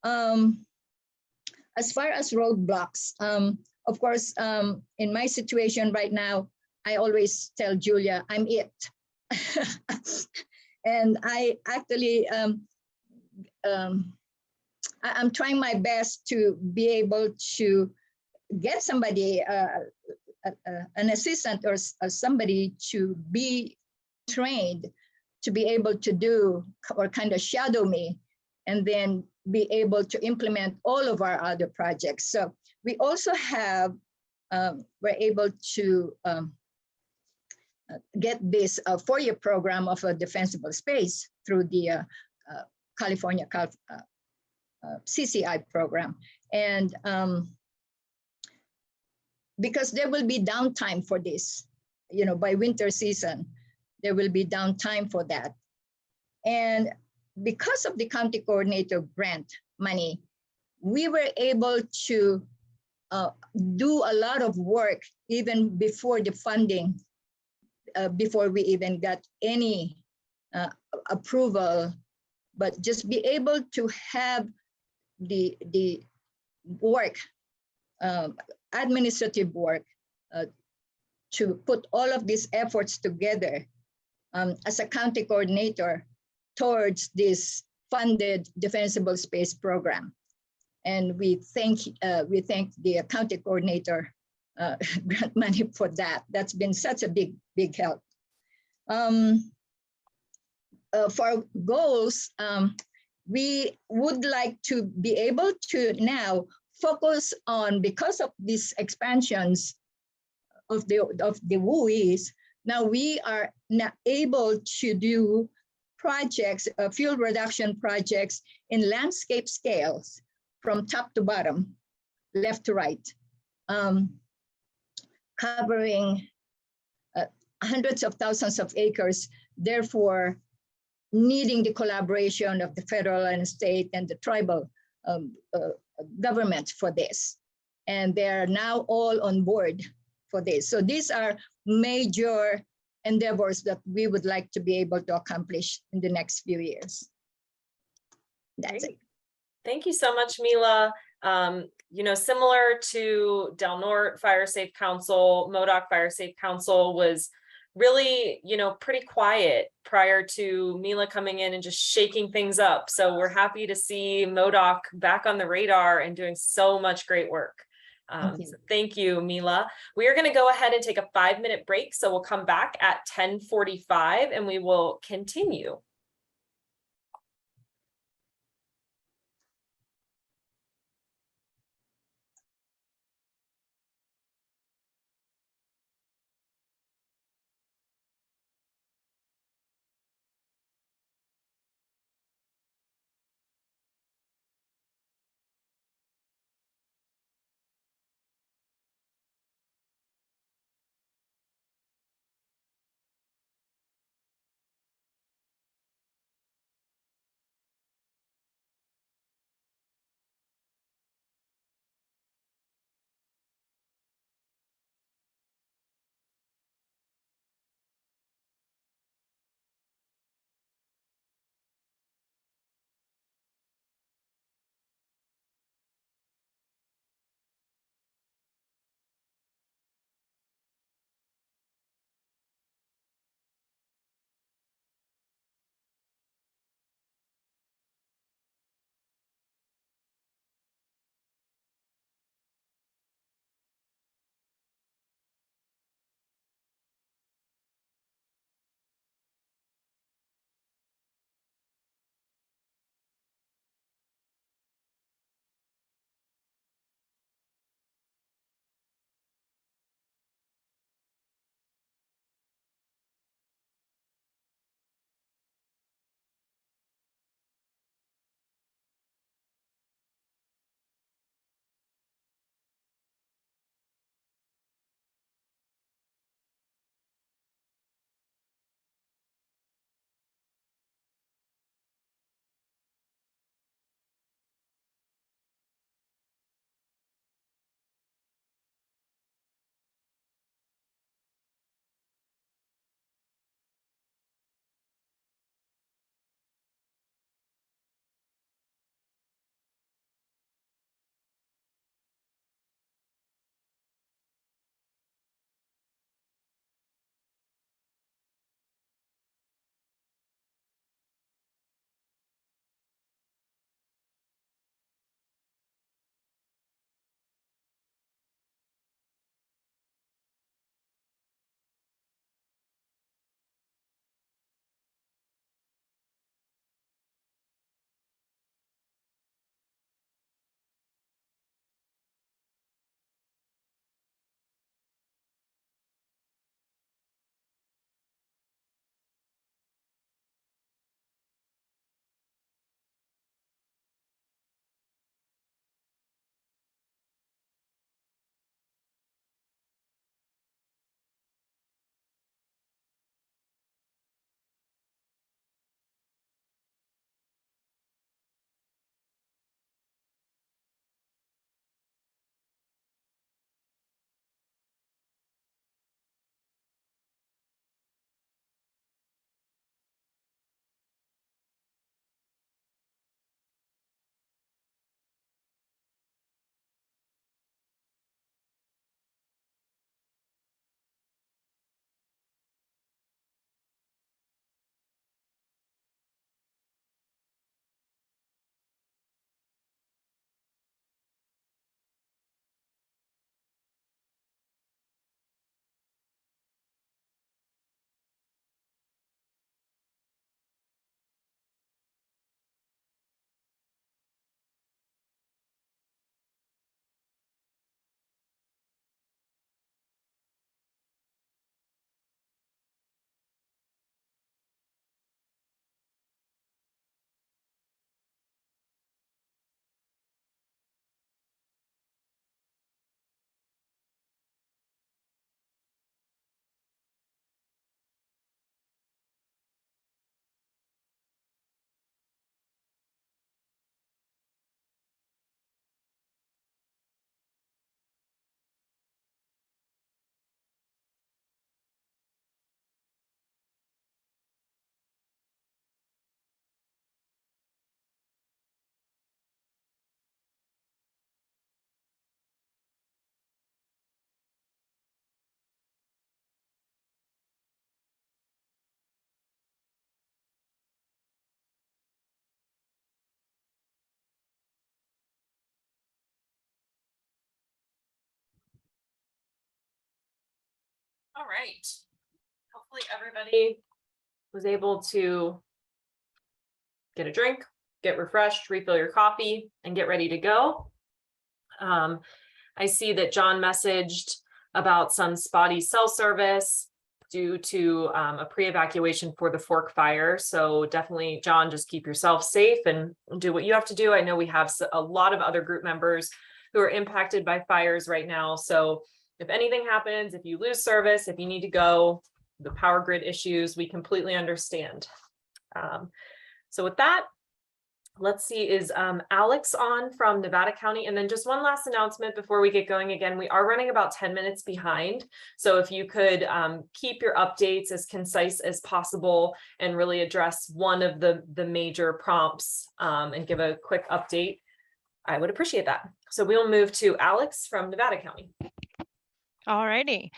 as far as roadblocks, of course, in my situation right now, I always tell Julia, I'm it. And I actually, I'm trying my best to be able to get somebody, an assistant or somebody to be trained to be able to do or kind of shadow me, and then be able to implement all of our other projects. So we also have, we're able to get this 4-year program of a defensible space through the California CCI program. And because there will be downtime for this, by winter season, there will be downtime for that. And because of the county coordinator grant money, we were able to do a lot of work even before the funding, before we even got any approval, but just be able to have the work, administrative work, to put all of these efforts together as a county coordinator towards this funded defensible space program. And we thank the county coordinator grant money for that. That's been such a big help. For goals, we would like to be able to now focus on, because of these expansions of the WUIs, now we are now able to do projects, fuel reduction projects in landscape scales from top to bottom, left to right, covering hundreds of thousands of acres, therefore needing the collaboration of the federal and state and the tribal government for this. And they're now all on board for this. So these are major endeavors that we would like to be able to accomplish in the next few years. That's it. Thank you so much, Mila. You know, similar to Del Norte Fire Safe Council, Modoc Fire Safe Council was really, you know, pretty quiet prior to Mila coming in and just shaking things up. So we're happy to see Modoc back on the radar and doing so much great work. So thank you, Mila. We are going to go ahead and take a 5-minute break. So we'll come back at 10:45 and we will continue. right. Hopefully everybody was able to get a drink, get refreshed, refill your coffee, and get ready to go. I see that John messaged about some spotty cell service due to a pre-evacuation for the Fork fire. So definitely, John, just keep yourself safe and do what you have to do. I know we have a lot of other group members who are impacted by fires right now. So if anything happens, if you lose service, if you need to go, the power grid issues, we completely understand. So with that, let's see, is Alex on from Nevada County? And then just one last announcement before we get going again, we are running about 10 minutes behind. So if you could keep your updates as concise as possible and really address one of the major prompts and give a quick update, I would appreciate that. So we'll move to Alex from Nevada County. Alrighty.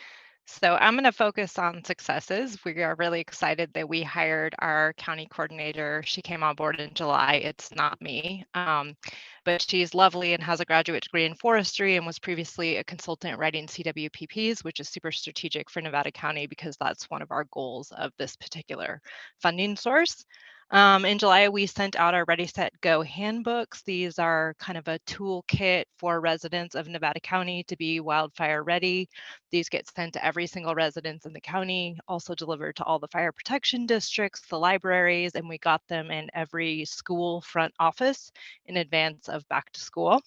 So I'm going to focus on successes. We are really excited that we hired our county coordinator. She came on board in July. It's not me, but she's lovely and has a graduate degree in forestry and was previously a consultant writing CWPPs, which is super strategic for Nevada County because that's one of our goals of this particular funding source. In July, we sent out our Ready, Set, Go handbooks. These are kind of a toolkit for residents of Nevada County to be wildfire ready. These get sent to every single residence in the county, also delivered to all the fire protection districts, the libraries, and we got them in every school front office in advance of back to school.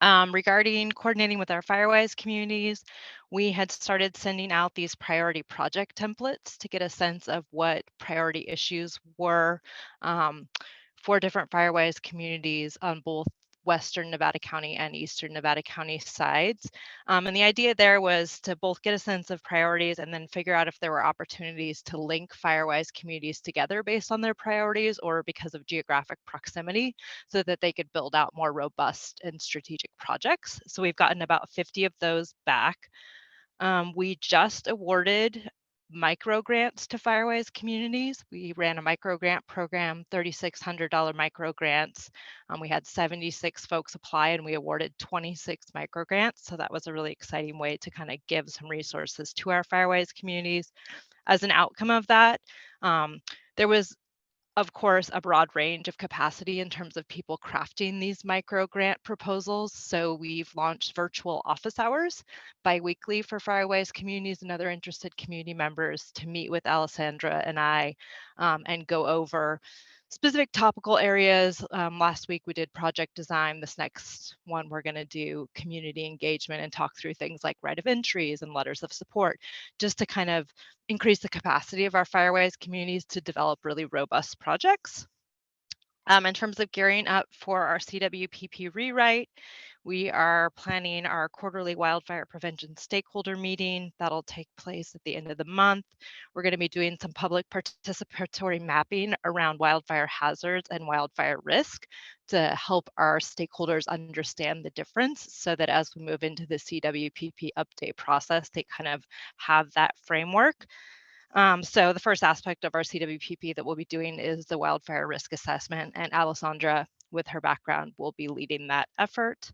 Regarding coordinating with our Firewise communities, we had started sending out these priority project templates to get a sense of what priority issues were for different Firewise communities on both Western Nevada County and Eastern Nevada County sides. And the idea there was to both get a sense of priorities and then figure out if there were opportunities to link Firewise communities together based on their priorities or because of geographic proximity so that they could build out more robust and strategic projects. So we've gotten about 50 of those back. We just awarded micro grants to Firewise communities. We ran a micro grant program, $3,600 micro grants. We had 76 folks apply and we awarded 26 micro grants. So that was a really exciting way to kind of give some resources to our Firewise communities. As an outcome of that, there was of course, a broad range of capacity in terms of people crafting these micro grant proposals. So we've launched virtual office hours bi-weekly for Firewise communities and other interested community members to meet with Alessandra and I and go over specific topical areas. Last week we did project design. This next one we're going to do community engagement and talk through things like right of entries and letters of support, just to kind of increase the capacity of our Firewise communities to develop really robust projects. In terms of gearing up for our CWPP rewrite, we are planning our quarterly wildfire prevention stakeholder meeting. That'll take place at the end of the month. We're going to be doing some public participatory mapping around wildfire hazards and wildfire risk to help our stakeholders understand the difference so that as we move into the CWPP update process, they kind of have that framework. So the first aspect of our CWPP that we'll be doing is the wildfire risk assessment, and Alessandra, with her background, will be leading that effort.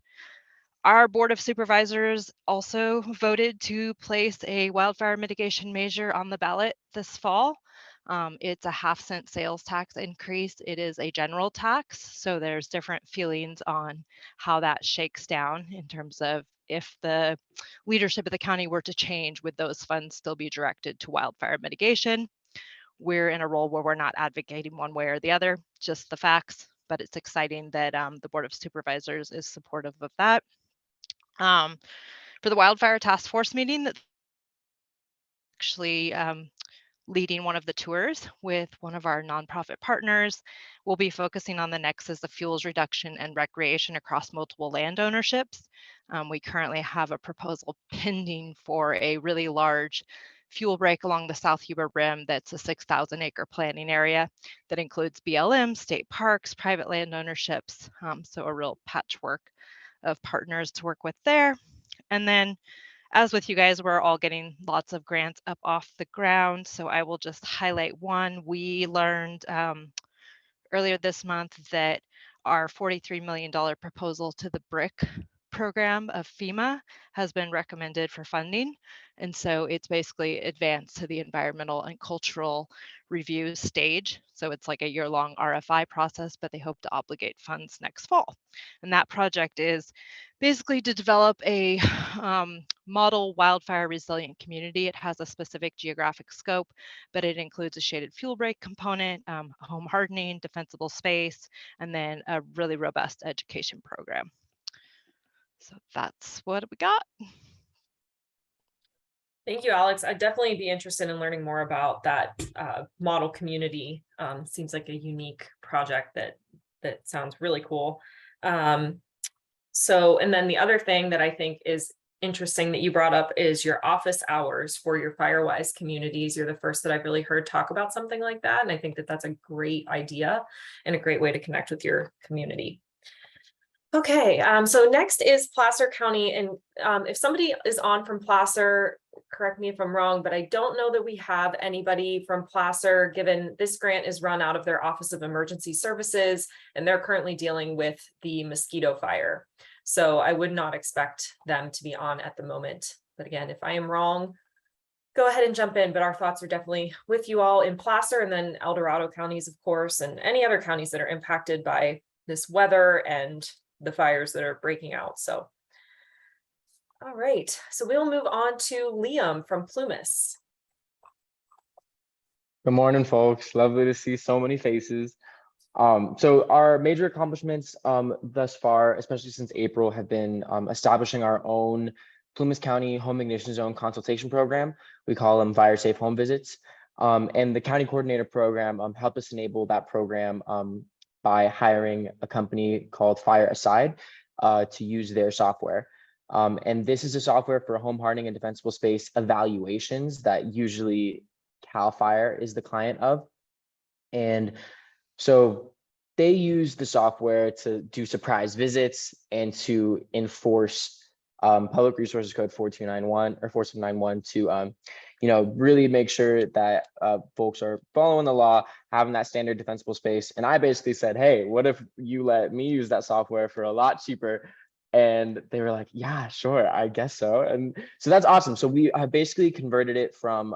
Our Board of Supervisors also voted to place a wildfire mitigation measure on the ballot this fall. It's a 0.5-cent sales tax increase. It is a general tax, so there's different feelings on how that shakes down in terms of if the leadership of the county were to change, would those funds still be directed to wildfire mitigation? We're in a role where we're not advocating one way or the other, just the facts, but it's exciting that the Board of Supervisors is supportive of that. For the Wildfire Task Force meeting, that actually leading one of the tours with one of our nonprofit partners. We'll be focusing on the nexus of fuels reduction and recreation across multiple land ownerships. We currently have a proposal pending for a really large fuel break along the South Yuba Rim that's a 6,000 acre planning area that includes BLM, state parks, private land ownerships. So a real patchwork of partners to work with there. And then as with you guys, we're all getting lots of grants up off the ground. So I will just highlight one. We learned earlier this month that our $43 million proposal to the BRIC program of FEMA has been recommended for funding. And so it's basically advanced to the environmental and cultural review stage. So it's like a year-long RFI process, but they hope to obligate funds next fall. And that project is basically to develop a model wildfire resilient community. It has a specific geographic scope, but it includes a shaded fuel break component, home hardening, defensible space, and then a really robust education program. So that's what we got. Thank you, Alex. I'd definitely be interested in learning more about that model community. Seems like a unique project that sounds really cool. So, and then the other thing that I think is interesting that you brought up is your office hours for your Firewise communities. You're the first that I've really heard talk about something like that. And I think that that's a great idea and a great way to connect with your community. Okay, so next is Placer County. And if somebody is on from Placer, correct me if I'm wrong, but I don't know that we have anybody from Placer, given this grant is run out of their Office of Emergency Services, and they're currently dealing with the mosquito fire. So I would not expect them to be on at the moment. But again, if I am wrong, go ahead and jump in. But our thoughts are definitely with you all in Placer, and then El Dorado counties, of course, and any other counties that are impacted by this weather and the fires that are breaking out. So, all right, so we'll move on to Liam from Plumas. Good morning, folks. Lovely to see so many faces. So our major accomplishments thus far, especially since April, have been establishing our own Plumas County Home Ignition Zone consultation program. We call them Fire Safe Home Visits. And the County Coordinator Program helped us enable that program by hiring a company called Fire Aside to use their software. And this is a software for home hardening and defensible space evaluations that usually CAL FIRE is the client of. And so they use the software to do surprise visits and to enforce Public Resources Code 4291 or 4791 to really make sure that folks are following the law, having that standard defensible space. And I basically said, hey, what if you let me use that software for a lot cheaper? And they were like, yeah, sure, I guess so. And so that's awesome. So we have basically converted it from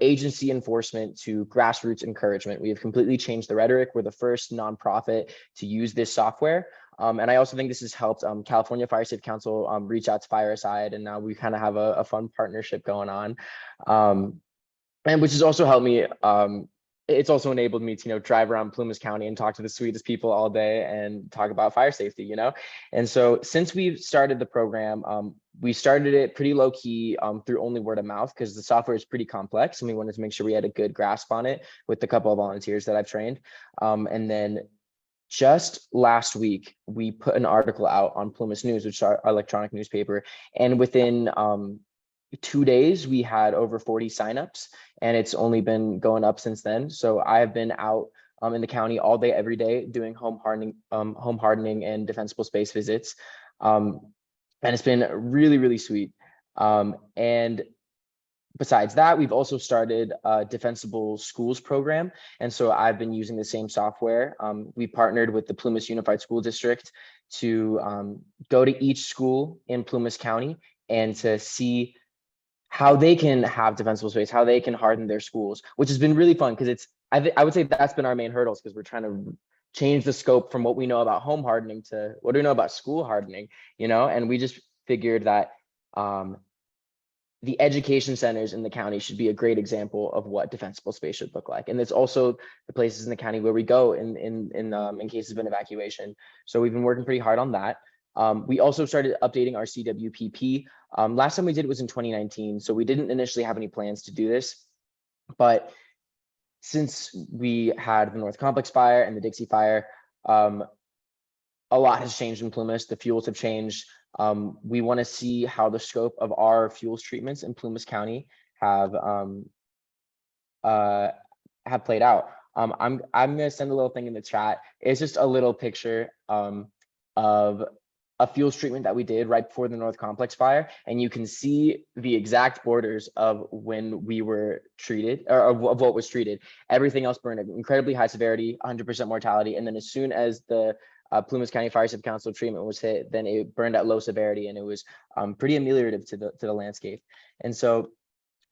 agency enforcement to grassroots encouragement. We have completely changed the rhetoric. We're the first nonprofit to use this software. And I also think this has helped California Fire Safe Council reach out to Fire Aside, and now we kind of have a fun partnership going on, and which has also helped me. It's also enabled me to drive around Plumas County and talk to the sweetest people all day and talk about fire safety. And so since we've started the program, we started it pretty low key through only word of mouth because the software is pretty complex, and we wanted to make sure we had a good grasp on it with a couple of volunteers that I've trained, and then. Just last week, we put an article out on Plumas News, which is our electronic newspaper. And within 2 days, we had over 40 signups, and it's only been going up since then. So I have been out in the county all day, every day, doing home hardening and defensible space visits. And it's been really, really sweet. And besides that, we've also started a defensible schools program. And so I've been using the same software. We partnered with the Plumas Unified School District to go to each school in Plumas County and to see how they can have defensible space, how they can harden their schools, which has been really fun because I would say that's been our main hurdles because we're trying to change the scope from what we know about home hardening to what do we know about school hardening, and we just figured that the education centers in the county should be a great example of what defensible space should look like. And it's also the places in the county where we go in cases of an evacuation. So we've been working pretty hard on that. We also started updating our CWPP. Last time we did it was in 2019. So we didn't initially have any plans to do this, but since we had the North Complex fire and the Dixie fire, a lot has changed in Plumas. The fuels have changed. We want to see how the scope of our fuels treatments in Plumas County have played out. I'm going to send a little thing in the chat. It's just a little picture of a fuels treatment that we did right before the North Complex fire, and you can see the exact borders of when we were treated, or of what was treated. Everything else burned at incredibly high severity, 100% mortality, and then as soon as the Plumas County Fire Safe Council treatment was hit, then it burned at low severity, and it was pretty ameliorative to the landscape. And so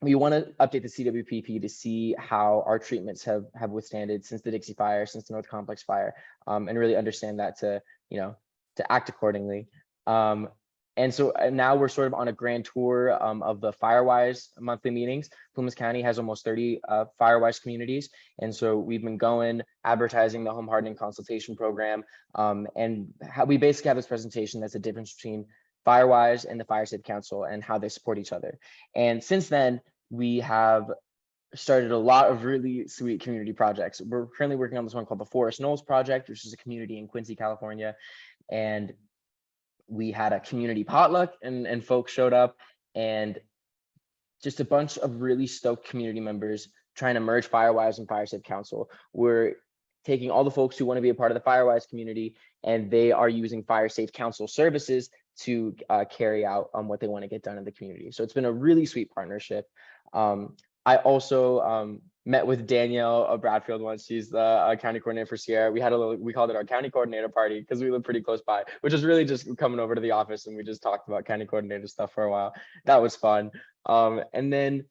we want to update the CWPP to see how our treatments have withstanded since the Dixie Fire, since the North Complex Fire, and really understand that to act accordingly. And so now we're sort of on a grand tour of the Firewise monthly meetings. Plumas County has almost 30 Firewise communities. And so we've been going, advertising the home hardening consultation program. And we basically have this presentation that's a difference between Firewise and the Fire Safe Council and how they support each other. And since then, we have started a lot of really sweet community projects. We're currently working on this one called the Forest Knolls Project, which is a community in Quincy, California. And we had a community potluck and folks showed up, and just a bunch of really stoked community members trying to merge Firewise and Fire Safe Council. We're taking all the folks who want to be a part of the Firewise community, and they are using Fire Safe Council services to carry out what they want to get done in the community. So it's been a really sweet partnership. I also met with Danielle Bradfield once. She's the county coordinator for Sierra. We called it our county coordinator party because we live pretty close by, which is really just coming over to the office, and we just talked about county coordinator stuff for a while. That was fun. And then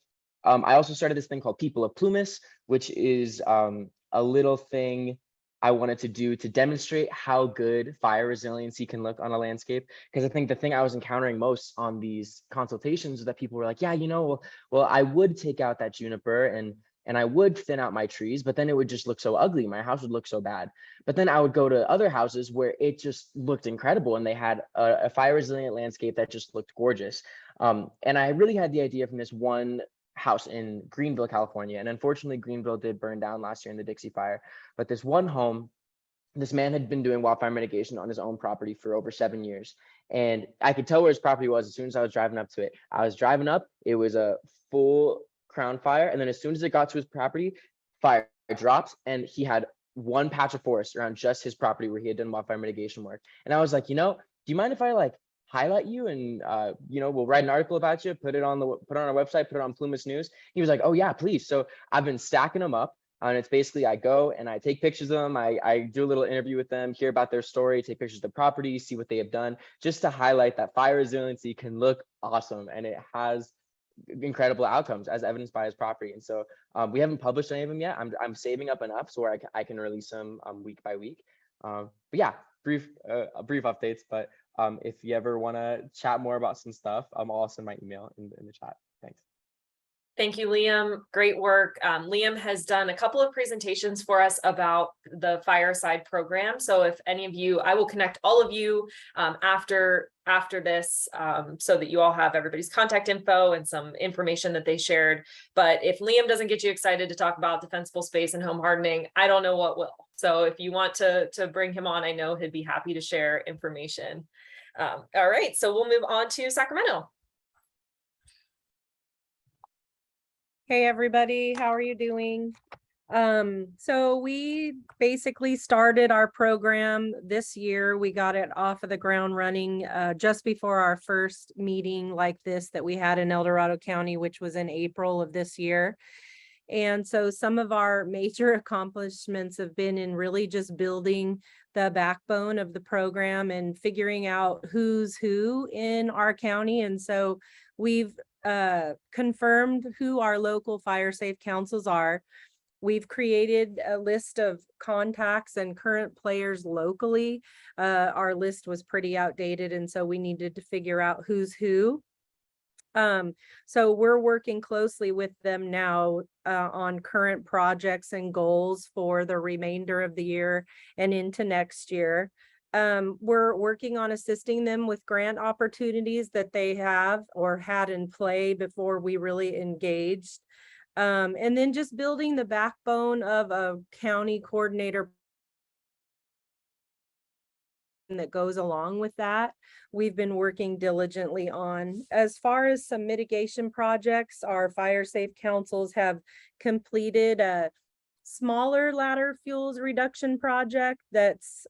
I also started this thing called People of Plumas, which is a little thing I wanted to do to demonstrate how good fire resiliency can look on a landscape. Because I think the thing I was encountering most on these consultations is that people were like, yeah, well, I would take out that juniper and I would thin out my trees, but then it would just look so ugly. My house would look so bad. But then I would go to other houses where it just looked incredible, and they had a fire resilient landscape that just looked gorgeous. And I really had the idea from this one house in Greenville, California. And unfortunately, Greenville did burn down last year in the Dixie Fire. But this one home, this man had been doing wildfire mitigation on his own property for over 7 years. And I could tell where his property was as soon as I was driving up to it. I was driving up, it was a full crown fire. And then as soon as it got to his property, fire dropped, and he had one patch of forest around just his property where he had done wildfire mitigation work. And I was like, do you mind if I highlight you and we'll write an article about you, put it on our website, put it on Plumas News? He was like, oh yeah, please. So I've been stacking them up, and it's basically I go and I take pictures of them, I do a little interview with them, hear about their story, take pictures of the property, see what they have done, just to highlight that fire resiliency can look awesome, and it has incredible outcomes as evidenced by his property. And so we haven't published any of them yet. I'm saving up enough so where I can release them week by week. But yeah, brief updates. But if you ever want to chat more about some stuff, I'll send my email in the chat. Thanks. Thank you, Liam. Great work. Liam has done a couple of presentations for us about the Fireside program. So if any of you, I will connect all of you after this so that you all have everybody's contact info and some information that they shared. But if Liam doesn't get you excited to talk about defensible space and home hardening, I don't know what will. So if you want to bring him on, I know he'd be happy to share information. All right, so we'll move on to Sacramento. Hey everybody, how are you doing? So we basically started our program this year. We got it off of the ground running just before our first meeting like this that we had in El Dorado County, which was in April of this year. And so some of our major accomplishments have been in really just building the backbone of the program and figuring out who's who in our county. And so we've confirmed who our local fire safe councils are. We've created a list of contacts and current players locally. Our list was pretty outdated, and so we needed to figure out who's who. So we're working closely with them now on current projects and goals for the remainder of the year and into next year. We're working on assisting them with grant opportunities that they have or had in play before we really engaged. And then just building the backbone of a county coordinator that goes along with that. We've been working diligently on. As far as some mitigation projects, our fire safe councils have completed a smaller ladder fuels reduction project that's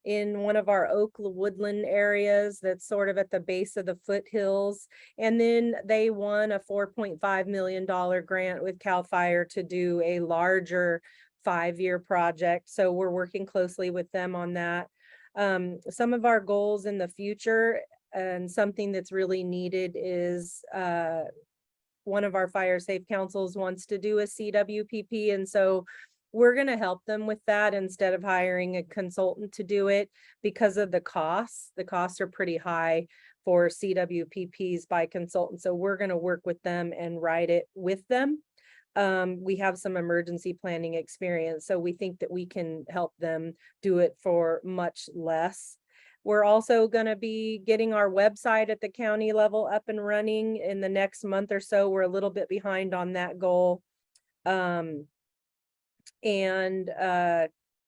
in one of our oak woodland areas that's sort of at the base of the foothills. And then they won a $4.5 million grant with CAL FIRE to do a larger 5-year project. So we're working closely with them on that. Some of our goals in the future and something that's really needed is one of our fire safe councils wants to do a CWPP. And so we're going to help them with that instead of hiring a consultant to do it because of the costs. The costs are pretty high for CWPPs by consultants. So we're going to work with them and write it with them. We have some emergency planning experience, so we think that we can help them do it for much less. We're also going to be getting our website at the county level up and running in the next month or so. We're a little bit behind on that goal.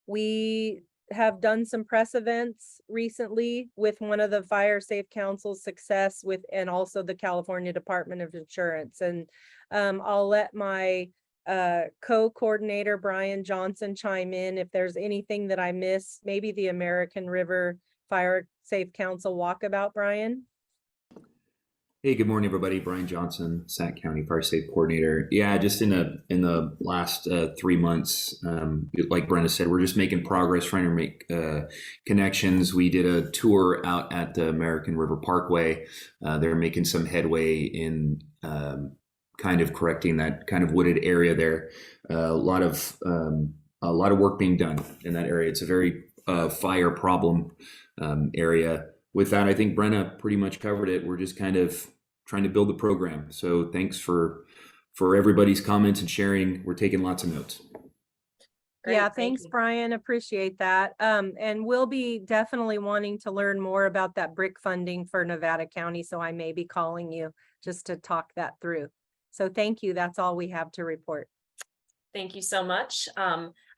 We have done some press events recently with one of the Fire Safe Council's success with, and also the California Department of Insurance. And I'll let my co-coordinator, Brian Johnson, chime in if there's anything that I miss, maybe the American River Fire Safe Council walkabout, Brian. Hey, good morning, everybody. Brian Johnson, Sac County Fire Safe Coordinator. Yeah, just in the last 3 months, like Brenda said, we're just making progress, trying to make connections. We did a tour out at the American River Parkway. They're making some headway in kind of correcting that kind of wooded area there. A lot of work being done in that area. It's a very fire problem area. With that, I think Brenna pretty much covered it. We're just kind of trying to build the program. So thanks for everybody's comments and sharing. We're taking lots of notes. Great, yeah, thanks, Brian. Appreciate that. And we'll be definitely wanting to learn more about that BRIC funding for Nevada County. So I may be calling you just to talk that through. So thank you. That's all we have to report. Thank you so much.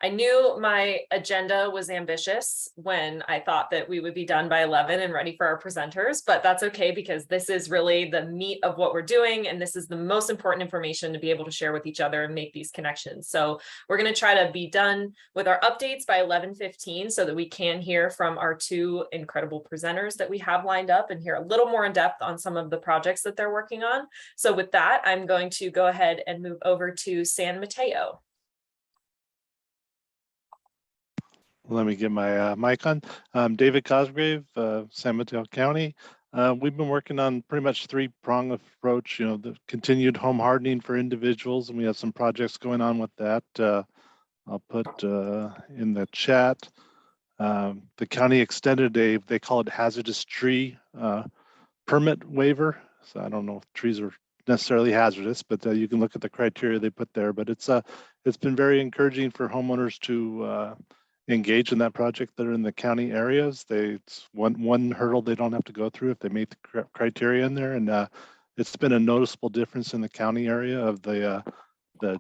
I knew my agenda was ambitious when I thought that we would be done by 11 and ready for our presenters, but that's okay because this is really the meat of what we're doing. And this is the most important information to be able to share with each other and make these connections. So we're going to try to be done with our updates by 11:15 so that we can hear from our two incredible presenters that we have lined up and hear a little more in depth on some of the projects that they're working on. So with that, I'm going to go ahead and move over to San Mateo. Let me get my mic on. I'm David Cosgrave, San Mateo County. We've been working on pretty much three-pronged approach, the continued home hardening for individuals, and we have some projects going on with that. I'll put in the chat. The county extended they call it hazardous tree permit waiver. So I don't know if trees are necessarily hazardous, but you can look at the criteria they put there. But it's been very encouraging for homeowners to engage in that project that are in the county areas. It's one hurdle they don't have to go through if they meet the criteria in there, and it's been a noticeable difference in the county area of the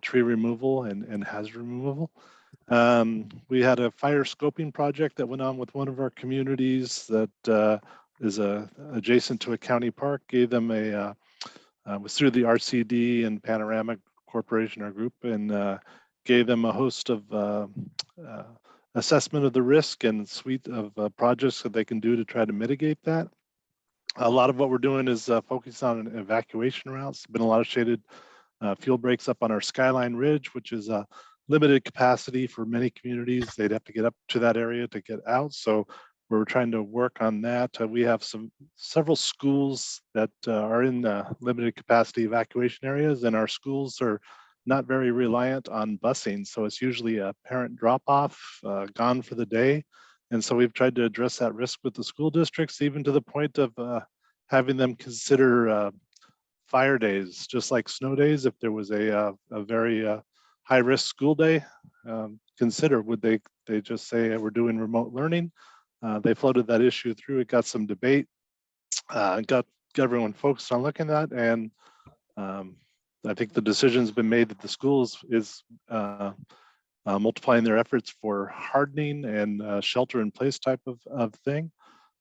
tree removal and hazard removal. We had a fire scoping project that went on with one of our communities that is adjacent to a county park. Gave them was through the RCD and Panoramic Corporation, our group, and gave them a host of assessment of the risk and suite of projects that they can do to try to mitigate that. A lot of what we're doing is focused on evacuation routes. There's been a lot of shaded fuel breaks up on our Skyline Ridge, which is a limited capacity for many communities. They'd have to get up to that area to get out. So we're trying to work on that. We have several schools that are in limited capacity evacuation areas, and our schools are not very reliant on busing. So it's usually a parent drop-off, gone for the day. And so we've tried to address that risk with the school districts, even to the point of having them consider fire days, just like snow days. If there was a very high-risk school day, consider, would they just say we're doing remote learning? They floated that issue through. It got some debate, got everyone focused on looking at, and I think the decision's been made that the schools is multiplying their efforts for hardening and shelter in place type of thing.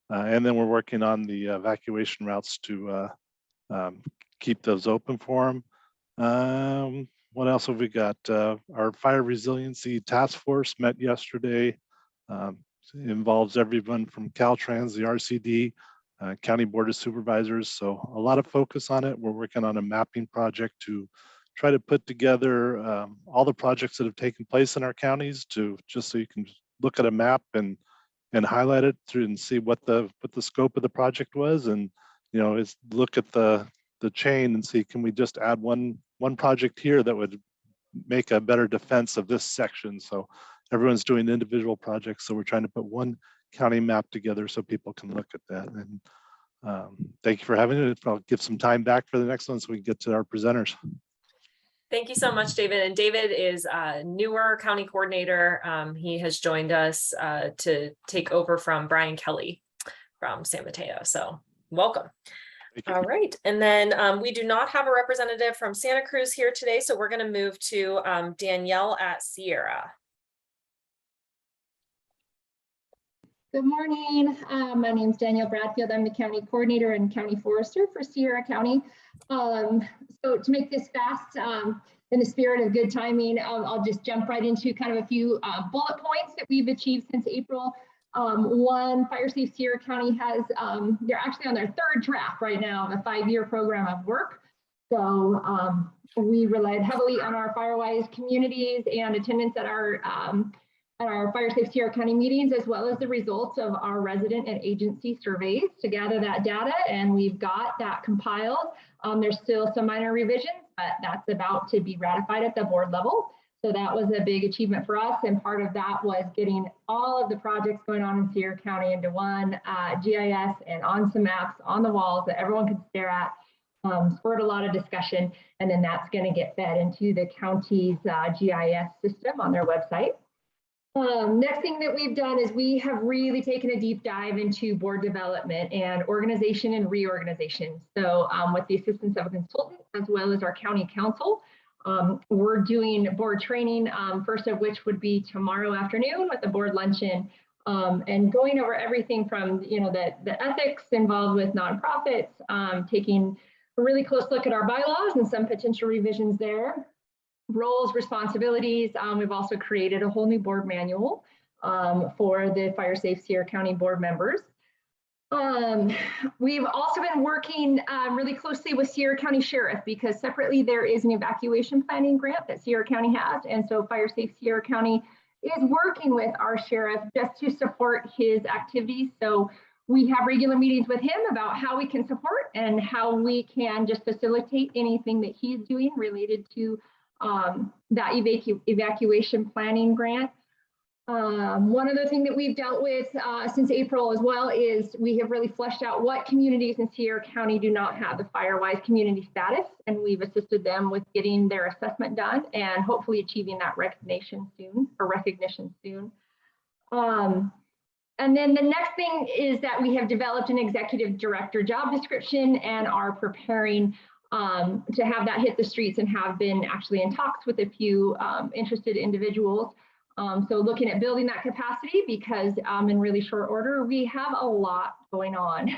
And then we're working on the evacuation routes to keep those open for them. What else have we got? Our fire resiliency task force met yesterday. Involves everyone from Caltrans, the RCD, County Board of Supervisors. So a lot of focus on it. We're working on a mapping project to try to put together all the projects that have taken place in our counties to just so you can look at a map and highlight it through and see what the scope of the project was, and is look at the chain and see, can we just add one project here that would make a better defense of this section. So everyone's doing individual projects, so we're trying to put one county map together so people can look at that. And thank you for having it. I'll give some time back for the next one so we can get to our presenters. Thank you so much, David. And David is a newer county coordinator. He has joined us to take over from Brian Kelly from San Mateo. So welcome. All right. And then we do not have a representative from Santa Cruz here today. So we're going to move to Danielle at Sierra. Good morning. My name is Danielle Bradfield. I'm the county coordinator and county forester for Sierra County. So to make this fast, in the spirit of good timing, I'll just jump right into kind of a few bullet points that we've achieved since April. One, Fire Safe Sierra County has, they're actually on their third draft right now of a 5-year program of work. So we relied heavily on our FireWise communities and attendance at our Fire Safe Sierra County meetings, as well as the results of our resident and agency surveys to gather that data, and we've got that compiled. There's still some minor revisions, but that's about to be ratified at the board level. So that was a big achievement for us, and part of that was getting all of the projects going on in Sierra County into one GIS and on some maps on the walls that everyone could stare at. Spurred a lot of discussion, and then that's going to get fed into the county's GIS system on their website. Next thing that we've done is we have really taken a deep dive into board development and organization and reorganization. So with the assistance of a consultant, as well as our county council, we're doing board training, first of which would be tomorrow afternoon with the board luncheon, and going over everything from the ethics involved with nonprofits, taking a really close look at our bylaws and some potential revisions there. Roles, responsibilities. We've also created a whole new board manual for the Fire Safe Sierra County board members. We've also been working really closely with Sierra County Sheriff, because separately there is an evacuation planning grant that Sierra County has. And so Fire Safe Sierra County is working with our sheriff just to support his activities. So we have regular meetings with him about how we can support and how we can just facilitate anything that he's doing related to that evacuation planning grant. One other thing that we've dealt with since April as well is we have really fleshed out what communities in Sierra County do not have the FireWise community status, and we've assisted them with getting their assessment done and hopefully achieving that recognition soon. And then the next thing is that we have developed an executive director job description and are preparing to have that hit the streets, and have been actually in talks with a few interested individuals. So looking at building that capacity, because in really short order, we have a lot going on.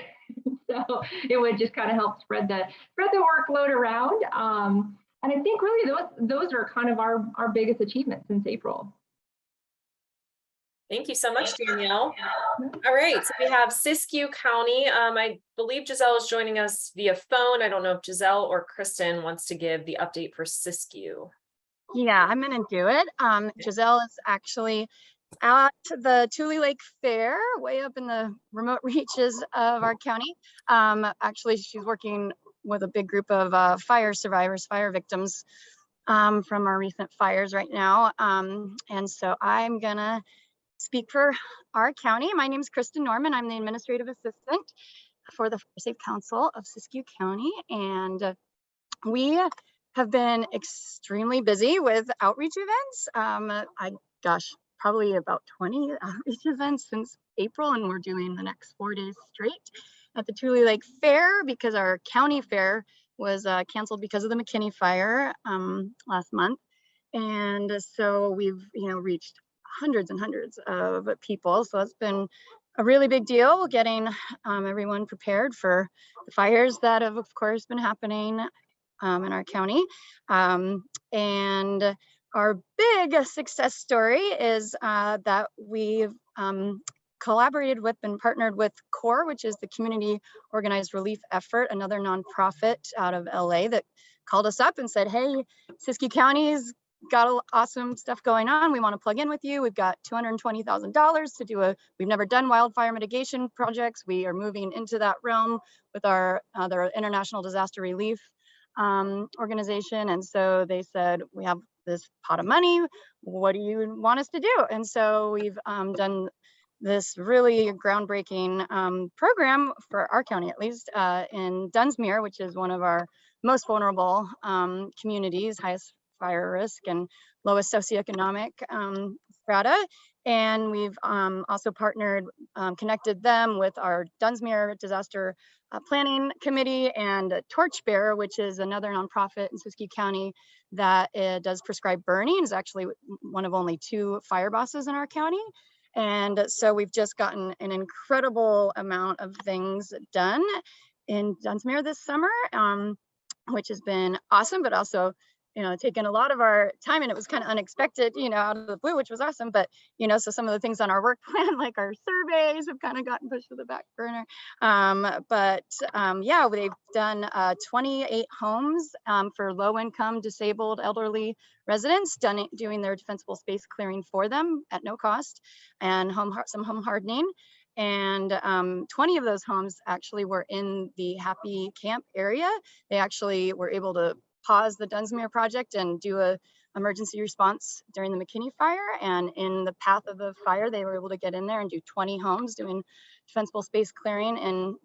So it would just kind of help spread the workload around. And I think really those are kind of our biggest achievements since April. Thank you so much, Danielle. All right, so we have Siskiyou County. I believe Giselle is joining us via phone. I don't know if Giselle or Kristen wants to give the update for Siskiyou. Yeah, I'm gonna do it. Giselle is actually at the Tule Lake Fair, way up in the remote reaches of our county. Actually, she's working with a big group of fire survivors, fire victims from our recent fires right now. And so I'm gonna speak for our county. My name is Kristen Norman. I'm the administrative assistant for the Fire Safe Council of Siskiyou County. And we have been extremely busy with outreach events. Probably about 20 outreach events since April, and we're doing the next 4 days straight at the Tule Lake Fair, because our county fair was canceled because of the McKinney fire last month. And so we've reached hundreds and hundreds of people. So it's been a really big deal getting everyone prepared for the fires that have, of course, been happening in our county. And our big success story is that we've collaborated with and partnered with CORE, which is the Community Organized Relief Effort, another nonprofit out of LA that called us up and said, hey, Siskiyou County's got awesome stuff going on. We want to plug in with you. We've got $220,000 to do we've never done wildfire mitigation projects. We are moving into that realm with our International Disaster Relief organization. And so they said, we have this pot of money. What do you want us to do? And so we've done this really groundbreaking program for our county, at least in Dunsmuir, which is one of our most vulnerable communities, highest fire risk and lowest socioeconomic strata. And we've also partnered, connected them with our Dunsmuir Disaster Planning Committee and Torchbearer, which is another nonprofit in Siskiyou County that does prescribed burning. Is actually one of only 2 fire bosses in our county. And so we've just gotten an incredible amount of things done in Dunsmuir this summer, which has been awesome, but also, taken a lot of our time, and it was kind of unexpected, out of the blue, which was awesome. But, so some of the things on our work plan, like our surveys, have kind of gotten pushed to the back burner. Yeah, they've done 28 homes for low income, disabled, elderly residents, doing their defensible space clearing for them at no cost, and some home hardening. And 20 of those homes actually were in the Happy Camp area. They actually were able to pause the Dunsmuir project and do a emergency response during the McKinney fire. And in the path of the fire, they were able to get in there and do 20 homes doing defensible space clearing in,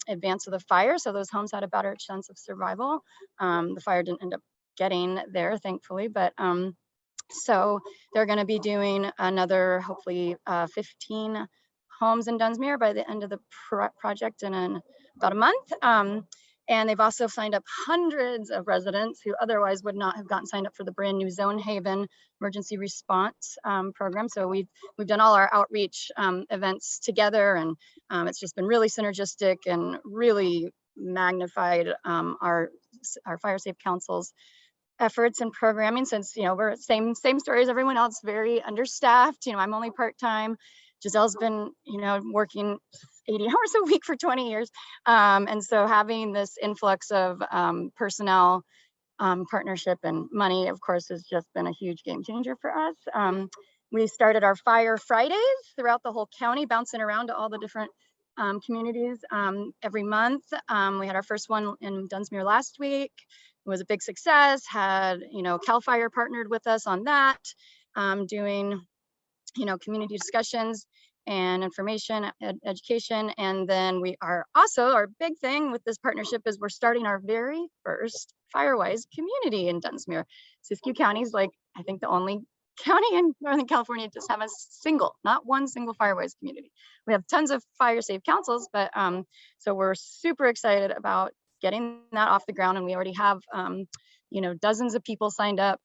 advance of the fire. So those homes had a better chance of survival. The fire didn't end up getting there, thankfully, but so they're going to be doing another, hopefully 15 homes in Dunsmuir by the end of the project in about a month. And they've also signed up hundreds of residents who otherwise would not have gotten signed up for the brand new Zone Haven emergency response program. So we've done all our outreach events together, and it's just been really synergistic and really magnified our Fire Safe Council's efforts and programming, since we're same story as everyone else, very understaffed. I'm only part-time. Giselle's been working 80 hours a week for 20 years. And so having this influx of personnel, partnership, and money, of course, has just been a huge game changer for us. We started our Fire Fridays throughout the whole county, bouncing around to all the different communities every month. We had our first one in Dunsmuir last week. It was a big success. Had, CAL FIRE partnered with us on that, doing, community discussions and information, education. And then we are also, our big thing with this partnership is we're starting our very first Firewise community in Dunsmuir. Siskiyou County is, like, I think the only county in Northern California just have a not one single Firewise community. We have tons of fire safe councils, but so we're super excited about getting that off the ground. And we already have dozens of people signed up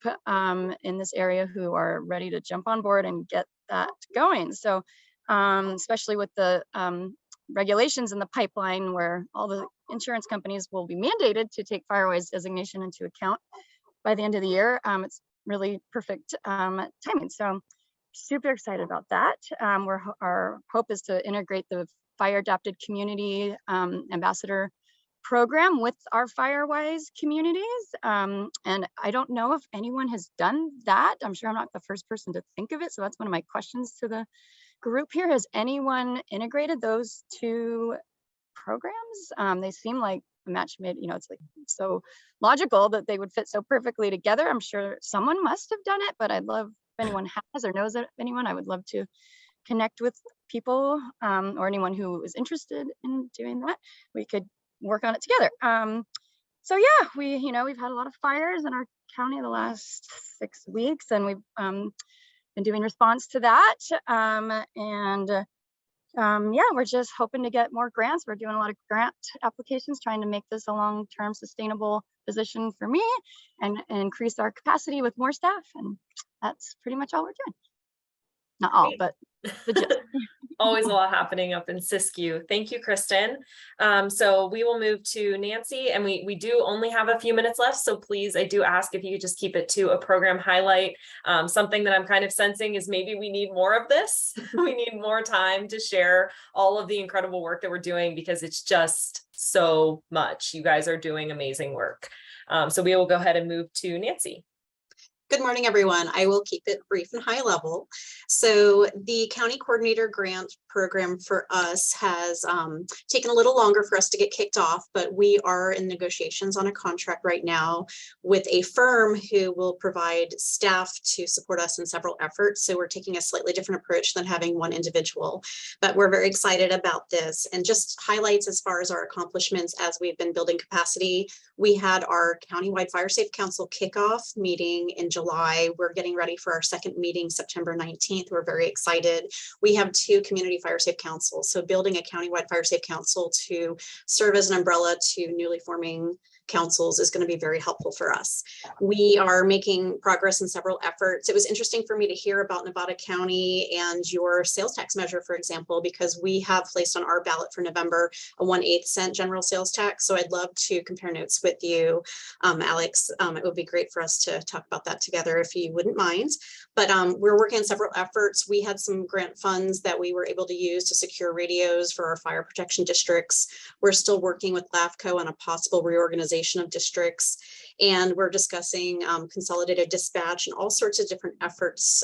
in this area who are ready to jump on board and get that going. So especially with the regulations in the pipeline, where all the insurance companies will be mandated to take Firewise designation into account by the end of the year. It's really perfect timing. So super excited about that. Our hope is to integrate the fire adapted community ambassador program with our Firewise communities. And I don't know if anyone has done that. I'm sure I'm not the first person to think of it. So that's one of my questions to the group here. Has anyone integrated those 2 programs? They seem like a match made, it's like so logical that they would fit so perfectly together. I'm sure someone must have done it, but I'd love, if anyone has or knows of anyone, I would love to connect with people or anyone who is interested in doing that. We could work on it together. So yeah, we've had a lot of fires in our county the last 6 weeks, and we've been doing response to that. Yeah, we're just hoping to get more grants. We're doing a lot of grant applications, trying to make this a long-term sustainable position for me and increase our capacity with more staff. And that's pretty much all we're doing. Not all, but Always a lot happening up in Siskiyou. Thank you, Kristen. So we will move to Nancy, and we do only have a few minutes left. So please, I do ask if you could just keep it to a program highlight. Something that I'm kind of sensing is maybe we need more of this. We need more time to share all of the incredible work that we're doing, because it's just so much. You guys are doing amazing work. So we will go ahead and move to Nancy. Good morning, everyone. I will keep it brief and high level. So the county coordinator grant program for us has taken a little longer for us to get kicked off, but we are in negotiations on a contract right now with a firm who will provide staff to support us in several efforts. So we're taking a slightly different approach than having one individual, but we're very excited about this. And just highlights as far as our accomplishments as we've been building capacity. We had our countywide Fire Safe Council kickoff meeting in July. We're getting ready for our second meeting, September 19th. We're very excited. We have 2 community fire safe councils. So building a countywide fire safe council to serve as an umbrella to newly forming councils is going to be very helpful for us. We are making progress in several efforts. It was interesting for me to hear about Nevada County and your sales tax measure, for example, because we have placed on our ballot for November a 1/8 cent general sales tax. So I'd love to compare notes with you, Alex. It would be great for us to talk about that together if you wouldn't mind. But we're working on several efforts. We had some grant funds that we were able to use to secure radios for our fire protection districts. We're still working with LAFCO on a possible reorganization of districts, and we're discussing consolidated dispatch and all sorts of different efforts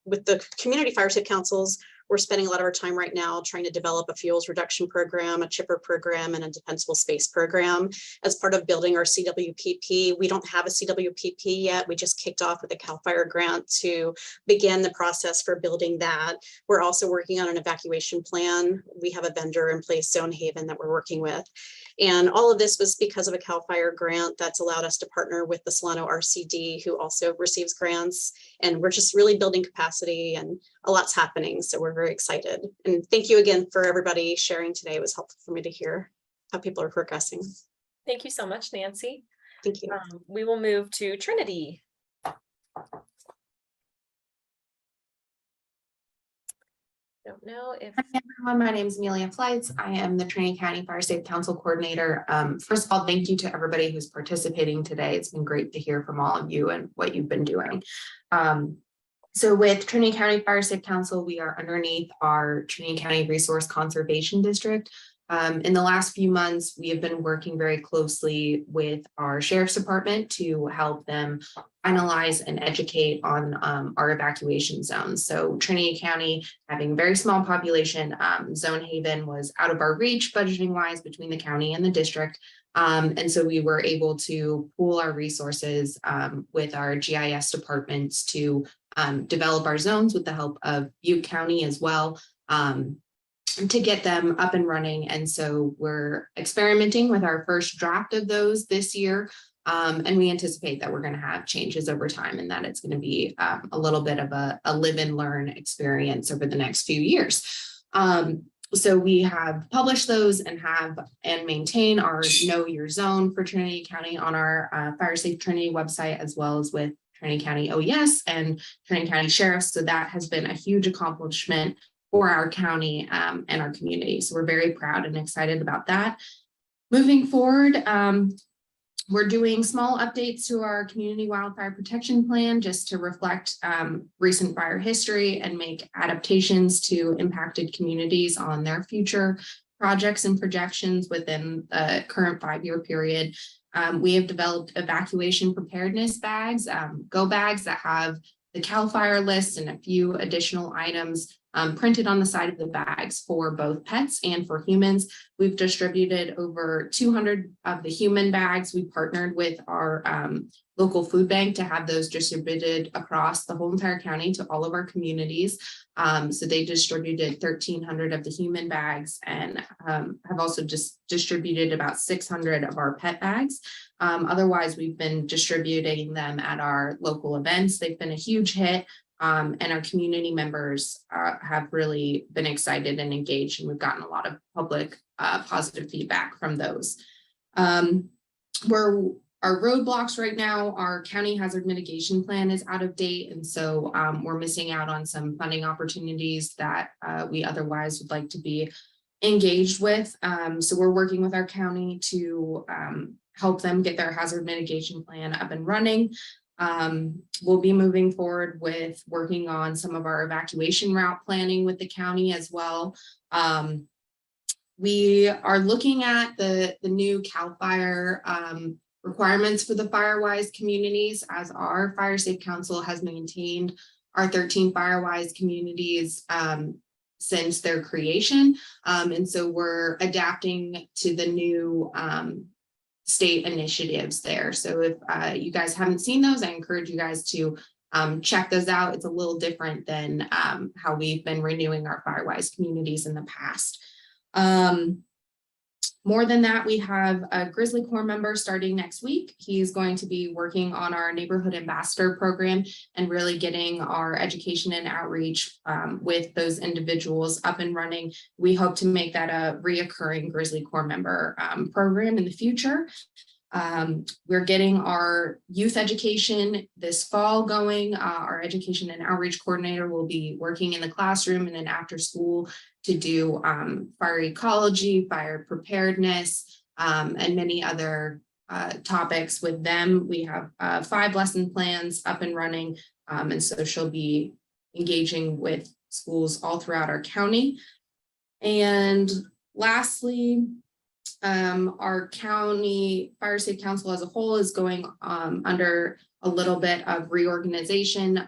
with the community fire safe councils. We're spending a lot of our time right now trying to develop a fuels reduction program, a chipper program, and a defensible space program as part of building our CWPP. We don't have a CWPP yet. We just kicked off with a CAL FIRE grant to begin the process for building that. We're also working on an evacuation plan. We have a vendor in place, Zone Haven, that we're working with. And all of this was because of a CAL FIRE grant that's allowed us to partner with the Solano RCD, who also receives grants. And we're just really building capacity, and a lot's happening. So we're very excited. And thank you again for everybody sharing today. It was helpful for me to hear how people are progressing. Thank you so much, Nancy. Thank you. We will move to Trinity. Don't know if. Hi everyone, my name is Amelia Flights. I am the Trinity County Fire Safe Council Coordinator. First of all, thank you to everybody who's participating today. It's been great to hear from all of you and what you've been doing. So with Trinity County Fire Safe Council, we are underneath our Trinity County Resource Conservation District. In the last few months, we have been working very closely with our Sheriff's Department to help them finalize and educate on our evacuation zones. So Trinity County, having a very small population, Zone Haven was out of our reach budgeting wise between the county and the district. And so we were able to pool our resources with our GIS departments to develop our zones with the help of Butte County as well, to get them up and running. And so we're experimenting with our first draft of those this year. And we anticipate that we're going to have changes over time, and that it's going to be a little bit of a live and learn experience over the next few years. So we have published those and maintain our Know Your Zone for Trinity County on our Fire Safe Trinity website, as well as with Trinity County OES and Trinity County Sheriffs. So that has been a huge accomplishment for our county and our community. So we're very proud and excited about that. Moving forward, we're doing small updates to our community wildfire protection plan just to reflect recent fire history and make adaptations to impacted communities on their future projects and projections within the current 5-year period. We have developed evacuation preparedness bags, go bags that have the CAL FIRE list and a few additional items printed on the side of the bags for both pets and for humans. We've distributed over 200 of the human bags. We partnered with our local food bank to have those distributed across the whole entire county to all of our communities. So they distributed 1,300 of the human bags and have also just distributed about 600 of our pet bags. Otherwise, we've been distributing them at our local events. They've been a huge hit. And our community members have really been excited and engaged, and we've gotten a lot of public positive feedback from those. our roadblocks right now, our county hazard mitigation plan is out of date. And so we're missing out on some funding opportunities that we otherwise would like to be engaged with. So we're working with our county to help them get their hazard mitigation plan up and running. We'll be moving forward with working on some of our evacuation route planning with the county as well. We are looking at the new CAL FIRE requirements for the FireWise communities, as our Fire Safe Council has maintained our 13 FireWise communities since their creation. And so we're adapting to the new state initiatives there. So if you guys haven't seen those, I encourage you guys to check those out. It's a little different than how we've been renewing our FireWise communities in the past. More than that, we have a Grizzly Corps member starting next week. He's going to be working on our neighborhood ambassador program and really getting our education and outreach with those individuals up and running. We hope to make that a reoccurring Grizzly Corps member program in the future. We're getting our youth education this fall going. Our education and outreach coordinator will be working in the classroom and then after school to do fire ecology, fire preparedness, and many other topics with them. We have 5 lesson plans up and running, and so she'll be engaging with schools all throughout our county. And lastly, our county Fire Safe Council as a whole is going under a little bit of reorganization.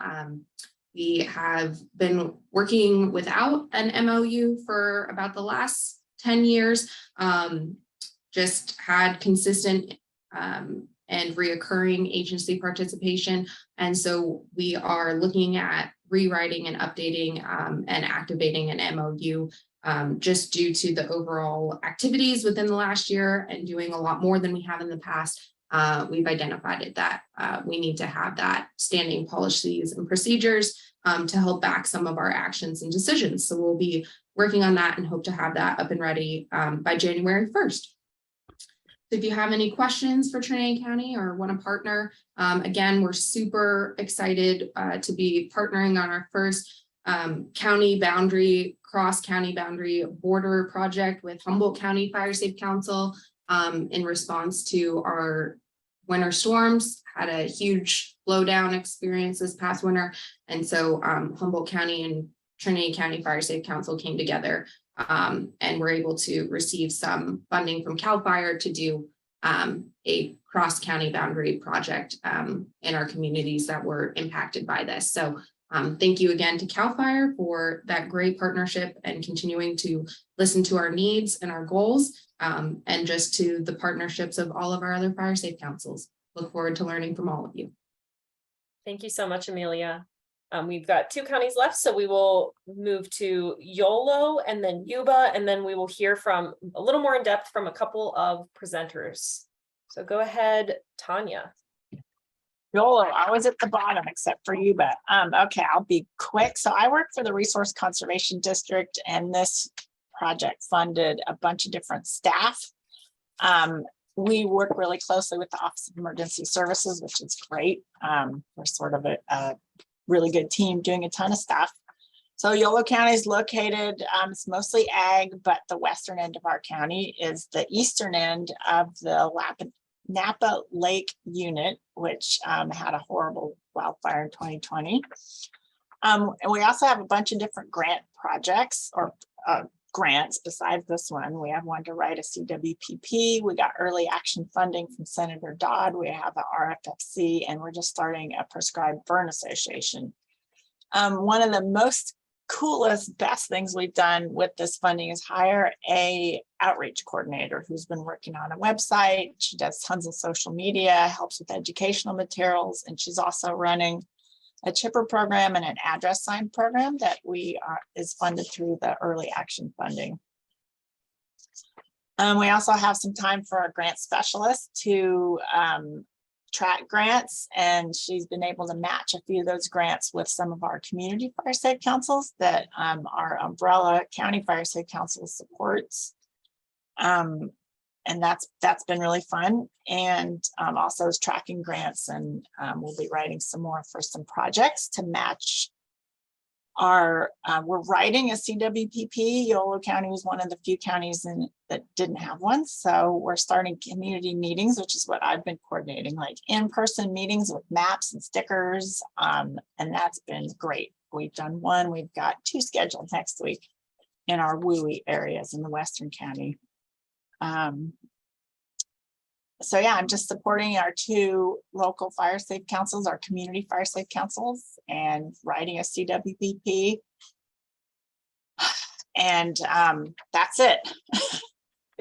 We have been working without an MOU for about the last 10 years, just had consistent and reoccurring agency participation. And so we are looking at rewriting and updating and activating an MOU just due to the overall activities within the last year and doing a lot more than we have in the past. We've identified that we need to have that standing policies and procedures to help back some of our actions and decisions. So we'll be working on that and hope to have that up and ready by January 1st. So if you have any questions for Trinity County or want to partner, again, we're super excited to be partnering on our first county boundary, cross-county boundary border project with Humboldt County Fire Safe Council in response to our winter storms. Had a huge blowdown experience this past winter. And so Humboldt County and Trinity County Fire Safe Council came together and were able to receive some funding from CAL FIRE to do a cross-county boundary project in our communities that were impacted by this. So thank you again to CAL FIRE for that great partnership and continuing to listen to our needs and our goals, and just to the partnerships of all of our other Fire Safe Councils. Look forward to learning from all of you. Thank you so much, Amelia. We've got 2 counties left, so we will move to Yolo and then Yuba, and then we will hear from a little more in depth from a couple of presenters. So go ahead, Tanya. Yolo, I was at the bottom except for you, but okay, I'll be quick. So I work for the Resource Conservation District, and this project funded a bunch of different staff. We work really closely with the Office of Emergency Services, which is great. We're sort of a really good team doing a ton of stuff. So Yolo County is located, it's mostly ag, but the western end of our county is the eastern end of the Napa Lake unit, which had a horrible wildfire in 2020. And we also have a bunch of different grant projects or grants besides this one. We have one to write a CWPP. We got early action funding from Senator Dodd. We have the RFFC, and we're just starting a prescribed burn association. One of the most coolest, best things we've done with this funding is hire a outreach coordinator who's been working on a website. She does tons of social media, helps with educational materials, and she's also running a chipper program and an address sign program that is funded through the early action funding. We also have some time for our grant specialist to track grants, and she's been able to match a few of those grants with some of our community fire safe councils that our umbrella county fire safe council supports. and that's been really fun. And also is tracking grants, and we'll be writing some more for some projects to match our, we're writing a CWPP. Yolo County was one of the few counties that didn't have one. So we're starting community meetings, which is what I've been coordinating, like in-person meetings with maps and stickers. And that's been great. We've done one, we've got 2 scheduled next week in our WUI areas in the Western County. So yeah, I'm just supporting our 2 local fire safe councils, our community fire safe councils, and writing a CWPP. And that's it.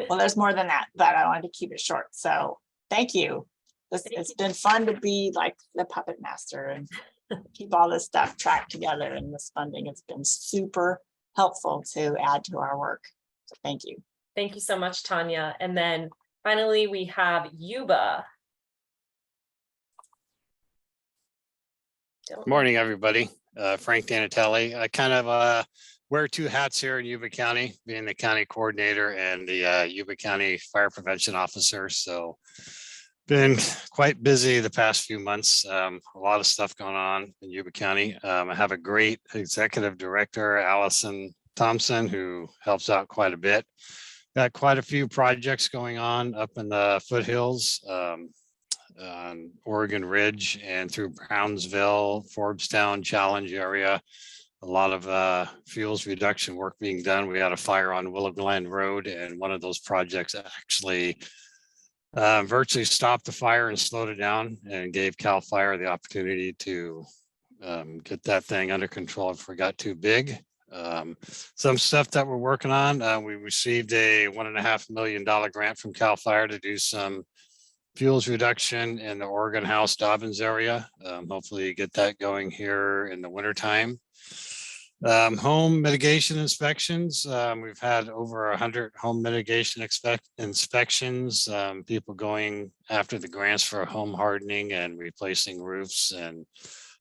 Well, there's more than that, but I wanted to keep it short. So thank you. It's been fun to be like the puppet master and keep all this stuff tracked together, and this funding has been super helpful to add to our work. So thank you. Thank you so much, Tanya. And then finally, we have Yuba. Morning, everybody. Frank Danatelli. I kind of wear 2 hats here in Yuba County, being the county coordinator and the Yuba County Fire Prevention Officer. So been quite busy the past few months. A lot of stuff going on in Yuba County. I have a great executive director, Allison Thompson, who helps out quite a bit. Got quite a few projects going on up in the foothills, on Oregon Ridge and through Brownsville, Forbstown, Challenge area. A lot of fuels reduction work being done. We had a fire on Willow Glen Road, and one of those projects actually virtually stopped the fire and slowed it down, and gave CAL FIRE the opportunity to get that thing under control before it got too big. Some stuff that we're working on, we received a $1.5 million grant from CAL FIRE to do some fuels reduction in the Oregon House Dobbins area. Hopefully get that going here in the winter time. Home mitigation inspections. We've had over 100 home mitigation inspections, people going after the grants for home hardening and replacing roofs and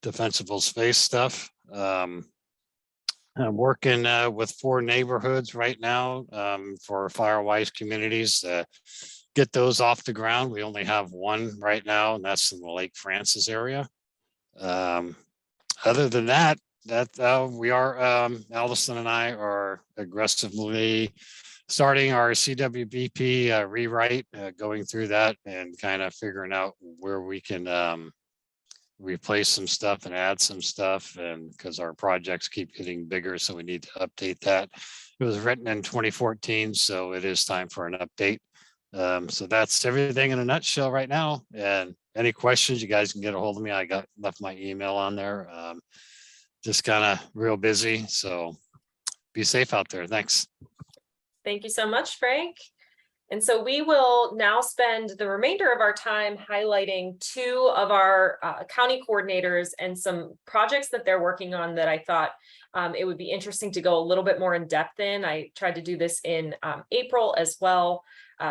defensible space stuff. I'm working with 4 neighborhoods right now for Firewise communities. Get those off the ground. We only have 1 right now, and that's in the Lake Francis area. Other than that, we are, Allison and I are aggressively starting our CWPP rewrite, going through that and kind of figuring out where we can replace some stuff and add some stuff, and because our projects keep getting bigger, so we need to update that. It was written in 2014, so it is time for an update. So that's everything in a nutshell right now. And any questions, you guys can get a hold of me. I left my email on there. Just kind of real busy, so be safe out there. Thanks. Thank you so much, Frank. And so we will now spend the remainder of our time highlighting 2 of our county coordinators and some projects that they're working on that I thought it would be interesting to go a little bit more in depth in. I tried to do this in April as well.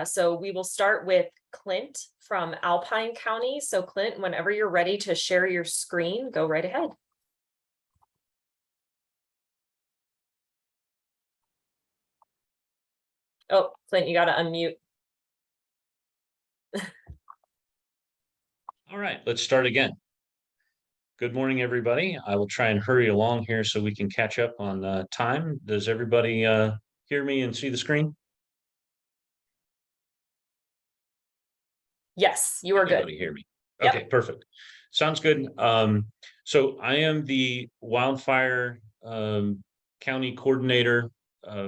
So we will start with Clint from Alpine County. So Clint, whenever you're ready to share your screen, go right ahead. Oh, Clint, you got to unmute. All right, let's start again. Good morning, everybody. I will try and hurry along here so we can catch up on time. Does everybody hear me and see the screen? Yes, you are good. Everybody hear me? Okay, yep. Perfect. Sounds good. So I am the wildfire county coordinator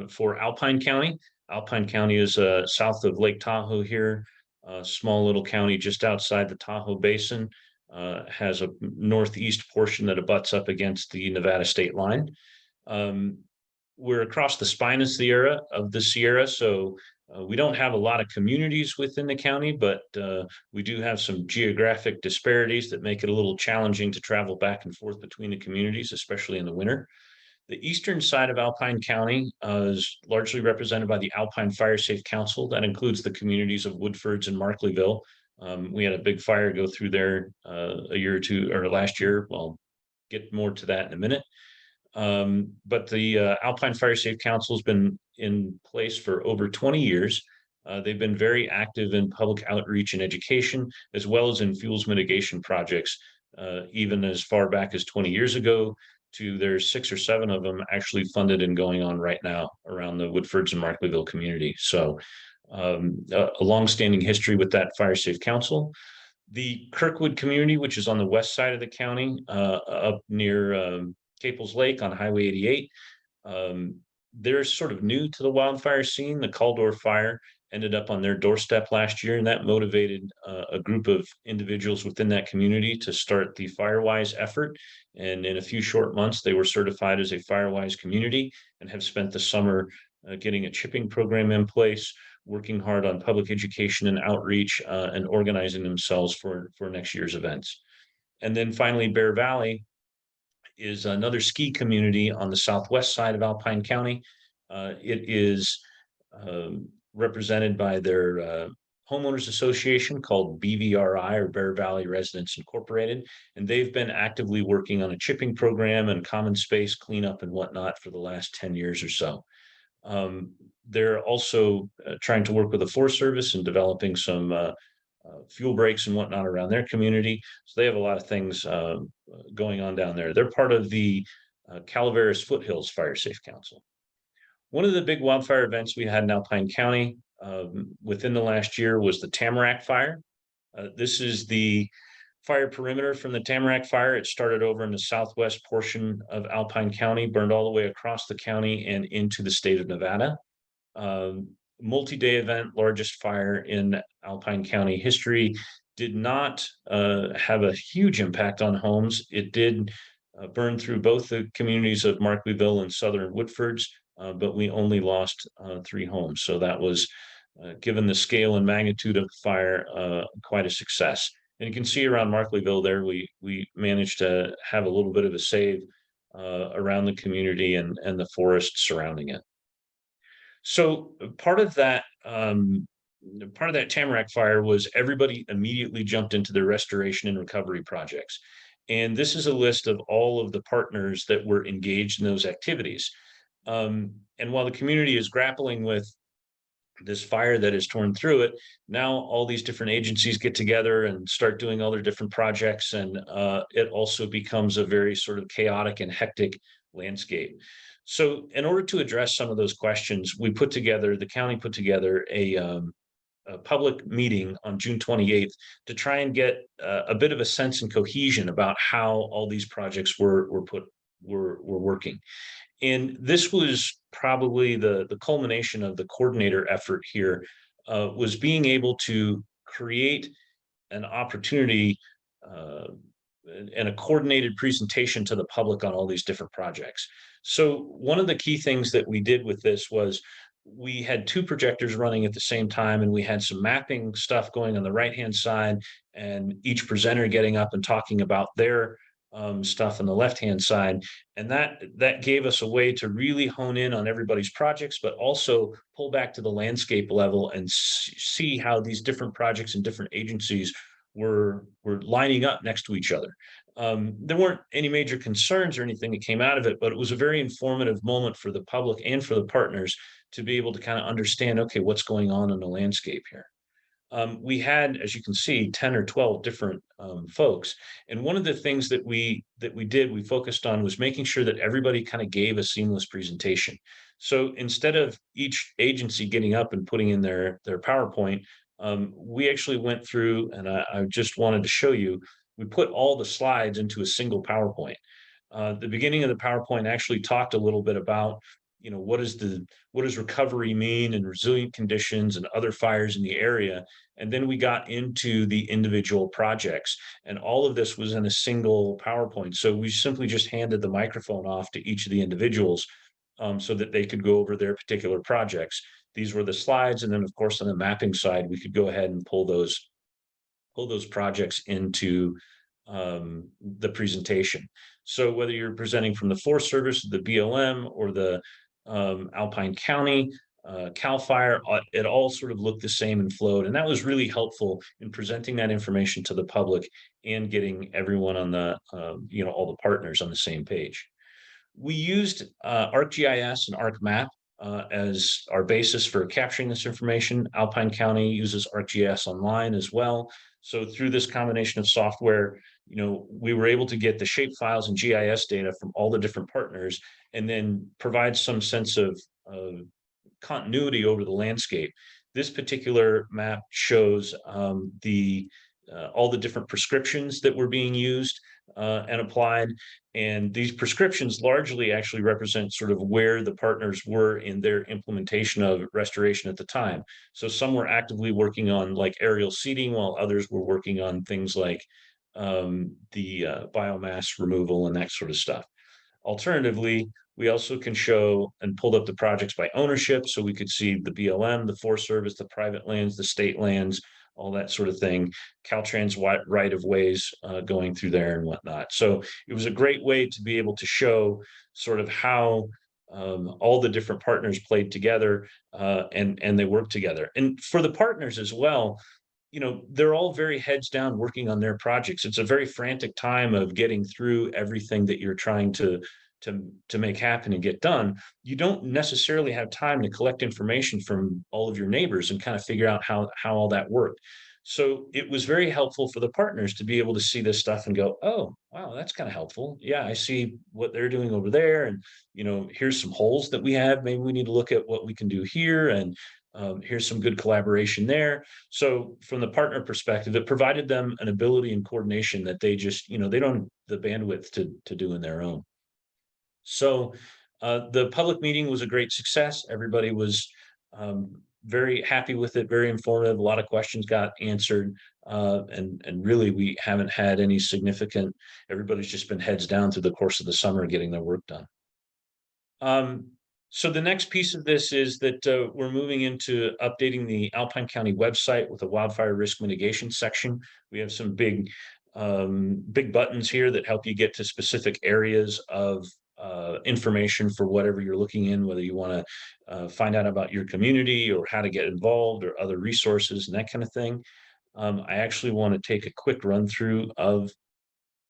for Alpine County. Alpine County is south of Lake Tahoe here, a small little county just outside the Tahoe Basin, has a northeast portion that abuts up against the Nevada state line. We're across the spinous of the Sierra, so we don't have a lot of communities within the county, but we do have some geographic disparities that make it a little challenging to travel back and forth between the communities, especially in the winter. The eastern side of Alpine County is largely represented by the Alpine Fire Safe Council. That includes the communities of Woodfords and Markleyville. We had a big fire go through there a year or two, or last year. I'll get more to that in a minute. But the Alpine Fire Safe Council has been in place for over 20 years. They've been very active in public outreach and education, as well as in fuels mitigation projects, even as far back as 20 years ago, to there's 6 or 7 of them actually funded and going on right now around the Woodfords and Markleeville community. So a longstanding history with that Fire Safe Council. The Kirkwood community, which is on the west side of the county, up near Caples Lake on Highway 88, they're sort of new to the wildfire scene. The Caldor fire ended up on their doorstep last year, and that motivated a group of individuals within that community to start the FireWise effort. And in a few short months, they were certified as a FireWise community and have spent the summer getting a chipping program in place, working hard on public education and outreach, and organizing themselves for next year's events. And then finally, Bear Valley is another ski community on the southwest side of Alpine County. It is represented by their homeowners association called BVRI, or Bear Valley Residents Incorporated, and they've been actively working on a chipping program and common space cleanup and whatnot for the last 10 years or so. They're also trying to work with the Forest Service and developing some fuel breaks and whatnot around their community. So they have a lot of things going on down there. They're part of the Calaveras Foothills Fire Safe Council. One of the big wildfire events we had in Alpine County within the last year was the Tamarack Fire. This is the fire perimeter from the Tamarack Fire. It started over in the southwest portion of Alpine County, burned all the way across the county and into the state of Nevada. Multi-day event, largest fire in Alpine County history. Did not have a huge impact on homes. It did burn through both the communities of Markleeville and Southern Woodfords, but we only lost 3 homes. So that was, given the scale and magnitude of the fire, quite a success. And you can see around Markleeville there, we managed to have a little bit of a save around the community and the forest surrounding it. So part of that Tamarack fire was everybody immediately jumped into their restoration and recovery projects. And this is a list of all of the partners that were engaged in those activities. And while the community is grappling with this fire that has torn through it, now all these different agencies get together and start doing all their different projects, and it also becomes a very sort of chaotic and hectic landscape. So in order to address some of those questions, the county put together a public meeting on June 28th to try and get a bit of a sense and cohesion about how all these projects were working. And this was probably the culmination of the coordinator effort here, was being able to create an opportunity and a coordinated presentation to the public on all these different projects. So one of the key things that we did with this was we had 2 projectors running at the same time, and we had some mapping stuff going on the right-hand side, and each presenter getting up and talking about their stuff on the left-hand side. And that gave us a way to really hone in on everybody's projects, but also pull back to the landscape level and see how these different projects and different agencies were lining up next to each other. There weren't any major concerns or anything that came out of it, but it was a very informative moment for the public and for the partners to be able to kind of understand, okay, what's going on in the landscape here. We had, as you can see, 10 or 12 different folks. And one of the things that we focused on was making sure that everybody kind of gave a seamless presentation. So instead of each agency getting up and putting in their PowerPoint, we actually went through, and I just wanted to show you, we put all the slides into a single PowerPoint. The beginning of the PowerPoint actually talked a little bit about, what does recovery mean and resilient conditions and other fires in the area. And then we got into the individual projects, and all of this was in a single PowerPoint. So we simply just handed the microphone off to each of the individuals so that they could go over their particular projects. These were the slides. And then of course, on the mapping side, we could go ahead and pull those projects into the presentation. So whether you're presenting from the Forest Service, the BLM, or the Alpine County, CAL FIRE, it all sort of looked the same and flowed. And that was really helpful in presenting that information to the public and getting everyone on the, all the partners on the same page. We used ArcGIS and ArcMap as our basis for capturing this information. Alpine County uses ArcGIS Online as well. So through this combination of software, we were able to get the shape files and GIS data from all the different partners, and then provide some sense of continuity over the landscape. This particular map shows all the different prescriptions that were being used and applied. And these prescriptions largely actually represent sort of where the partners were in their implementation of restoration at the time. So some were actively working on like aerial seeding, while others were working on things like the biomass removal and that sort of stuff. Alternatively, we also can show and pulled up the projects by ownership, so we could see the BLM, the Forest Service, the private lands, the state lands, all that sort of thing, Caltrans right of ways going through there and whatnot. So it was a great way to be able to show sort of how all the different partners played together and they worked together. And for the partners as well, they're all very heads down working on their projects. It's a very frantic time of getting through everything that you're trying to make happen and get done. You don't necessarily have time to collect information from all of your neighbors and kind of figure out how all that worked. So it was very helpful for the partners to be able to see this stuff and go, oh, wow, that's kind of helpful. Yeah, I see what they're doing over there. And, here's some holes that we have. Maybe we need to look at what we can do here. And here's some good collaboration there. So from the partner perspective, it provided them an ability and coordination that they just, they don't have the bandwidth to do in their own. So the public meeting was a great success. Everybody was very happy with it, very informative. A lot of questions got answered. And really, we haven't had any significant, everybody's just been heads down through the course of the summer getting their work done. So the next piece of this is that we're moving into updating the Alpine County website with a wildfire risk mitigation section. We have some big buttons here that help you get to specific areas of information for whatever you're looking in, whether you want to find out about your community or how to get involved or other resources and that kind of thing. I actually want to take a quick run through of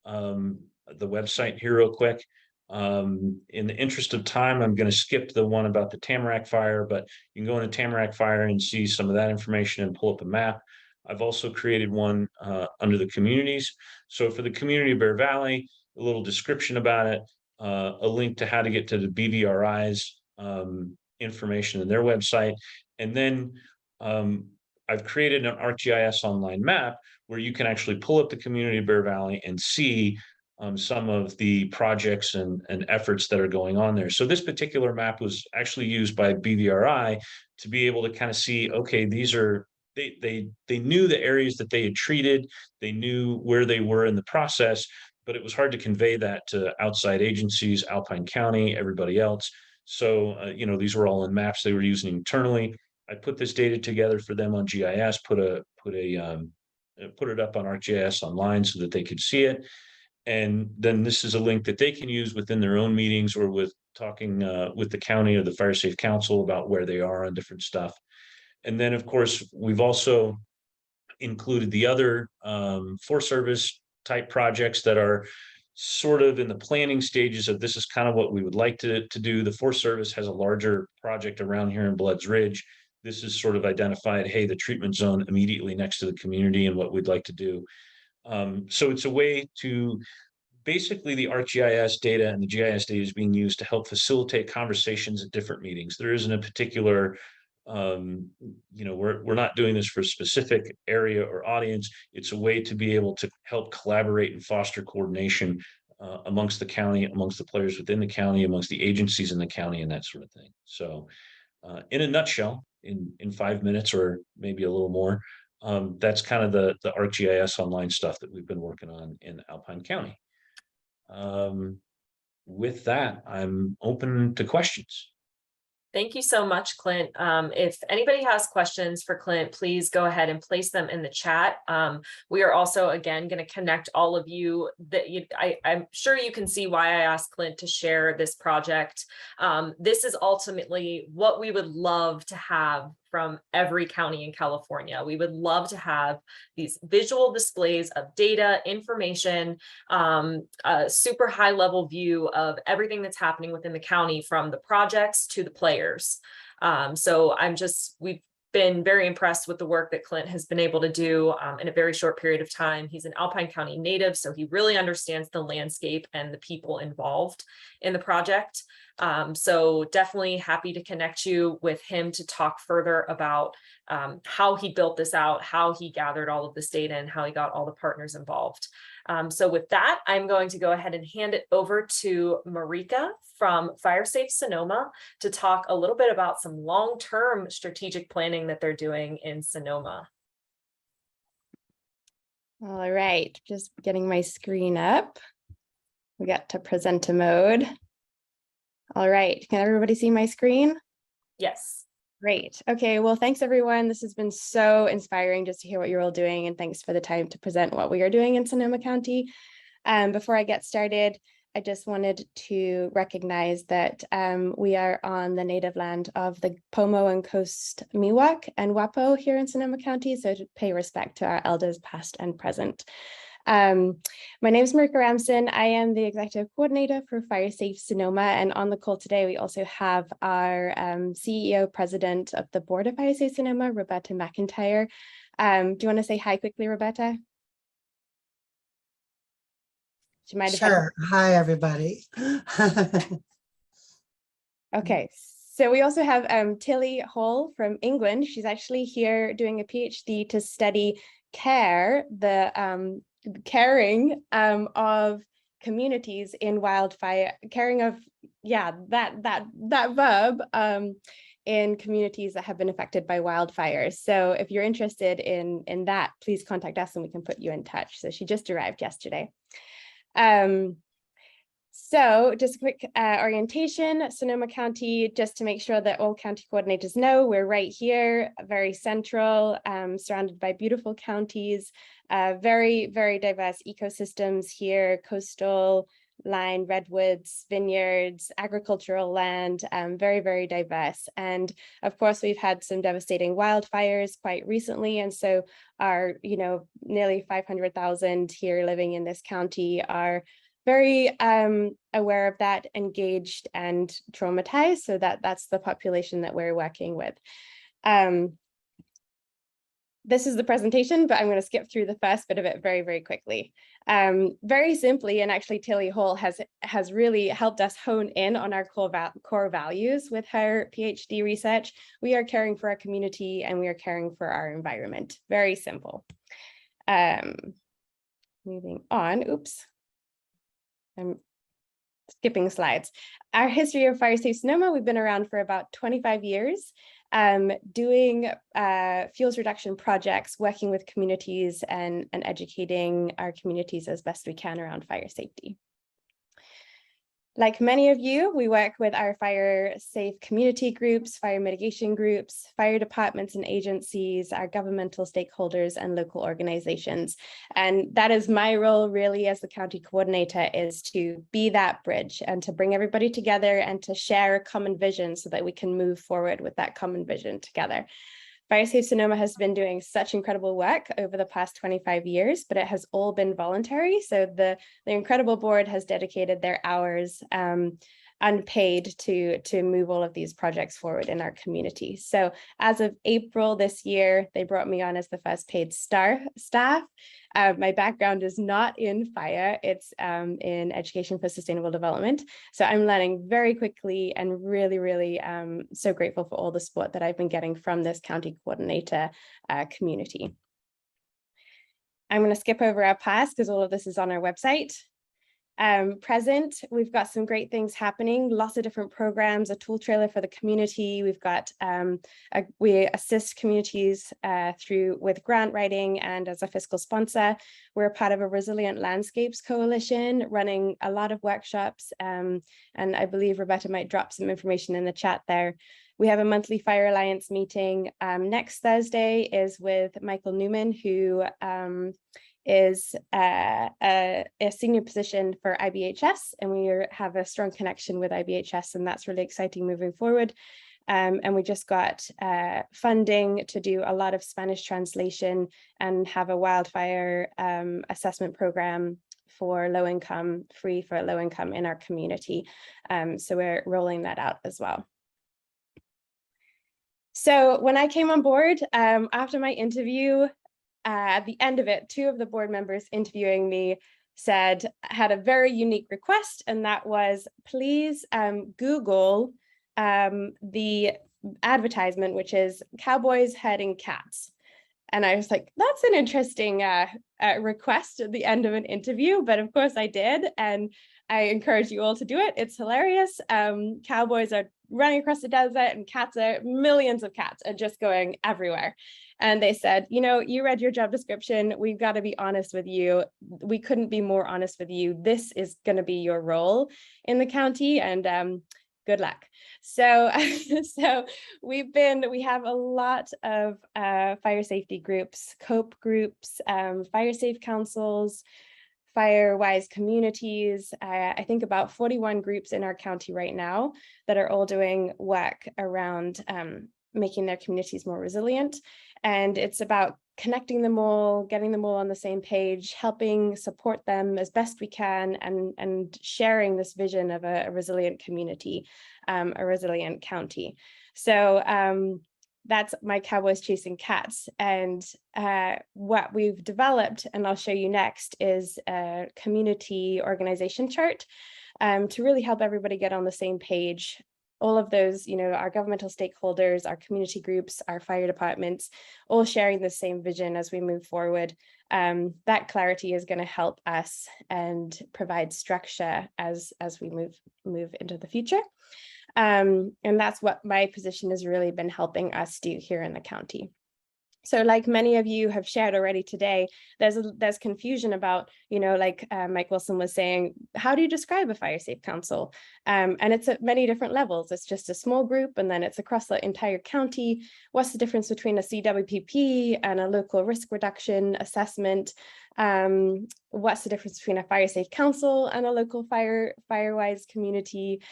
the website here real quick. In the interest of time, I'm going to skip the one about the Tamarack fire, but you can go into Tamarack fire and see some of that information and pull up a map. I've also created one under the communities. So for the community of Bear Valley, a little description about it, a link to how to get to the BVRI's information in their website. And then I've created an ArcGIS online map where you can actually pull up the community of Bear Valley and see some of the projects and efforts that are going on there. So this particular map was actually used by BVRI to be able to kind of see, okay, these are, they knew the areas that they had treated, they knew where they were in the process, but it was hard to convey that to outside agencies, Alpine County, everybody else. So, these were all in maps they were using internally. I put this data together for them on GIS, put it up on ArcGIS Online so that they could see it. And then this is a link that they can use within their own meetings or with talking with the county or the Fire Safe Council about where they are on different stuff. And then, of course, we've also included the other Forest Service type projects that are sort of in the planning stages of this is kind of what we would like to do. The Forest Service has a larger project around here in Bloods Ridge. This is sort of identified, hey, the treatment zone immediately next to the community and what we'd like to do. So it's a way to basically the ArcGIS data and the GIS data is being used to help facilitate conversations at different meetings. There isn't a particular, we're not doing this for a specific area or audience. It's a way to be able to help collaborate and foster coordination amongst the county, amongst the players within the county, amongst the agencies in the county and that sort of thing. So in a nutshell, in 5 minutes or maybe a little more, that's kind of the ArcGIS Online stuff that we've been working on in Alpine County. With that, I'm open to questions. Thank you so much, Clint. If anybody has questions for Clint, please go ahead and place them in the chat. We are also, again, going to connect all of you. I'm sure you can see why I asked Clint to share this project. This is ultimately what we would love to have from every county in California. We would love to have these visual displays of data, information, a super high level view of everything that's happening within the county, from the projects to the players. So we've been very impressed with the work that Clint has been able to do in a very short period of time. He's an Alpine County native, so he really understands the landscape and the people involved in the project. So definitely happy to connect you with him to talk further about how he built this out, how he gathered all of this data, and how he got all the partners involved. So with that, I'm going to go ahead and hand it over to Marika from FireSafe Sonoma to talk a little bit about some long-term strategic planning that they're doing in Sonoma. All right, just getting my screen up. We got to presenter mode. All right, can everybody see my screen? Yes. Great. Okay, well, thanks everyone. This has been so inspiring just to hear what you're all doing, and thanks for the time to present what we are doing in Sonoma County. Before I get started, I just wanted to recognize that we are on the native land of the Pomo and Coast Miwok and Wapo here in Sonoma County, so to pay respect to our elders past and present. My name is Marika Ramson. I am the executive coordinator for FireSafe Sonoma, and on the call today we also have our CEO, president of the board of FireSafe Sonoma, Roberta McIntyre. Do you want to say hi quickly, Roberta? Do you mind? Sure. Hi, everybody. Okay, so we also have Tilly Hall from England. She's actually here doing a PhD to study care, the caring of communities in wildfire, caring of, yeah, that verb in communities that have been affected by wildfires. So if you're interested in that, please contact us and we can put you in touch. So she just arrived yesterday. So just a quick orientation, Sonoma County, just to make sure that all county coordinators know, we're right here, very central, surrounded by beautiful counties, very, very diverse ecosystems here, coastal line, redwoods, vineyards, agricultural land, very, very diverse. And of course, we've had some devastating wildfires quite recently. And so our, nearly 500,000 here living in this county are very aware of that, engaged and traumatized. So that's the population that we're working with. This is the presentation, but I'm going to skip through the first bit of it very, very quickly. Very simply, and actually Tilly Hall has really helped us hone in on our core values with her PhD research. We are caring for our community and we are caring for our environment. Very simple. Moving on, oops. I'm skipping slides. Our history of FireSafe Sonoma, we've been around for about 25 years, doing fuels reduction projects, working with communities and educating our communities as best we can around fire safety. Like many of you, we work with our fire safe community groups, fire mitigation groups, fire departments and agencies, our governmental stakeholders and local organizations. And that is my role really as the county coordinator, is to be that bridge and to bring everybody together and to share a common vision so that we can move forward with that common vision together. FireSafe Sonoma has been doing such incredible work over the past 25 years, but it has all been voluntary. So the incredible board has dedicated their hours unpaid to move all of these projects forward in our community. So as of April this year, they brought me on as the first paid staff. My background is not in fire, it's in education for sustainable development. So I'm learning very quickly and really, really so grateful for all the support that I've been getting from this county coordinator community. I'm going to skip over our past because all of this is on our website. Present, we've got some great things happening, lots of different programs, a tool trailer for the community. We've got, we assist communities with grant writing and as a fiscal sponsor. We're a part of a Resilient Landscapes Coalition running a lot of workshops. And I believe Roberta might drop some information in the chat there. We have a monthly Fire Alliance meeting. Next Thursday is with Michael Newman, who is a senior position for IBHS, and we have a strong connection with IBHS, and that's really exciting moving forward. And we just got funding to do a lot of Spanish translation and have a wildfire assessment program for low income, free for low income in our community. So we're rolling that out as well. So when I came on board, after my interview, at the end of it, 2 of the board members interviewing me had a very unique request, and that was, please Google the advertisement, which is cowboys herding cats. And I was like, that's an interesting request at the end of an interview, but of course I did. And I encourage you all to do it. It's hilarious. Cowboys are running across the desert and millions of cats are just going everywhere. And they said, you know, you read your job description. We've got to be honest with you. We couldn't be more honest with you. This is going to be your role in the county, and good luck. So, we have a lot of fire safety groups, COPE groups, fire safe councils, Firewise communities. I think about 41 groups in our county right now that are all doing work around making their communities more resilient. And it's about connecting them all, getting them all on the same page, helping support them as best we can, and sharing this vision of a resilient community, a resilient county. So that's My Cowboys Chasing Cats. And what we've developed, and I'll show you next, is a community organization chart to really help everybody get on the same page. All of those, you know, our governmental stakeholders, our community groups, our fire departments, all sharing the same vision as we move forward. That clarity is going to help us and provide structure as we move into the future. And that's what my position has really been helping us do here in the county. So like many of you have shared already today, there's confusion about, you know, like Mike Wilson was saying, how do you describe a fire safe council? And it's at many different levels. It's just a small group, and then it's across the entire county. What's the difference between a CWPP and a local risk reduction assessment? What's the difference between a fire safe council and a local Firewise community?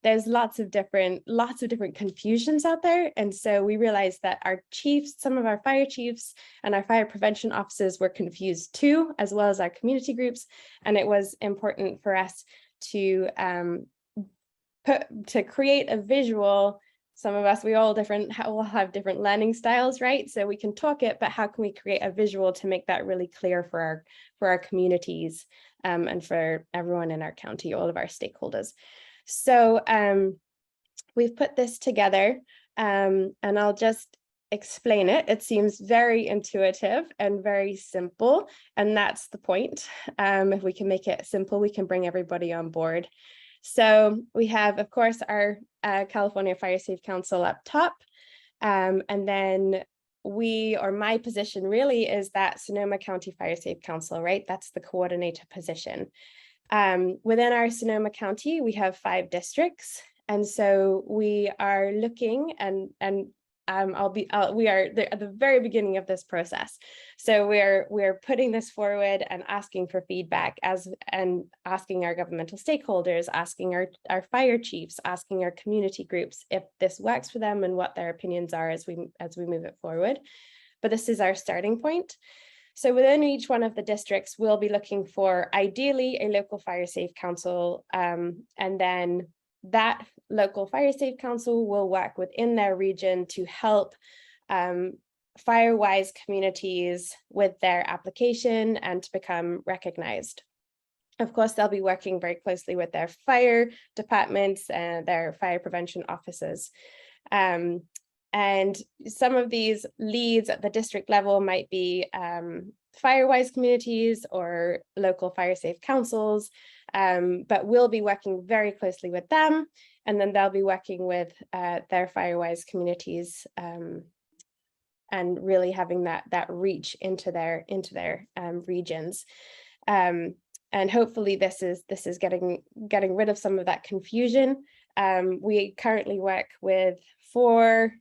There's lots of different confusions out there. And so we realized that our chiefs, some of our fire chiefs and our fire prevention officers were confused too, as well as our community groups. And it was important for us to create a visual. Some of us, we all have different learning styles, right? So we can talk it, but how can we create a visual to make that really clear for our communities and for everyone in our county, all of our stakeholders? So we've put this together, and I'll just explain it. It seems very intuitive and very simple, and that's the point. If we can make it simple, we can bring everybody on board. So we have, of course, our California Fire Safe Council up top, and then my position really is that Sonoma County Fire Safe Council, right? That's the coordinator position. Within our Sonoma County, we have 5 districts, and so we are looking we are at the very beginning of this process. So we're putting this forward and asking for feedback and asking our governmental stakeholders, asking our fire chiefs, asking our community groups if this works for them and what their opinions are as we move it forward. But this is our starting point. So within each one of the districts, we'll be looking for ideally a local fire safe council, and then that local fire safe council will work within their region to help Firewise communities with their application and to become recognized. Of course, they'll be working very closely with their fire departments and their fire prevention offices. And some of these leads at the district level might be Firewise communities or local fire safe councils, but we'll be working very closely with them, and then they'll be working with their Firewise communities and really having that reach into their regions. And hopefully this is getting rid of some of that confusion. We currently work with 4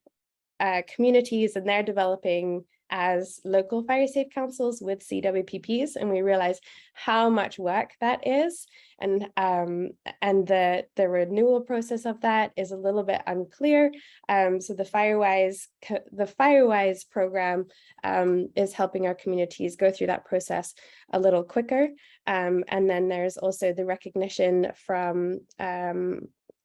communities, and they're developing as local fire safe councils with CWPPs, and we realize how much work that is, and the renewal process of that is a little bit unclear. So the FireWise program is helping our communities go through that process a little quicker. And then there's also the recognition from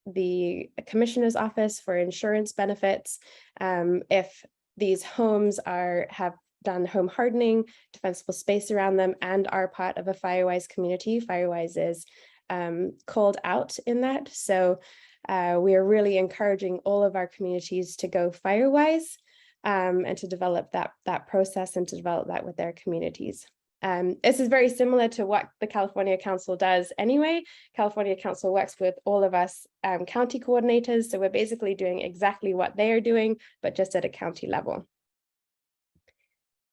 the Commissioner's Office for Insurance Benefits. If these homes have done home hardening, defensible space around them, and are part of a FireWise community, FireWise is called out in that. So we are really encouraging all of our communities to go FireWise and to develop that process and to develop that with their communities. This is very similar to what the California Council does anyway. California Council works with all of us county coordinators, so we're basically doing exactly what they are doing, but just at a county level.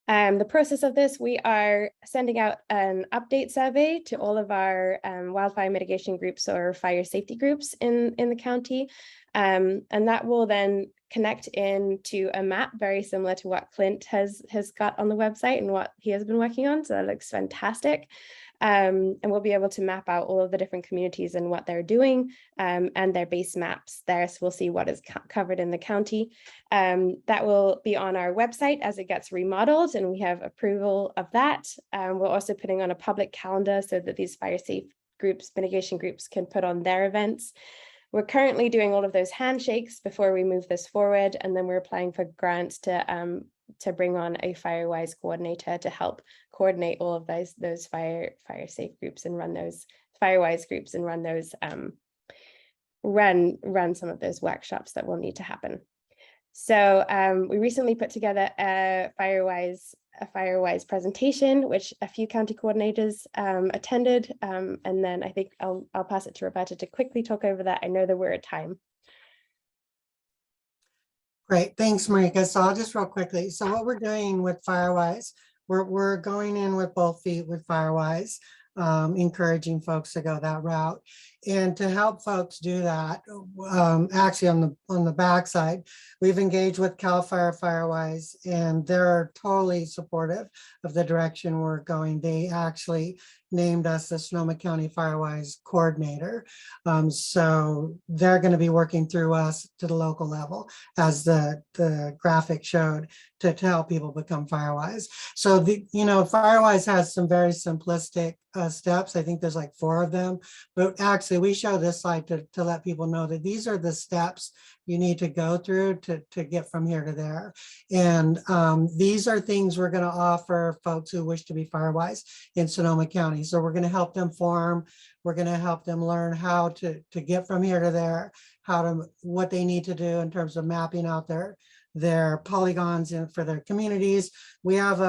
The process of this, we are sending out an update survey to all of our wildfire mitigation groups or fire safety groups in the county. And that will then connect into a map very similar to what Clint has got on the website and what he has been working on. So that looks fantastic. And we'll be able to map out all of the different communities and what they're doing and their base maps there. So we'll see what is covered in the county. That will be on our website as it gets remodeled, and we have approval of that. We're also putting on a public calendar so that these fire safe groups, mitigation groups, can put on their events. We're currently doing all of those handshakes before we move this forward, and then we're applying for grants to bring on a FireWise coordinator to help coordinate all of those fire safe groups and run those FireWise groups and run those run some of those workshops that will need to happen. So we recently put together a FireWise presentation, which a few county coordinators attended, and then I think I'll pass it to Roberta to quickly talk over that. I know that we're at time. Great, thanks, Marika. So I'll just real quickly. So what we're doing with FireWise, we're going in with both feet with FireWise, encouraging folks to go that route. And to help folks do that, actually on the backside, we've engaged with CAL FIRE FireWise, and they're totally supportive of the direction we're going. They actually named us the Sonoma County FireWise coordinator. So they're going to be working through us to the local level, as the graphic showed, to help people become FireWise. So FireWise has some very simplistic steps. I think there's like 4 of them, but actually we show this slide to let people know that these are the steps you need to go through to get from here to there. And these are things we're going to offer folks who wish to be FireWise in Sonoma County. So we're going to help them form, we're going to help them learn how to get from here to there, what they need to do in terms of mapping out their polygons for their communities. We have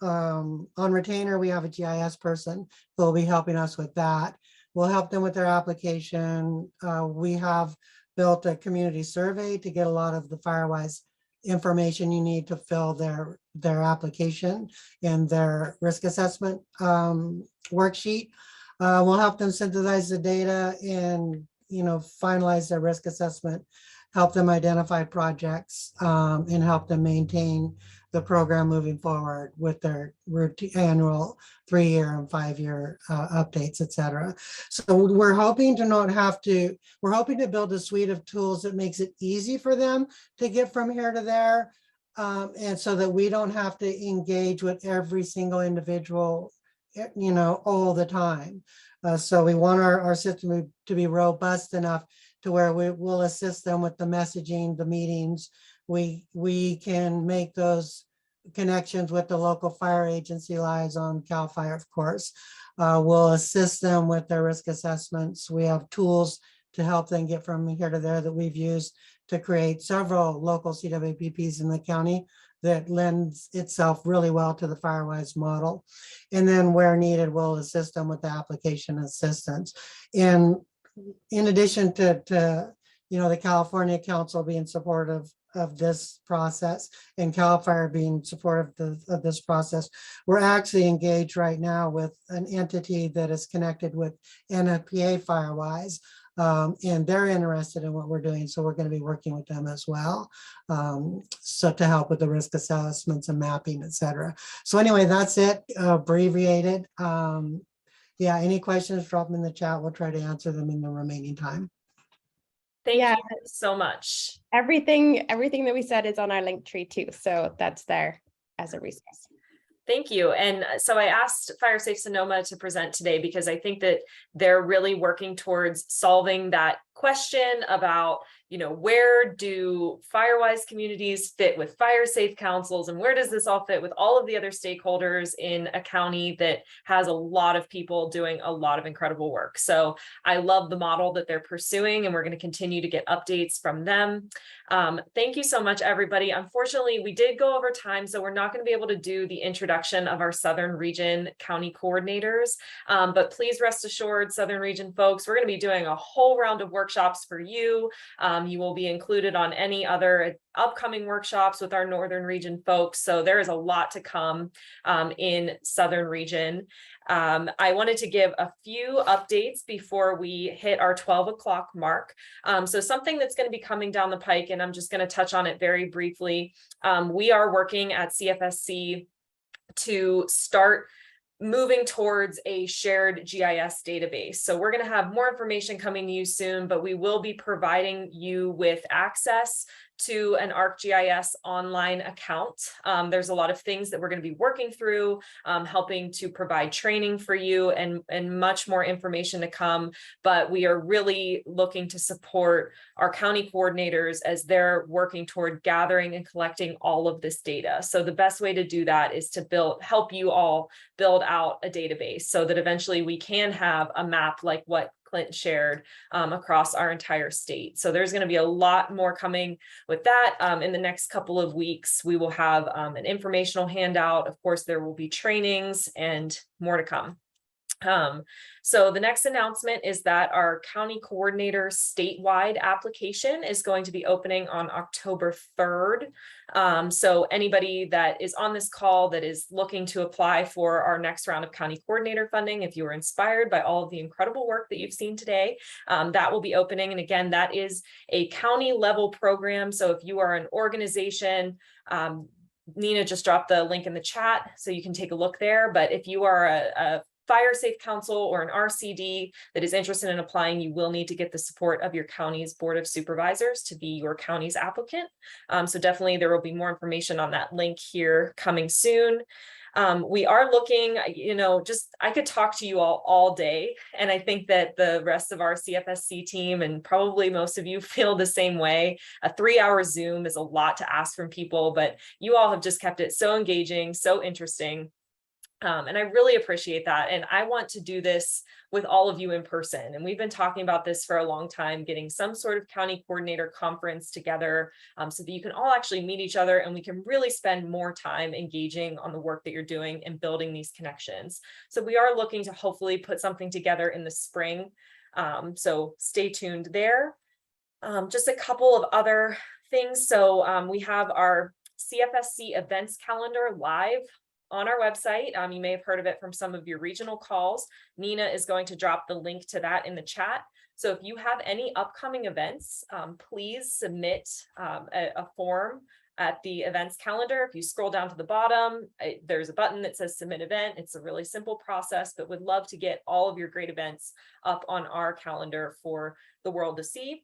on retainer, we have a GIS person who will be helping us with that. We'll help them with their application. We have built a community survey to get a lot of the FireWise information you need to fill their application and their risk assessment worksheet. We'll help them synthesize the data and finalize their risk assessment, help them identify projects, and help them maintain the program moving forward with their annual 3-year and 5-year updates, et cetera. So we're hoping to build a suite of tools that makes it easy for them to get from here to there. And so that we don't have to engage with every single individual, all the time. So we want our system to be robust enough to where we will assist them with the messaging, the meetings. We can make those connections with the local fire agency liaison, CAL FIRE, of course. We'll assist them with their risk assessments. We have tools to help them get from here to there that we've used to create several local CWPPs in the county that lends itself really well to the FireWise model. And then where needed, we'll assist them with the application assistance. And in addition to the California Council being supportive of this process and CAL FIRE being supportive of this process, we're actually engaged right now with an entity that is connected with NFPA FireWise. And they're interested in what we're doing. So we're going to be working with them as well. So to help with the risk assessments and mapping, et cetera. So anyway, that's it, abbreviated. Yeah, any questions, drop them in the chat. We'll try to answer them in the remaining time. Thank you so much. Everything that we said is on our link tree too. So that's there as a resource. Thank you. And so I asked Fire Safe Sonoma to present today because I think that they're really working towards solving that question about, where do Firewise communities fit with fire safe councils, and where does this all fit with all of the other stakeholders in a county that has a lot of people doing a lot of incredible work. So I love the model that they're pursuing, and we're going to continue to get updates from them. Thank you so much, everybody. Unfortunately, we did go over time, so we're not going to be able to do the introduction of our Southern Region County coordinators, but please rest assured, Southern Region folks, we're going to be doing a whole round of workshops for you. You will be included on any other upcoming workshops with our Northern Region folks. So there is a lot to come in Southern Region. I wanted to give a few updates before we hit our 12 o'clock mark. So something that's going to be coming down the pike, and I'm just going to touch on it very briefly. We are working at CFSC to start moving towards a shared GIS database. So we're going to have more information coming to you soon, but we will be providing you with access to an ArcGIS online account. There's a lot of things that we're going to be working through, helping to provide training for you and much more information to come. But we are really looking to support our county coordinators as they're working toward gathering and collecting all of this data. So the best way to do that is to help you all build out a database so that eventually we can have a map like what Clint shared across our entire state. So there's going to be a lot more coming with that. In the next couple of weeks, we will have an informational handout. Of course, there will be trainings and more to come. So the next announcement is that our county coordinator statewide application is going to be opening on October 3rd. So anybody that is on this call that is looking to apply for our next round of county coordinator funding, if you were inspired by all of the incredible work that you've seen today, that will be opening. And again, that is a county level program. So if you are an organization, Nina just dropped the link in the chat so you can take a look there. But if you are a Fire Safe Council or an RCD that is interested in applying, you will need to get the support of your county's Board of Supervisors to be your county's applicant. So definitely there will be more information on that link here coming soon. We are looking, I could talk to you all day, and I think that the rest of our CFSC team and probably most of you feel the same way. A 3-hour Zoom is a lot to ask from people, but you all have just kept it so engaging, so interesting. And I really appreciate that. And I want to do this with all of you in person. And we've been talking about this for a long time, getting some sort of county coordinator conference together so that you can all actually meet each other and we can really spend more time engaging on the work that you're doing and building these connections. So we are looking to hopefully put something together in the spring. So stay tuned there. Just a couple of other things. So we have our CFSC events calendar live on our website. You may have heard of it from some of your regional calls. Nina is going to drop the link to that in the chat. So if you have any upcoming events, please submit a form at the events calendar. If you scroll down to the bottom, there's a button that says submit event. It's a really simple process, but would love to get all of your great events up on our calendar for the world to see.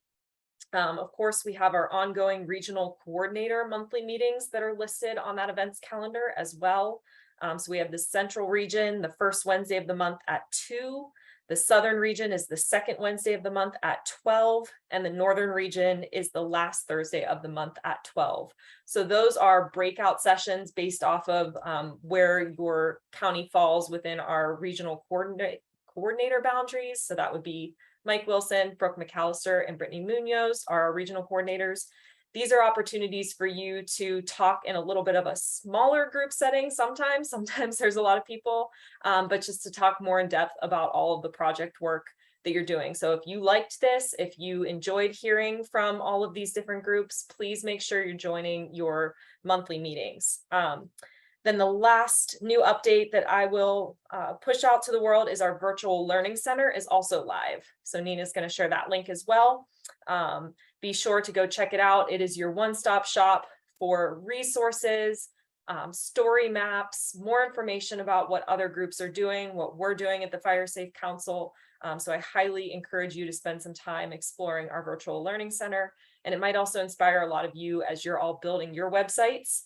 Of course, we have our ongoing regional coordinator monthly meetings that are listed on that events calendar as well. So we have the Central Region, the first Wednesday of the month at 2. The Southern Region is the second Wednesday of the month at 12. And the Northern Region is the last Thursday of the month at 12. So those are breakout sessions based off of where your county falls within our regional coordinator boundaries. So that would be Mike Wilson, Brooke McAllister, and Brittany Munoz are our regional coordinators. These are opportunities for you to talk in a little bit of a smaller group setting sometimes there's a lot of people, but just to talk more in depth about all of the project work that you're doing. So if you liked this, if you enjoyed hearing from all of these different groups, please make sure you're joining your monthly meetings. Then the last new update that I will push out to the world is our virtual learning center is also live. So Nina's going to share that link as well. Be sure to go check it out. It is your one-stop shop for resources, story maps, more information about what other groups are doing, what we're doing at the Fire Safe Council. So I highly encourage you to spend some time exploring our virtual learning center. And it might also inspire a lot of you as you're all building your websites.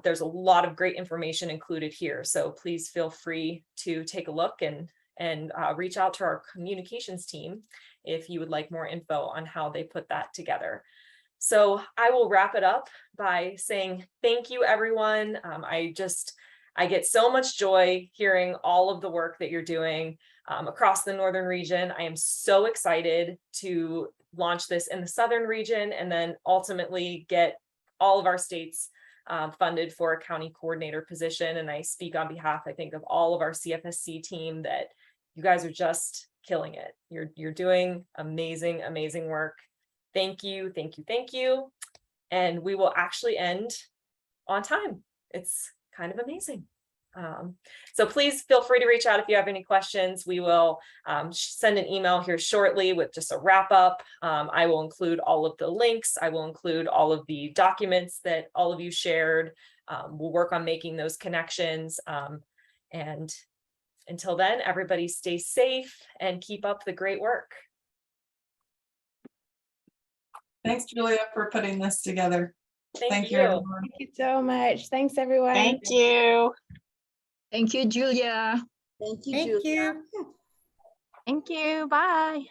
There's a lot of great information included here. So please feel free to take a look and reach out to our communications team if you would like more info on how they put that together. So I will wrap it up by saying thank you, everyone. I get so much joy hearing all of the work that you're doing across the northern region. I am so excited to launch this in the southern region and then ultimately get all of our states funded for a county coordinator position. And I speak on behalf, I think, of all of our CFSC team that you guys are just killing it. You're doing amazing, amazing work. Thank you, thank you, thank you. And we will actually end on time. It's kind of amazing. So please feel free to reach out if you have any questions. We will send an email here shortly with just a wrap up. I will include all of the links. I will include all of the documents that all of you shared. We'll work on making those connections. And until then, everybody stay safe and keep up the great work. Thanks, Julia, for putting this together. Thank you. Everyone. Thank you so much. Thanks, everyone. Thank you. Thank you, Julia. Thank you, Thank Julia. you. Thank you. Bye.